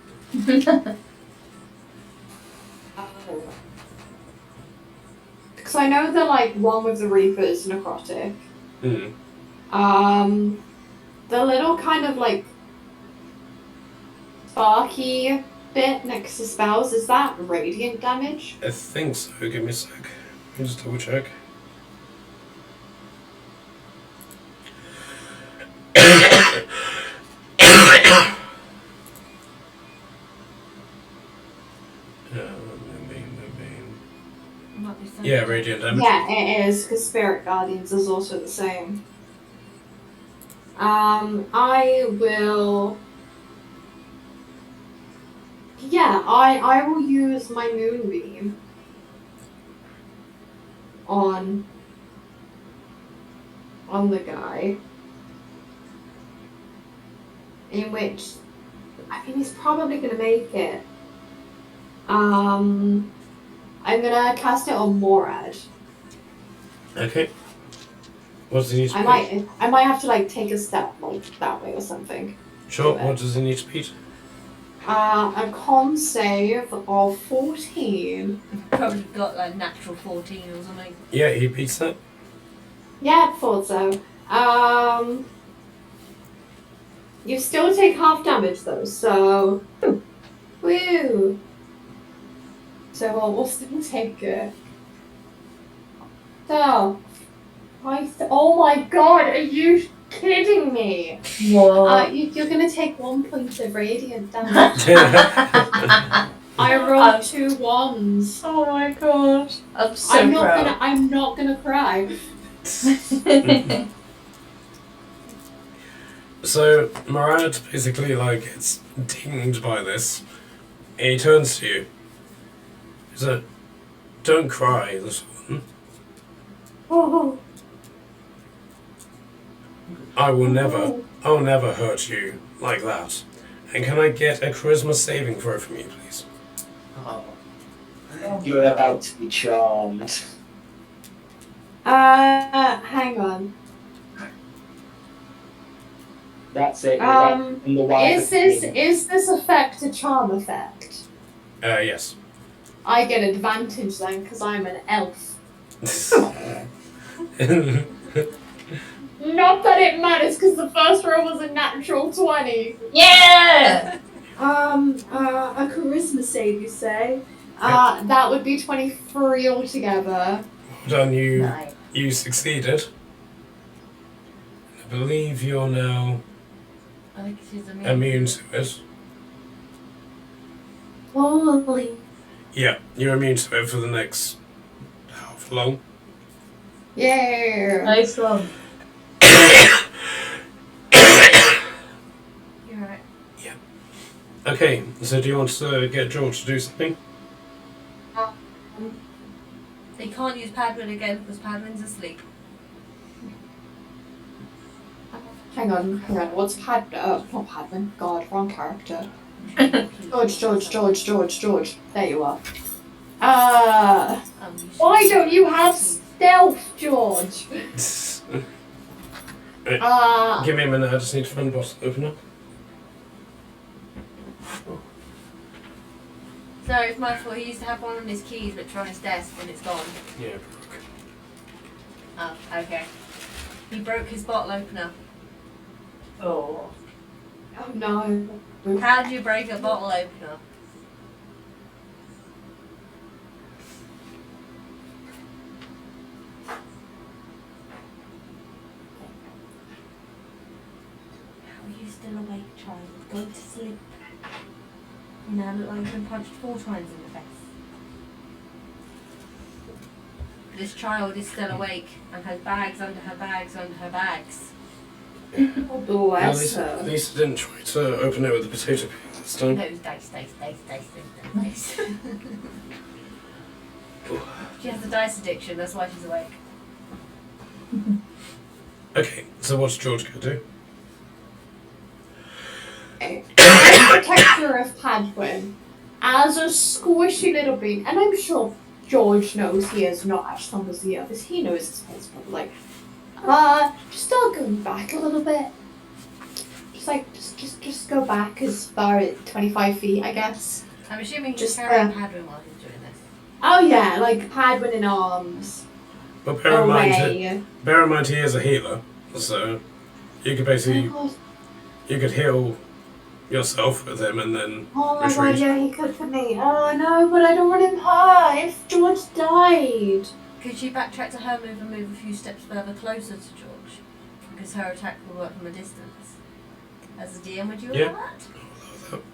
Because I know the like one with the Reaper is necrotic. Mm. The little kind of like sparky bit next to spells, is that radiant damage? I think so. Give me a sec. Let me just double check. Yeah, radiant damage. Yeah, it is, because Spirit Guardians is also the same. I will... Yeah, I will use my Moonbeam on the guy. In which, I mean, he's probably going to make it. I'm gonna cast it on Morad. Okay. What does he need to beat? I might have to like take a step like that way or something. Sure, what does he need to beat? A con save of 14. Probably got like natural 14 or something. Yeah, he beats that. Yeah, I thought so. You still take half damage though, so woo. So we'll still take it. So, oh my god, are you kidding me? What? You're gonna take 1 point of radiant damage. I rolled 2 1s. Oh my god. I'm so proud. I'm not gonna cry. So Murad basically like gets dinged by this. And he turns to you So, don't cry, this one. Oh. I will never hurt you like that. And can I get a charisma saving throw from you, please? Oh. You're about to be charmed. Hang on. That's it. Um, And the wife Is this effect a charm effect? Yes. I get advantage then because I'm an elf. Not that it matters because the first roll was a natural 20. Yeah! A charisma save, you say? That would be 23 altogether. Well done, Nice. you succeeded. I believe you're now I think she's immune to it. Holy. Yeah, you're immune to it for the next however long. Yeah. Nice one. You're right. Okay, so do you want to get George to do something? They can't use Padwin again because Padwin's asleep. Hang on. What's not Padman. God, wrong character. George. There you are. You should- Why don't you have stealth, George? Give me a minute, I just need to find the bottle opener. So it's my fault. He used to have one of his keys, but on his desk, and it's gone. Yeah, Oh, okay. He broke his bottle opener. Oh. Oh no. How do you break a bottle opener? How are you still awake, child? Go to sleep. You now look like you've been punched 4 times in the face. This child is still awake and has bags under her bags under her bags. Oh, bless at her. least I didn't try to open it with a potato peel this time. No, dice. She has a dice addiction, that's why she's awake. Okay, so what's George going to do? I'm protector of Padwin as a squishy little bean, and I'm sure George knows he is not as strong as the others. He knows his place, but like, just start going back a little bit. Just go back as far as 25 feet, I guess. I'm assuming he's Just, carrying Padwin while he's doing this. Oh yeah, like Padwin in arms. But bear in mind, Away. he is a healer, so you could Oh basically god. you could heal yourself with him and then Oh my retreat. god, yeah, he could for me. Oh no, but I don't want him hurt. If George died. Could she backtrack to her move and move a few steps further closer to George? Because her attack will work from a distance. As a DM, would you allow that?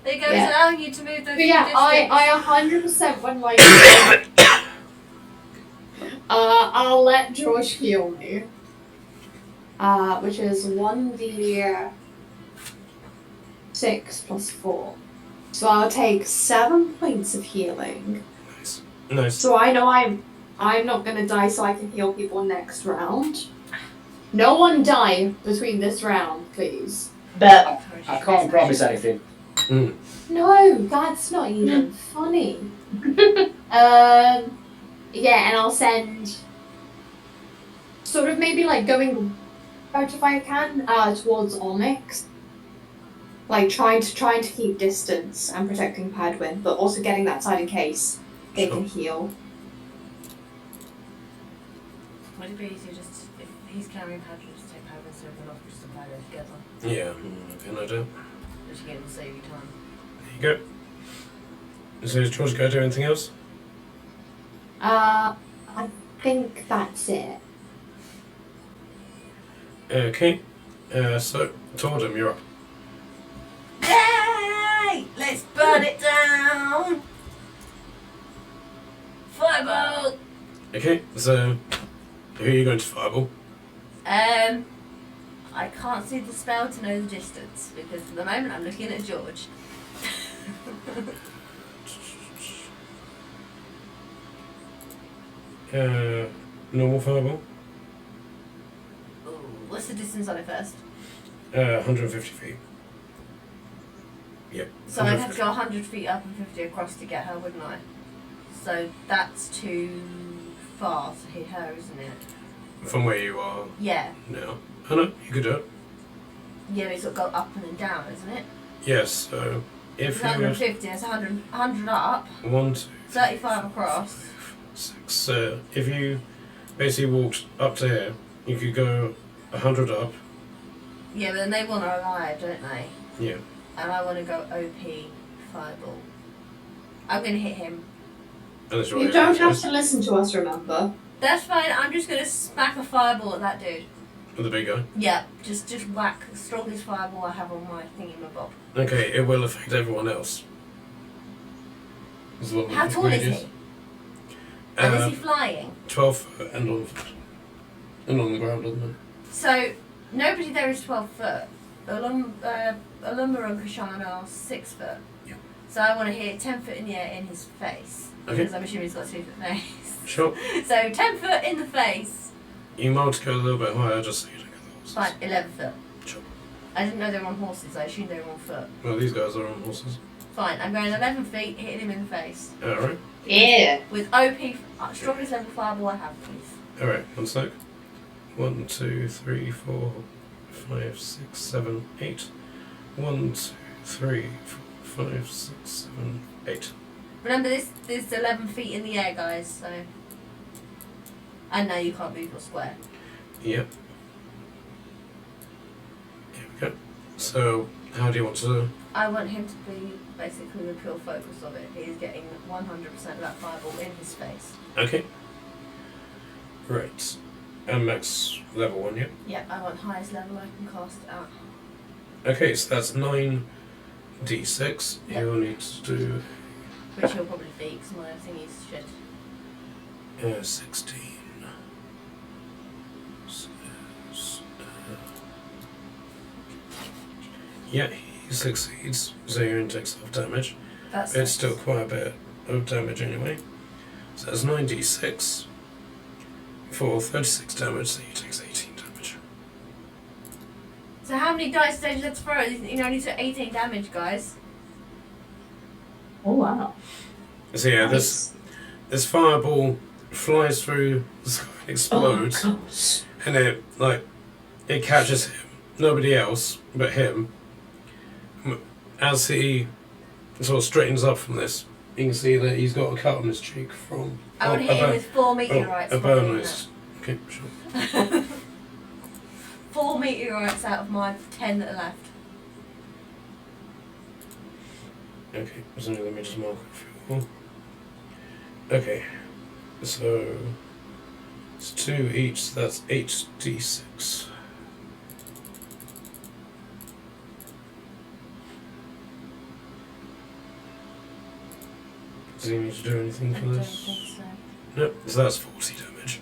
There you go, Yeah. it's allowing you to move those But yeah, few I 100% would like I'll let George heal me. Which is 1d6 plus 4. So I'll take 7 points of healing. Nice. So I know I'm not gonna die, so I can heal people next round. No one die between this round, please. Bet. I can't promise anything. No, that's not even funny. Yeah, and I'll send sort of maybe like going out if I can towards Onyx. Like trying to keep distance and protecting Padwin, but also getting that side in case they can heal. Would it be easier just, if he's carrying Padwin, just take Padwin so everyone off just apply them together? Yeah, okay, no doubt. Just get him to save you time. There you go. So is George going to do anything else? I think that's it. Okay. So Tordum, you're up. Yay! Let's burn it down! Fireball! Okay, so who are you going to fireball? I can't see the spell to know the distance because at the moment I'm looking at George. Normal fireball. Ooh, what's the distance on it first? 150 feet. Yep. So I'd have to go 100 feet up and 50 across to get her, wouldn't I? So that's too far to hit her, isn't it? From where you are Yeah. now. Oh no, you could do it. Yeah, but it's got to go up and then down, isn't it? Yes, so if It's you would 150, it's 100 up, 1, 2, 35 across. 6. If you basically walked up to here, you could go 100 up. Yeah, but then they want to alive, don't they? Yeah. And I want to go OP fireball. I'm going to hit him. Unless you're You right, don't have yes. to listen to us, remember? That's fine, I'm just going to smack a fireball at that dude. With the big guy. Yeah, just whack the strongest fireball I have on my thingy-mabob. Okay, it will affect everyone else. Is what How we- tall we is use. he? And is he flying? 12 foot and on foot. And on the ground, doesn't it? So, nobody there is 12 foot. Alumba and Kashan are 6 foot. Yeah. So I want to hit 10 foot in the air in his face. Okay. Because I'm assuming he's got a 2 foot face. Sure. So 10 foot in the face. You might want to go a little bit higher just so you don't get the horses. Fine, 11 foot. Sure. I didn't know they were on horses, I assumed they were on foot. Well, these guys are on horses. Fine, I'm going 11 feet, hitting him in the face. Alright. Yeah. With OP, strongest level fireball I have, please. Alright, 1 sec. 1, 2, 3, 4, 5, 6, 7, 8. 1, 2, 3, 4, 5, 6, 7, 8. Remember, this is 11 feet in the air, guys, so... And now you can't move your square. Yep. Here we go. So, how do you want to... I want him to be basically the pure focus of it. He is getting 100% of that fireball in his face. Okay. Right. And max level 1, yeah? Yeah, I want highest level I can cast it at. Okay, so that's 9d6. Yep. You'll need to do Which he'll probably beat because my thingy's shit. 16. Yeah, he succeeds, so you only take self damage. That's It's still quite a bit of damage anyway. So that's 9d6 for 36 damage, so he takes 18 damage. So how many dice did you have to throw? You only took 18 damage, guys. Oh wow. So yeah, Nice. this fireball flies through the sky and explodes, Oh, gosh. and it catches him, nobody else but him. As he sort of straightens up from this, you can see that he's got a cut on his cheek from I would hit him with 4 meteorites. a burn on his. Okay, sure. his... 4 meteorites out of my 10 that are left. Okay, so let me just mark a few more. Okay, so it's 2 each, so that's 8d6. Does he need to do anything I for don't this? think so. No, so that's 40 damage.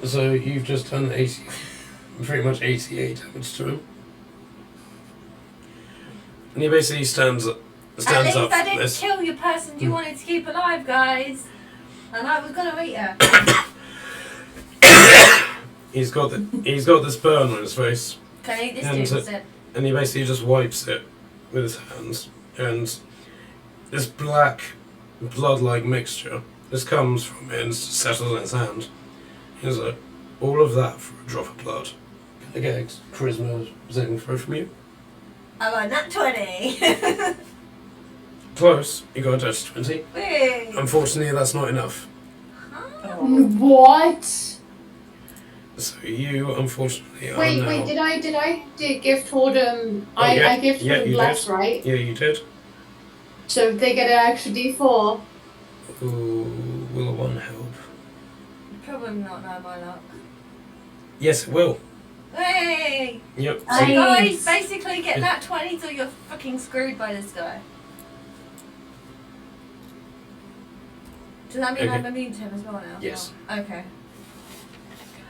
So you've just done 80, pretty much 88 damage to him. And he basically stands At up least I from didn't this. kill your person you wanted to keep alive, guys. And I was gonna eat her. He's got this burn on his face, Can I eat this And, dude instead? and he basically just wipes it with his hands, and this black blood-like mixture just comes from it and just settles in his hand. He's like, all of that for a drop of blood. Can I get a charisma saving throw from you? I got that 20. Close. You got a dirty 20. Whee! Unfortunately, that's not enough. Huh? What? So you, unfortunately, are Wait, now... wait, did I give toward Oh, I yeah. gifted Yeah, him you less, did. right? Yeah, you did. So they get an extra D4. Ooh, will a 1 help? Probably not know my luck. Yes, it will. Hey! Yep. So Nice. guys, basically get that 20 till you're fucking screwed by this guy. Does that mean Okay. I'm immune to him as well now? Yes. Oh, okay.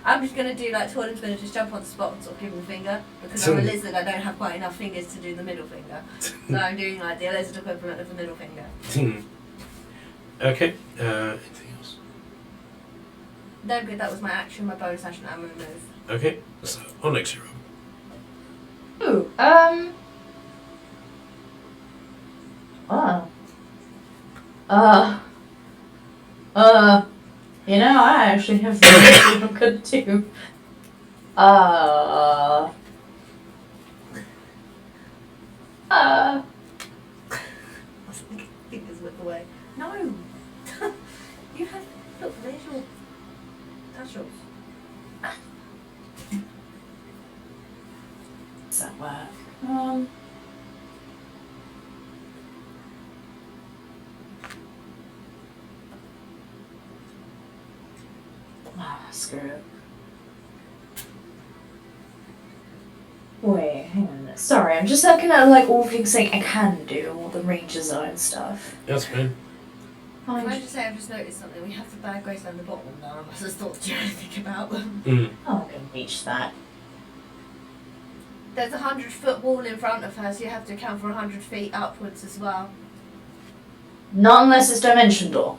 I'm just gonna do like Torden's gonna just jump on the spot and sort of give him the finger. Because I'm a lizard, I don't have quite enough fingers to do the middle finger. So I'm doing like the lizard equivalent of the middle finger. Okay. Anything else? No, good. That was my action, my bonus action, and my move. Okay. So Onyx, you're up. Ooh, you know, I actually have something I'm gonna do. I was thinking fingers whip away. No! You have. Look, there's your tassels. Does that work? Screw it. Wait, hang on a minute. Sorry, I'm just looking at like all things like I can do, all the ranges are and stuff. That's fine. Can I just say, I've just noticed something. We have the bad grace down the bottom, and none of us has thought to do anything about them. Oh, I'm gonna reach that. There's a 100-foot wall in front of her, so you have to account for 100 feet upwards as well. Not unless it's dimension door.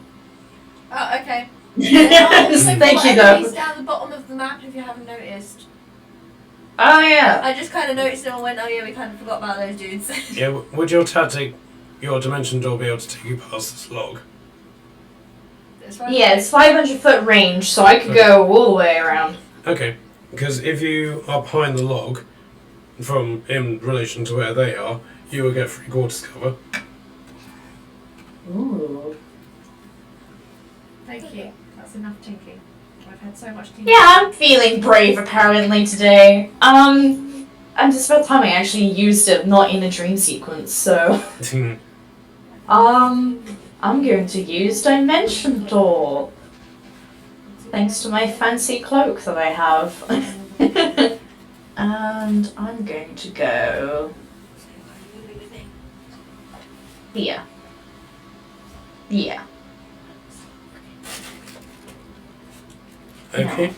Oh, okay. Thank you though. He's down the bottom of the map if you haven't noticed. Oh yeah. I just kind of noticed it and went, oh yeah, we kind of forgot about those dudes. Yeah. Would your tactic, your dimension door, be able to take you past this log? Yeah, it's 500-foot range, so I could go all the way around. Okay. Because if you are behind the log, from in relation to where they are, you will get 3/4 cover. Ooh. Thank you. That's enough tinking. I've had so much tinking. Yeah, I'm feeling brave apparently today. And it's about time I actually used it, not in a dream sequence, so. I'm going to use Dimension Door. Thanks to my fancy cloak that I have. And I'm going to go here. Yeah. Okay.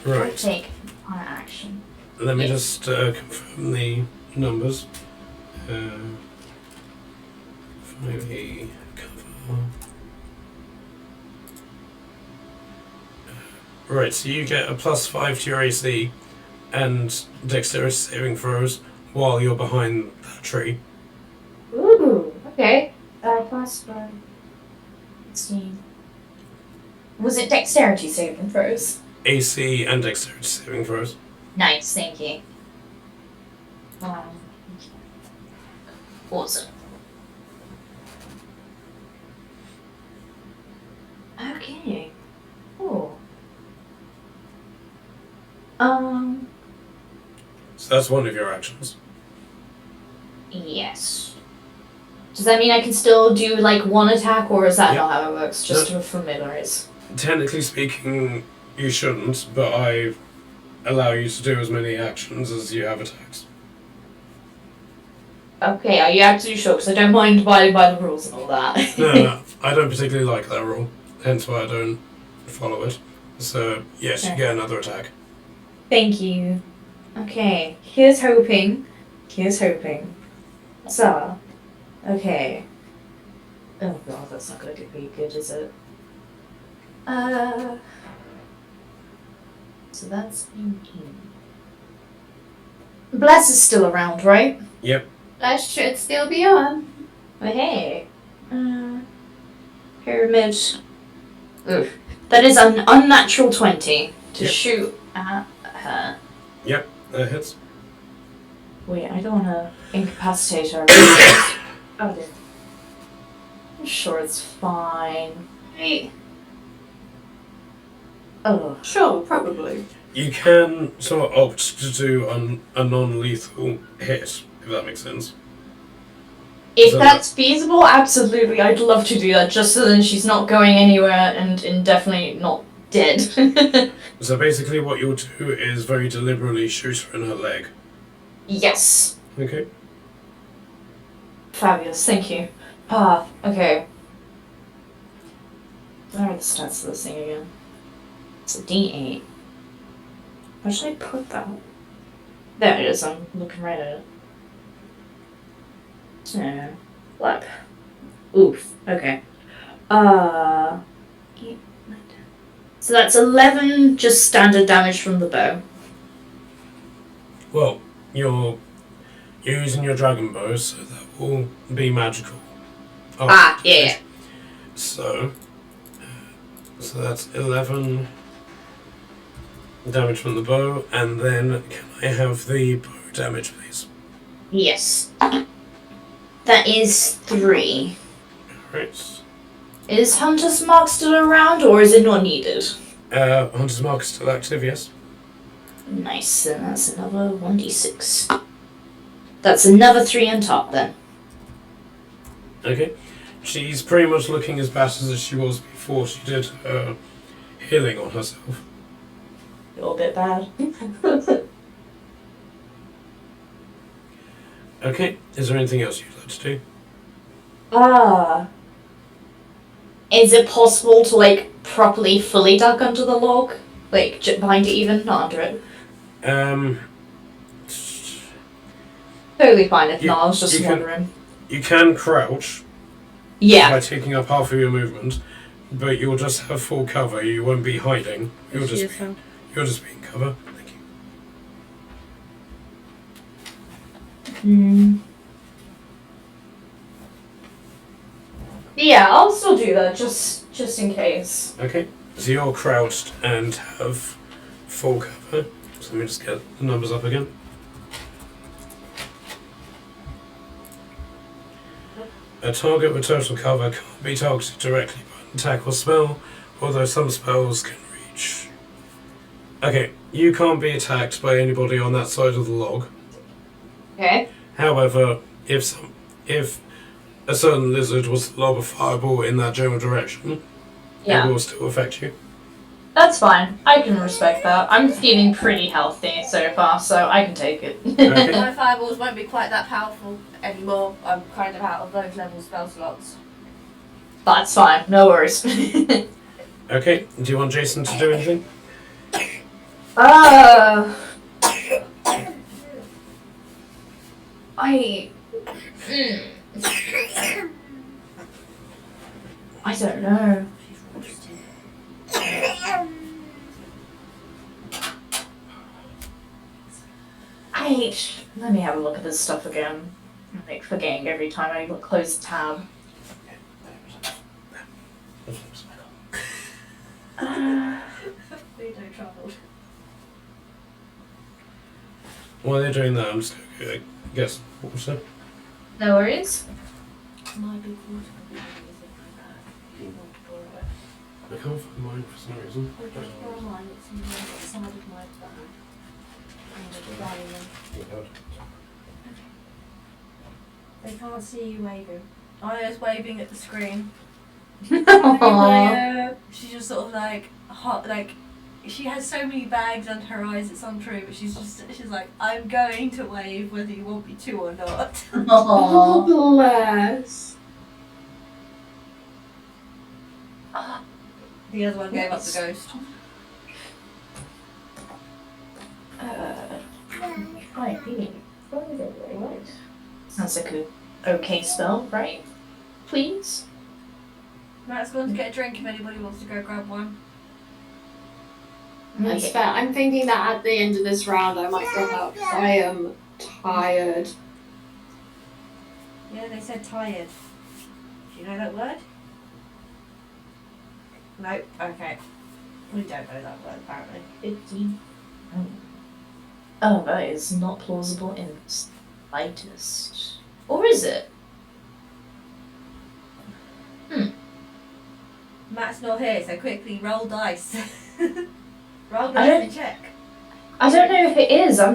I'll Right. take my action. Let me just confirm the numbers. 5e cover. Right, so you get a +5 to your AC and dexterity saving throws while you're behind that tree. Ooh, okay. Plus 5. Let's see. Was it dexterity saving throws? AC and dexterity saving throws. Nice, thank you. Awesome. Okay. Cool. So that's one of your actions. Yes. Does that mean I can still do like one attack, or is that Yep. not how it works? Just to familiarize. Technically speaking, you shouldn't, but I allow you to do as many actions as you have attacks. Okay, are you absolutely sure? Because I don't mind abiding by the rules and all that. No, I don't particularly like that rule, hence why I don't follow it. So, yes, you get another attack. Thank you. Okay, here's hoping. Here's hoping. So, okay. Oh god, that's not gonna be good, is it? So that's 18. Bless is still around, right? Yep. That should still be on. Oh, hey. Pyramid. Oof. That is an unnatural 20 to Yep. shoot at her. Yep, that hits. Wait, I don't want to incapacitate her. Oh dear. I'm sure it's fine. Wait. Oh. Sure, probably. You can sort of opt to do a non-lethal hit, if that makes sense. If So that's feasible, absolutely. I'd love to do that, just so then she's not going anywhere and definitely not dead. So basically what you'll do is very deliberately shoot her in her leg. Yes. Okay. Fabulous, thank you. Ah, okay. Where are the stats of this thing again? It's a D8. Where should I put that? There it is, I'm looking right at it. So, lap. Oof, okay. So that's 11 just standard damage from the bow. Well, you're using your dragon bow, so that will be magical. Yeah. So that's 11 damage from the bow, and then can I have the bow damage, please? Yes. That is 3. Alright. Is Hunter's Mark still around, or is it not needed? Hunter's Mark is still active, yes. Nice, then that's another 1d6. That's another 3 on top, then. Okay. She's pretty much looking as battered as she was before she did her healing on herself. A little bit bad. Okay, is there anything else you'd like to do? Is it possible to, like, properly fully duck under the log? Like, behind it even, not under it? Totally fine if not, I was just wondering. You can crouch Yeah. by taking up half of your movement, but you'll just have full cover, you won't be hiding. You'll just be in cover. Thank you. Yeah, I'll still do that, just in case. Okay, so you're crouched and have full cover. So let me just get the numbers up again. A target with total cover can't be targeted directly by an attack or spell, although some spells can reach. Okay, you can't be attacked by anybody on that side of the log. Okay. However, if a certain lizard was to lob a fireball in that general direction, it will still affect you. That's fine. I can respect that. I'm feeling pretty healthy so far, so I can take it. Okay. My fireballs won't be quite that powerful anymore. I'm kind of out of those level spell slots. That's fine. No worries. Okay, do you want Jason to do anything? I don't know. Let me have a look at this stuff again. I'm like forgetting every time I close the tab. While they're doing that, I'm just going to guess water. No worries. My big water I can't find mine for some reason. They can't see you waving. Aya's waving at the screen. Aww. She's just sort of like hot, like she has so many bags under her eyes. It's untrue, but she's like, I'm going to wave whether you want me to or not. Aww. Bless. The other one gave up the ghost. Sounds like a okay spell, right? Please? Matt's going to get a drink if anybody wants to go grab one. That's fair. I'm thinking that at the end of this round I might drop out because I am tired. Yeah, they said tired. Do you know that word? Nope. Okay. We don't know that word apparently. 15. Oh, that is not plausible in the slightest. Or is it? Matt's not here, so quickly roll dice. Roll dice and check. I don't know if it is. I'm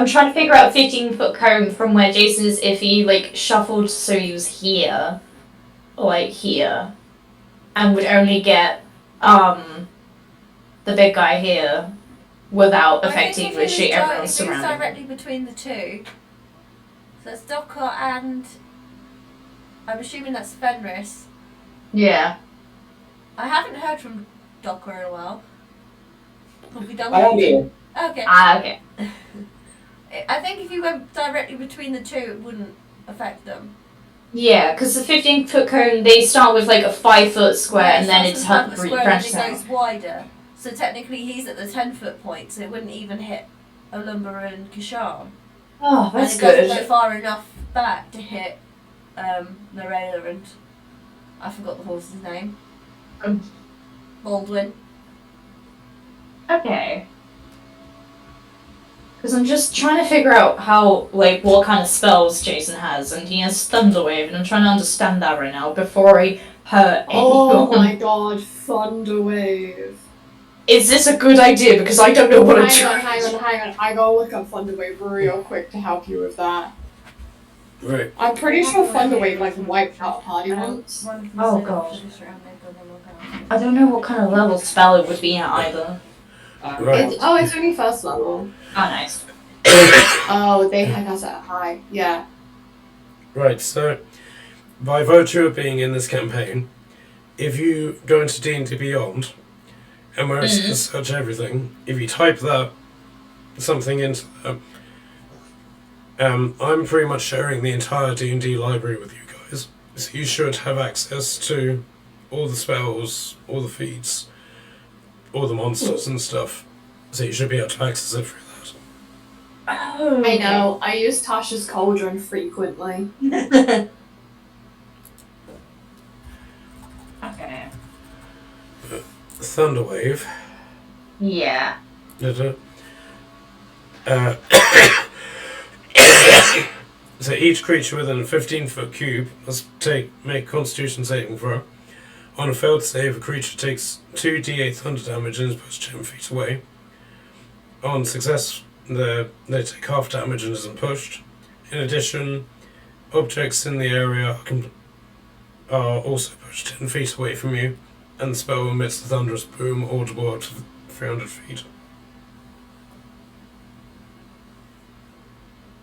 trying to figure out a 15-foot cone from where Jason is if he like shuffled so he was here. Or like here. And would only get the big guy here without affecting literally everyone surrounding him. Directly between the two. So that's Docker and I'm assuming that's Fenris. Yeah. I haven't heard from Docker in a while. Have we done I that? am here. Okay. Okay. I think if you went directly between the two, it wouldn't affect them. Yeah, because the 15-foot cone, they start with like a 5-foot square and then it's a square and branches it out. goes wider. So technically he's at the 10-foot point, so it wouldn't even hit Olumba and Kashan. Oh, that's and it good. doesn't go far enough back to hit Narela and I forgot the horse's name. Baldwin. Okay. Because I'm just trying to figure out how, like, what kind of spells Jason has, and he has Thunderwave, and I'm trying to understand that right now before I hurt Oh anyone. my god, Thunderwave. Is this a good idea? Because I don't know what I'm Hang on. I gotta look up Thunderwave real quick to help you with that. Right. I'm pretty sure Thunderwave, like, wiped out a party once. Oh, God. I don't know what kind of level spell it would be at either. Right. It's only first level. Oh, nice. Oh, they had us at high. Yeah. Right, so by virtue of being in this campaign, if you go into D&D Beyond, and where it says search everything, if you type that something into that, I'm pretty much sharing the entire D&D library with you guys, so you should have access to all the spells, all the feats, all the monsters and stuff, so you should be able to access it through that. Oh, I know. I use Tasha's Cauldron frequently. Okay. Thunderwave. Yeah. So each creature within a 15-foot cube must make a Constitution saving throw. On a failed save, a creature takes 2d8 thunder damage and is pushed 10 feet away. On success, they take half damage and isn't pushed. In addition, objects in the area are also pushed 10 feet away from you, and the spell emits a thunderous boom audible up to 300 feet.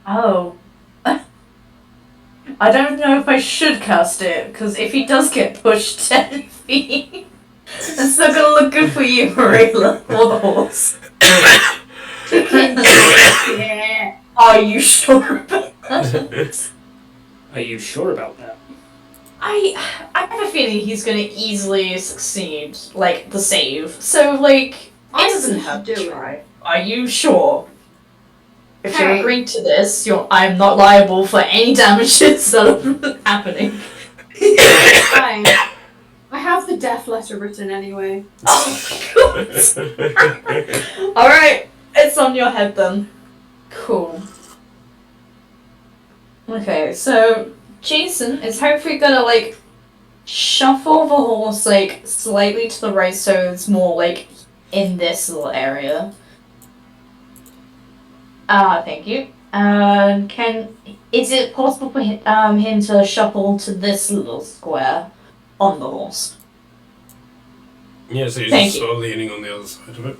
Oh. I don't know if I should cast it, because if he does get pushed 10 feet, it's not going to look good for you, Marilla, or the horse. Yeah. Are you sure about that? Are you sure about that? I have a feeling he's going to easily succeed, like, the save. So, like, it doesn't have to try. Are you sure? If you're Okay. agreeing to this, I'm not liable for any damages that are happening. Fine. I have the death letter written anyway. Oh my god! Alright, it's on your head then. Cool. Okay, so Jason is hopefully gonna, like, shuffle the horse, like, slightly to the right so it's more, like, in this little area. Thank you. Is it possible for him to shuffle to this little square on the horse? Yeah, so you're Thank just you. sort of leaning on the other side of it.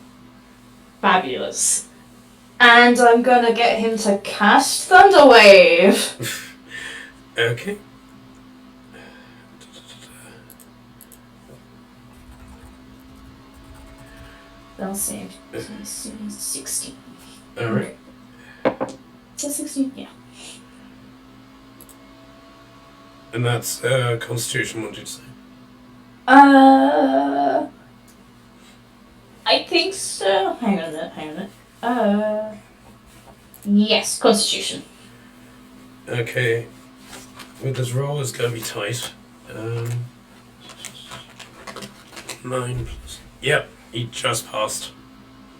Fabulous. And I'm gonna get him to cast Thunderwave. Okay. They'll save 16. Alright. Is it 16? Yeah. And that's Constitution, what did you say? I think so. Hang on a minute. Yes, Constitution. Okay. With this roll, it's going to be tight. 9 plus... Yep, he just passed.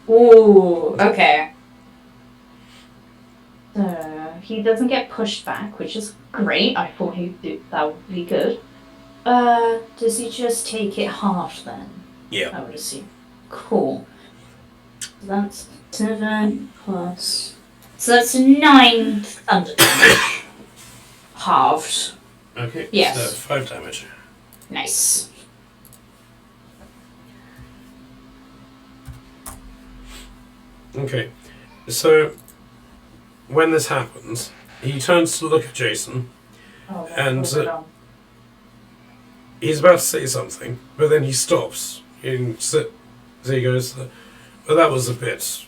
Ooh, okay. He doesn't get pushed back, which is great. I thought that would be good. Does he just take it half then? Yeah. I would assume. Cool. That's 7 plus... So that's 9 thunder damage. Halved. Okay, Yes. so 5 damage. Nice. Okay, so when this happens, he turns to look at Jason. Oh, And, He's about to say something, but then he stops. So he goes, well, that was a bit...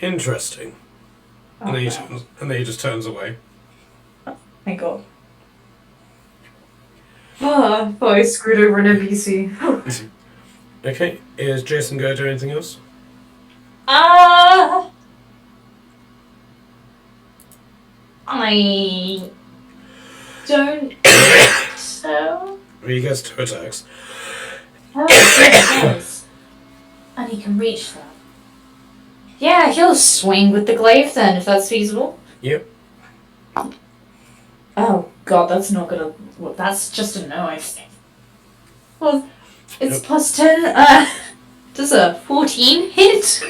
interesting. And then he just turns away. Thank God. Ah, thought I screwed over an NPC. Okay, is Jason going to do anything else? I don't think so. He gets 2 attacks. Oh, yes. And he can reach them. Yeah, he'll swing with the glaive then, if that's feasible. Yep. Oh god, that's not gonna. Well, that's just a no, I think. Well, it's Yep. plus 10. Does a 14 hit?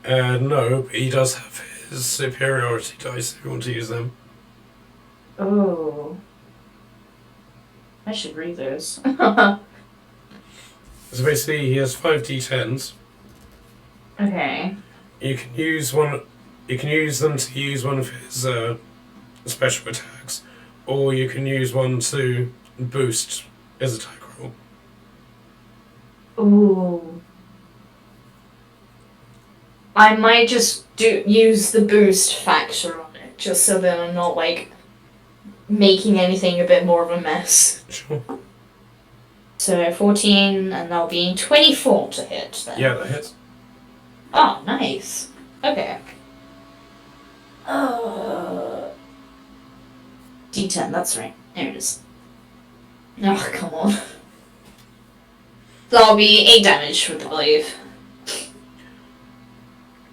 No, but he does have his superiority dice if you want to use them. Oh. I should read those. So basically, he has 5 d10s. Okay. You can use one. You can use them to use one of his special attacks, or you can use one to boost his attack roll. Ooh. I might just use the boost factor on it, just so that I'm not, like, making anything a bit more of a mess. Sure. So 14, and that'll be 24 to hit then. Yeah, that hits. Oh, nice. Okay. D10, that's right. There it is. Oh, come on. That'll be 8 damage with the glaive.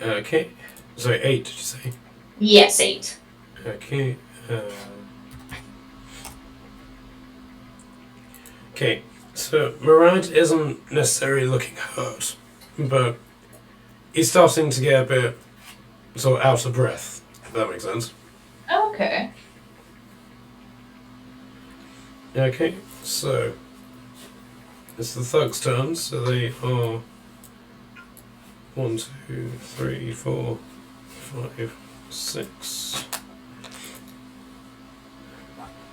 Okay. Sorry, 8. Did you say? Yes, 8. Okay. Okay. So Murad isn't necessarily looking hurt, but he's starting to get a bit sort of out of breath. If that makes sense. Okay. Okay. So it's the thugs' turn. So they are 1, 2, 3, 4, 5, 6.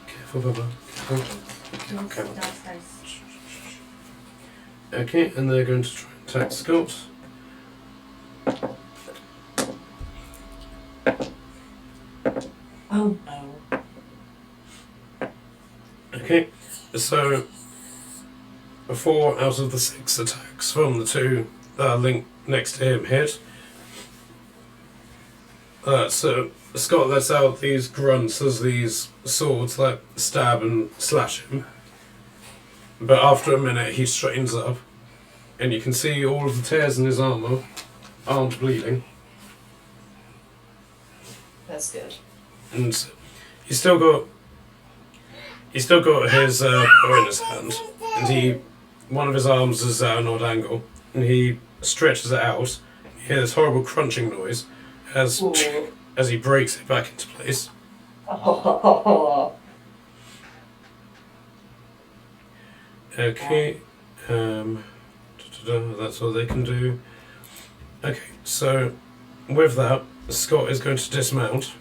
Careful, Bubba. Careful. Careful. Okay, and they're going to try and attack Scott. Oh no. Okay, so 4 out of the 6 attacks from the 2 that are linked next to him hit. So Scott lets out these grunts as these swords like stab and slash him. But after a minute he straightens up, and you can see all of the tears in his armour aren't bleeding. That's good. And he's still got his bow in his hand, and one of his arms is at an odd angle, and he stretches it out. You hear this horrible crunching noise as he breaks it back into place. Okay, that's all they can do. Okay, so with that, Scott is going to dismount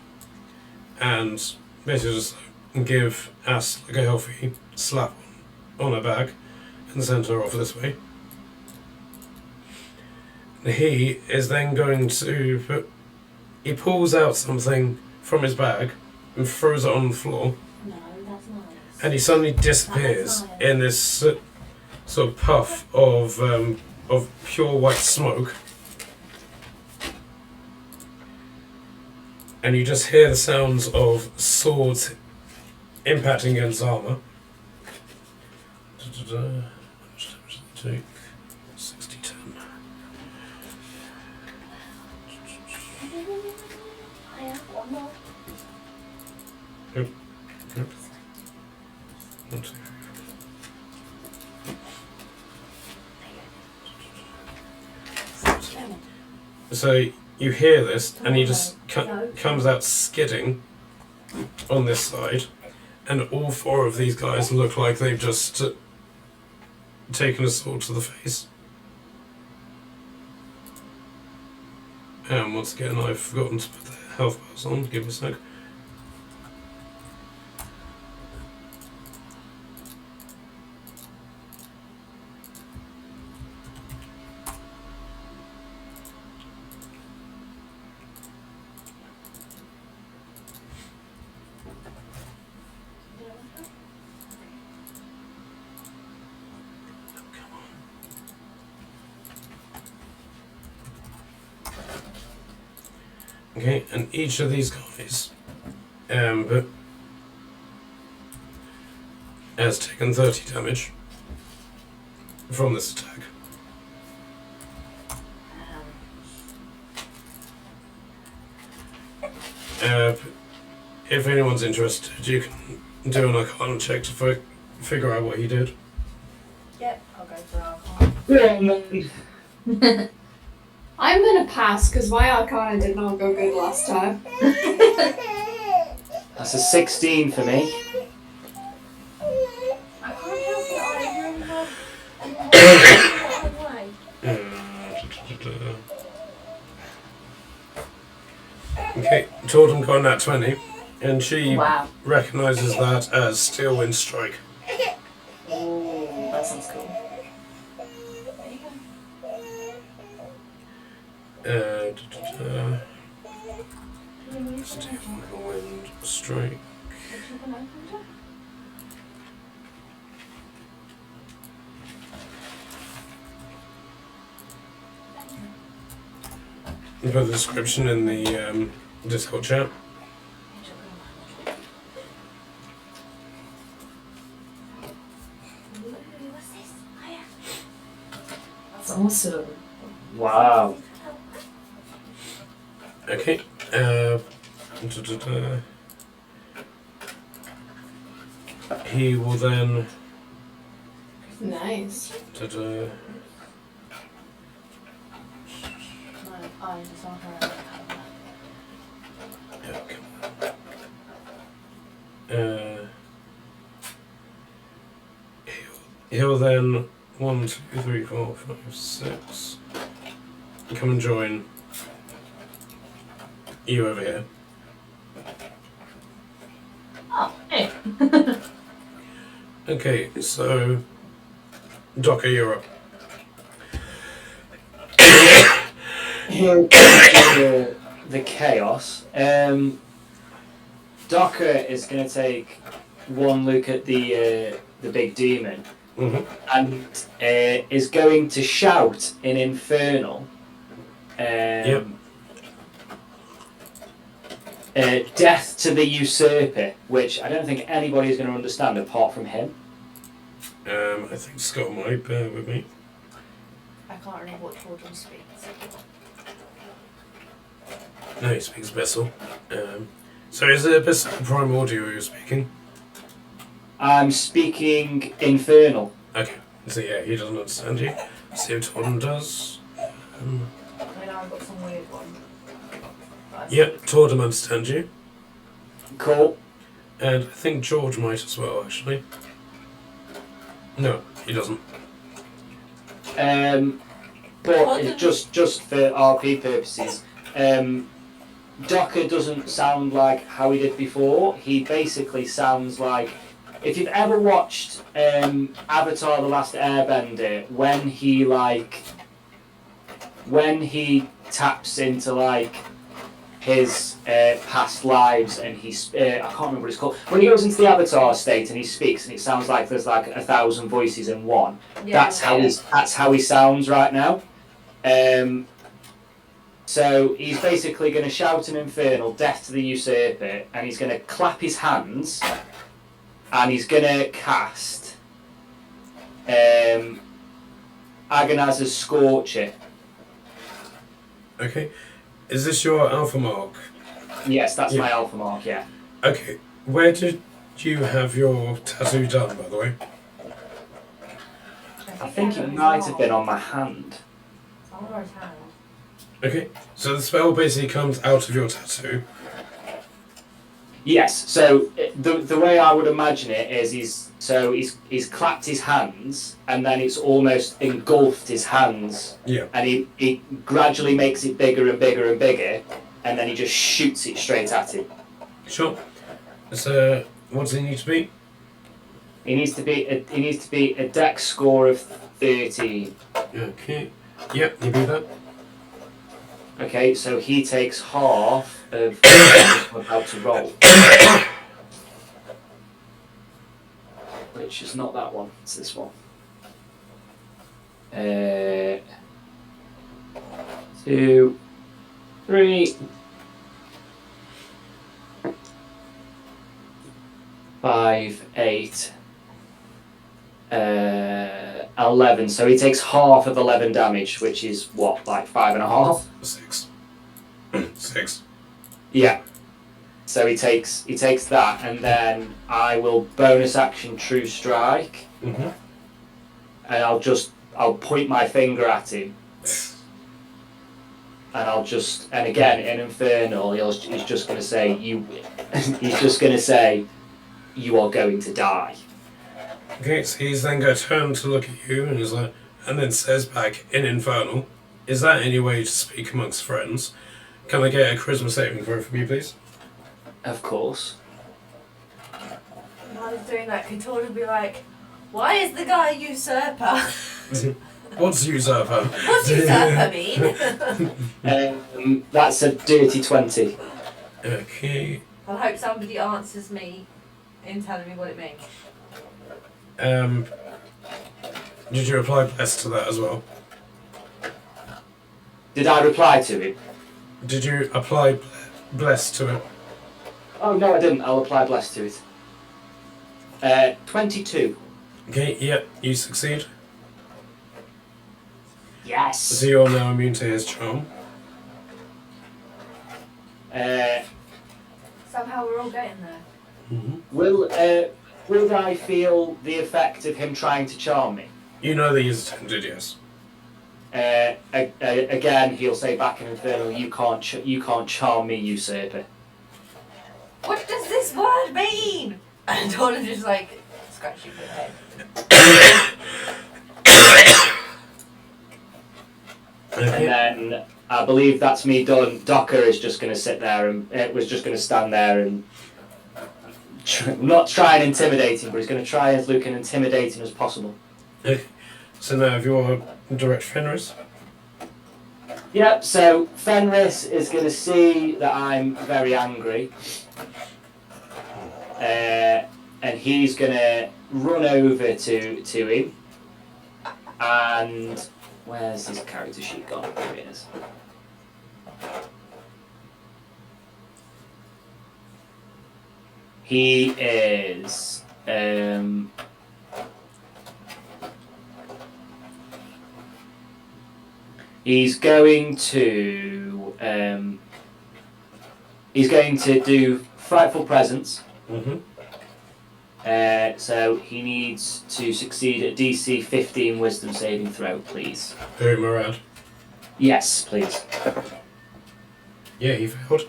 and basically just give Ass like a healthy slap on her back and send her off this way. He is then going to he pulls out something from his bag and throws it on the floor. No, that's nice. And he suddenly disappears in this sort of puff of pure white smoke. And you just hear the sounds of swords impacting against armour. Take 60, 10. I have one more. Yep. 1, 2, 3. So you hear this, and he just comes out skidding on this side, and all 4 of these guys look like they've just taken a sword to the face. And once again, I've forgotten to put the health bars on. Give me a sec. Okay, and each of these guys has taken 30 damage from this attack. If anyone's interested, you can do an Arcana check to figure out what he did. Yep, I'll go for Arcana. I'm gonna pass because my Arcana did not go good last time. That's a 16 for me. I can't help it, I really have way. Okay, Tortem got that 20, and she Wow. recognises that as Steel Wind Strike. Ooh, that sounds cool. Steel Wind Strike. You put the description in the Discord chat. What's this? Hiya. That's awesome. Wow. Okay. He will then. Nice. My eyes are on her. Yeah, come on. He'll then 1, 2, 3, 4, 5, 6. Come and join you over here. Oh, hey. Okay, so Docker, you're up. The chaos. Docker is going to take one look at the big demon and is going to shout in Infernal. Death to the usurper, which I don't think anybody is going to understand apart from him. I think Scott might bear with me. I can't remember what Jordan speaks. No, he speaks Vessel. So is it Vessel Primordial you're speaking? I'm speaking Infernal. Okay, so yeah, he doesn't understand you. See if Torden does. I mean, I've got some weird one. Yep, Torden understands you. Cool. And I think George might as well, actually. No, he doesn't. But just for RP purposes, Docker doesn't sound like how he did before. He basically sounds like, if you've ever watched Avatar: The Last Airbender, when he taps into like his past lives and he's I can't remember what it's called. When he goes into the Avatar state and he speaks, and it sounds like there's like 1,000 voices in one. Yeah, That's how he sounds right now. So he's basically going to shout an infernal, death to the usurper, and he's going to clap his hands, and he's going to cast Agonizer's Scorcher. Okay. Is this your alpha mark? Yes, that's my alpha mark, yeah. Okay. Where did you have your tattoo done, by the way? I think it might have been on my hand. It's on my hand. Okay. So the spell basically comes out of your tattoo. Yes, so the way I would imagine it is he's clapped his hands and then it's almost engulfed his hands. Yeah. And he gradually makes it bigger and bigger and bigger, and then he just shoots it straight at him. Sure. So what does he need to be? He needs to be a dex score of 13. Okay. Yep, you do that. Okay, so he takes half of what I'm about to roll. Which is not that one, it's this one. 2, 3, 5, 8, 11. So he takes half of 11 damage, which is what, like 5.5? 6. 6. Yeah. So he takes that, and then I will bonus action True Strike, Mm-hmm. and I'll point my finger at him, and again in Infernal, he's just going to say you are going to die. Okay, so he's then going to turn to look at you, and he's like, and then says back in Infernal, "Is that any way to speak amongst friends? Can I get a charisma saving throw from you, please?" Of course. While he's doing that, Kator would be like, why is the guy a usurper? What's usurper? What's usurper mean? That's a dirty 20. Okay. I hope somebody answers me in telling me what it means. Did you apply bless to that as well? Did I reply to him? Did you apply bless to it? Oh no, I didn't. I'll apply bless to it. 22. Okay, yep, you succeed. Yes. So you're now immune to his charm. Somehow we're all getting there. Mm-hmm. Will I feel the effect of him trying to charm me? You know that he's attempted, yes. Again, he'll say back in Infernal, you can't charm me, usurper. What does this word mean? And Dawn just like scratching her head. And then I believe that's me done. Docker is just going to sit there and was just going to stand there and not try and intimidate him, but he's going to try and look as intimidating as possible. Okay. So now if you're direct Fenris. Yep, so Fenris is going to see that I'm very angry. And he's going to run over to him. And where's his character sheet gone? There it is. He is he's going to do Frightful Presence. Mm-hmm. So he needs to succeed at DC 15 Wisdom saving throw, please. Very Murad. Yes, please. Yeah, he failed.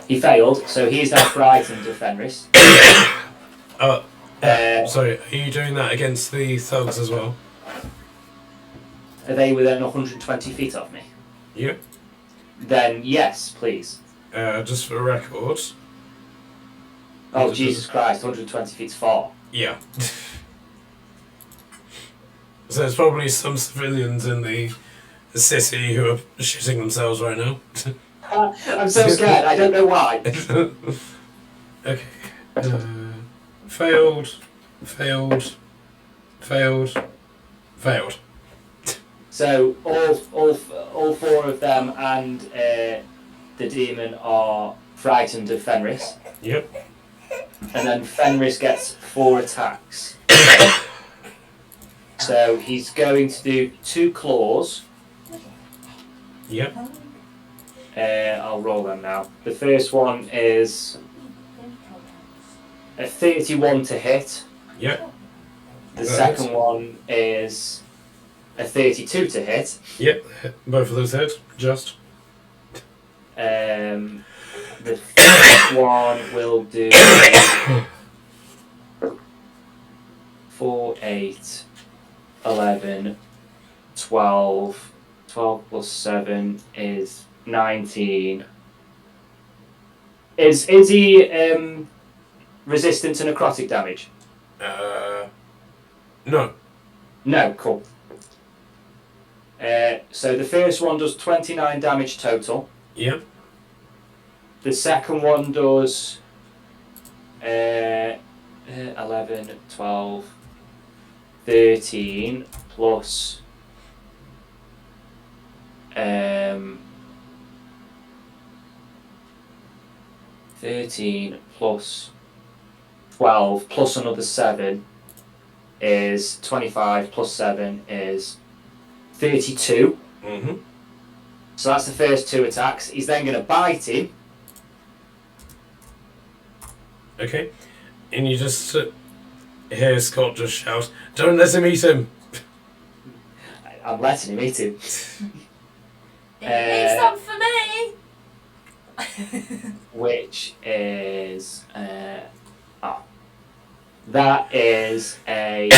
He failed, so he is now frightened of Fenris. Sorry, are you doing that against the thugs as well? Are they within 120 feet of me? Yeah. Then yes, please. Just for records. Oh, Jesus Christ, 120 feet's far. Yeah. So there's probably some civilians in the city who are shitting themselves right now. I'm so scared, I don't know why. Okay. Failed. So all four of them and the demon are frightened of Fenris. Yep. And then Fenris gets 4 attacks. So he's going to do 2 claws. Yep. I'll roll them now. The first one is a 31 to hit. Yep. The second one is a 32 to hit. Yep. Both of those hit. Just. The first one will do 4, 8, 11, 12. 12 plus 7 is 19. Is he resistant to necrotic damage? No. No, cool. So the first one does 29 damage total. Yep. The second one does 11, 12, 13 plus 13 plus 12 plus another 7 is 25 plus 7 is 32. Mm-hmm. So that's the first 2 attacks. He's then going to bite him. Okay. And you just hear Scott just shout, "Don't let him eat him!" I'm letting him eat him. Leave some for me. Which is... that is a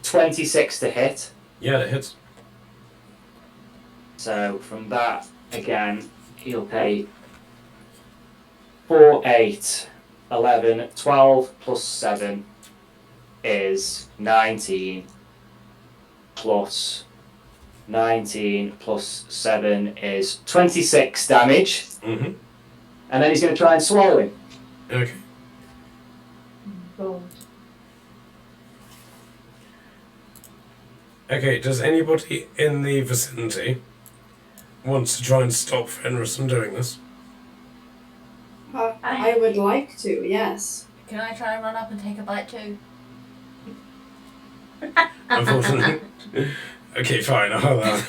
26 to hit. Yeah, it hits. So from that, again, he'll pay 4, 8, 11, 12 plus 7 is 19 plus 19 plus 7 is 26 damage. Mm-hmm. And then he's going to try and swallow him. Okay. God. Okay, does anybody in the vicinity want to try and stop Fenris from doing this? I would like to, yes. Can I try and run up and take a bite too? Unfortunately. Okay, fine, I'll have that.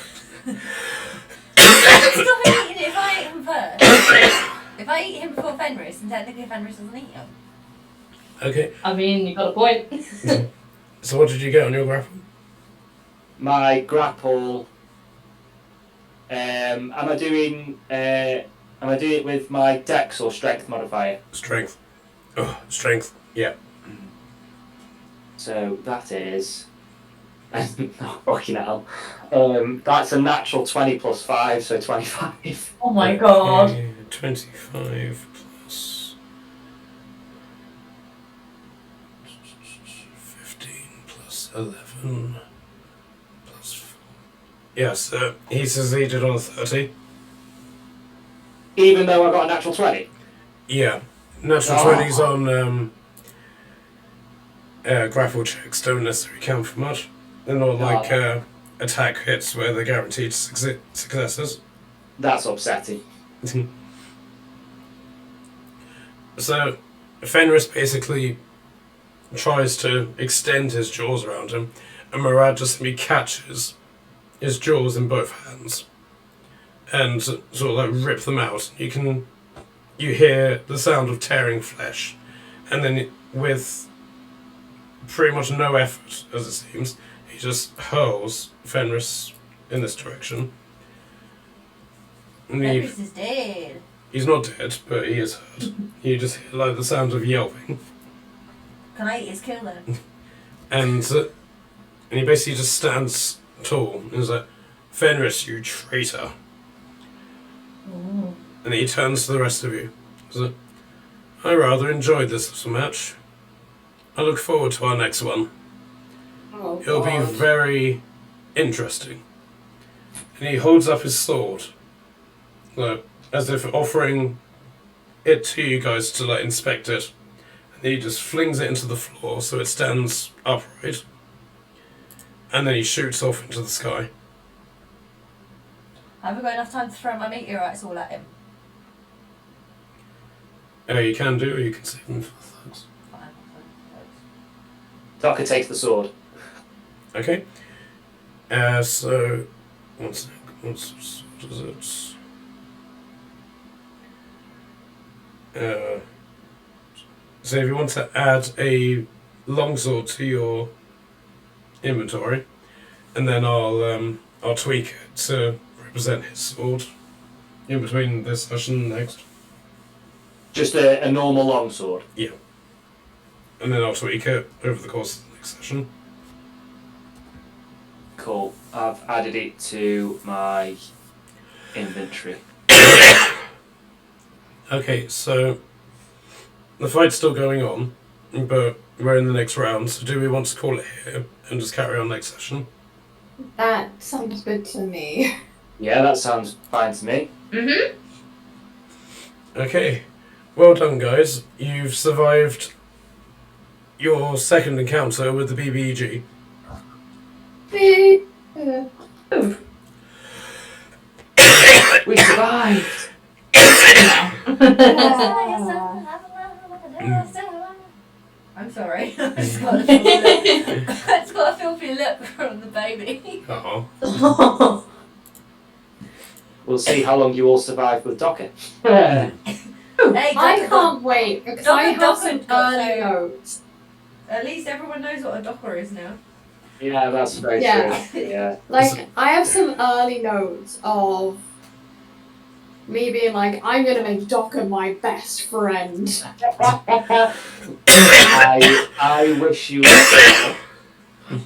Stop eating it if I eat him first. If I eat him before Fenris, then technically Fenris doesn't eat him. Okay, I mean, you got a point. so what did you get on your grapple? My grapple... am I doing it with my dex or strength modifier? Strength. Oh, strength. Yeah. So that is... oh, fucking hell. That's a natural 20 plus 5, so 25. Oh my god. Okay, 25 plus 15 plus 11 plus 4. Yeah, so he succeeded on a 30. Even though I got a natural 20? Yeah. Natural Oh. 20s on grapple checks don't necessarily count for much. They're not like attack hits where they're guaranteed successes. That's upsetting. So, Fenris basically tries to extend his jaws around him, and Murad just simply catches his jaws in both hands and sort of like rip them out. You hear the sound of tearing flesh, and then with pretty much no effort, as it seems, he just hurls Fenris in this direction. And Fenris is dead. he's not dead, but he is hurt. You just hear like the sounds of yelping. Can I eat his kill then? And he basically just stands tall and is like, "Fenris, you traitor." Ooh. And he turns to the rest of you. He's like, "I rather enjoyed this little match. I look forward to our next one. Oh, It'll be God. very interesting." And he holds up his sword, like, as if offering it to you guys to like inspect it. And he just flings it into the floor so it stands upright. And then he shoots off into the sky. Have we got enough time to throw my meteorites all at him? You can do, or you can save them for the thugs. Fine. Taka takes the sword. Okay. So one sec. What is it? So if you want to add a longsword to your inventory, and then I'll tweak it to represent his sword in between this session and next. Just a normal longsword. Yeah. And then I'll tweak it over the course of the next session. Cool. I've added it to my inventory. Okay, so the fight's still going on, but we're in the next round, so do we want to call it here and just carry on next session? That sounds good to me. Yeah, that sounds fine to me. Mm-hmm. Okay, well done guys. You've survived your second encounter with the BBEG. We survived! I'm sorry. I just got a filthy lip from the baby. Uh-oh. We'll see how long you all survive with Docker. Hey, I can't wait because Docker- I have Docker some got early so- notes. At least everyone knows what a docker is now. Yeah, that's very Yeah. true. Yeah. Like, I have some early notes of me being like, I'm gonna make Docker my best friend. I wish you would.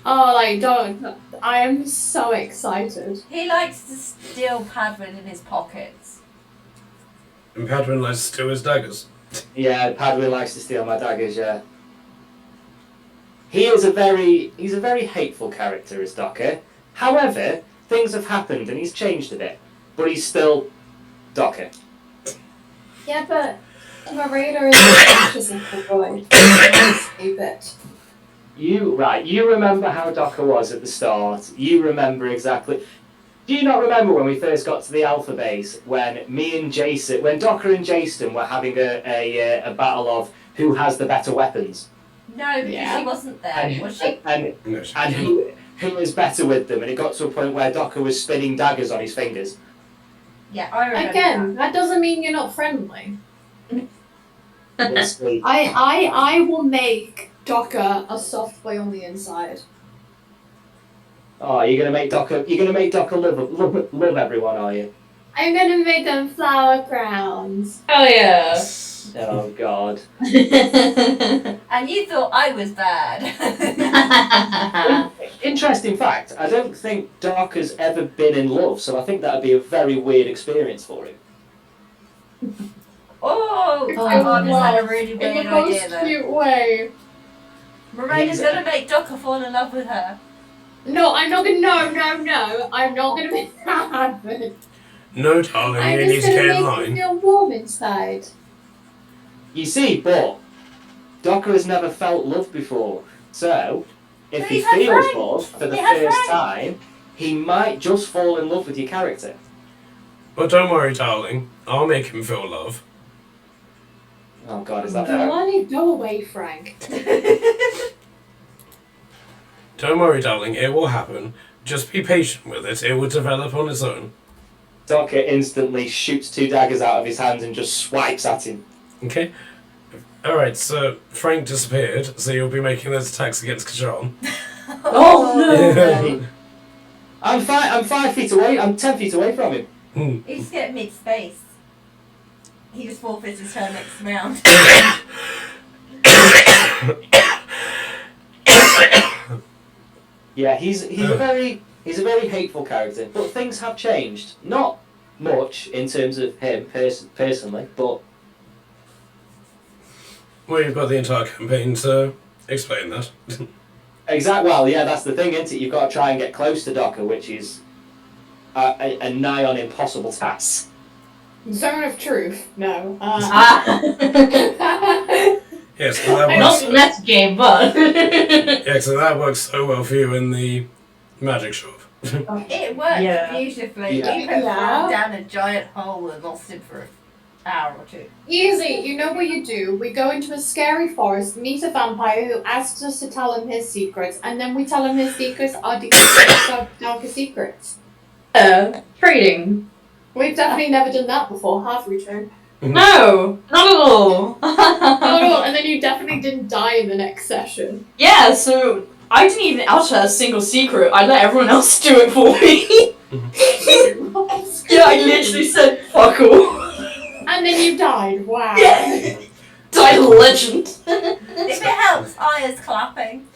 Oh, like, don't. I am so excited. He likes to steal Padwin in his pockets. And Padwin likes to steal his daggers. Yeah, Padwin likes to steal my daggers, yeah. He's a very hateful character, is Docker. However, things have happened and he's changed a bit. But he's still Docker. Yeah, but Marina is suspicious of the boy. Stupid. You remember how Docker was at the start. You remember exactly. Do you not remember when we first got to the Alpha base when Docker and Jason were having a battle of who has the better weapons? No, because Yeah. she wasn't there, was she? And No, she- who was better with them? And it got to a point where Docker was spinning daggers on his fingers. Yeah, I remember Again, that doesn't mean you're not friendly. We'll see. I will make Docker a soft boy on the inside. Oh, you're gonna make Docker love everyone, are you? I'm gonna make them flower crowns. Oh yeah. Oh God. And you thought I was bad. Interesting fact. I don't think Docker's ever been in love, so I think that'd be a very weird experience for him. Oh, Oh, I've just had a wow. really In weird the most idea though. cute way. Moraine's gonna make Docker fall in love with her. No, I'm not gonna. No. I'm not gonna make that happen. No, darling, I'm you need just to gonna get in make you line. feel warm inside. You see, but Docker has never felt love before, so if But he he's had feels friends. love for the He had first friends. time, he might just fall in love with your character. But don't worry, darling. I'll make him feel love. Oh God, is that Don't fair? let it go away, Frank. Don't worry, darling. It will happen. Just be patient with it. It will develop on its own. Docker instantly shoots two daggers out of his hands and just swipes at him. Okay? Alright, so Frank disappeared, so you'll be making those attacks against Kajan. Oh no. I'm 5 feet away. I'm 10 feet away from him. He just get mid-space. He just forfeits his turn next round. Yeah, he's a very hateful character, but things have changed. Not much in terms of him personally, but Well, you've got the entire campaign to explain that. well, yeah, that's the thing, isn't it? You've got to try and get close to Docker, which is a nigh on impossible task. Zone of truth. No. Yes, so that Not works. in that game, but Yeah, so that works so well for you in the magic shop. It worked Yeah. beautifully. Yeah. We put Yeah. Frank down a giant hole and lost him for an hour or two. Easy. You know what you do. We go into a scary forest, meet a vampire who asks us to tell him his secrets, and then we tell him his secrets are darker secrets. trading. We've definitely never done that before, have we, Joe? No, not at all. Oh, and then you definitely didn't die in the next session. Yeah, so I didn't even utter a single secret. I let everyone else do it for me. Yeah, I literally said fuck all. And then you died. Wow. Yeah. Die legend. If it helps, Aya's clapping.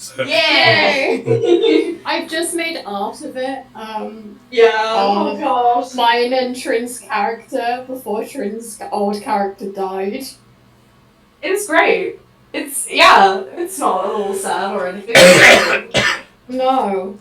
So, Yay! I've just made art of it. Yeah. Oh, god. Mine and Trin's character before Trin's old character died. It's great. It's not at all sad or anything. No.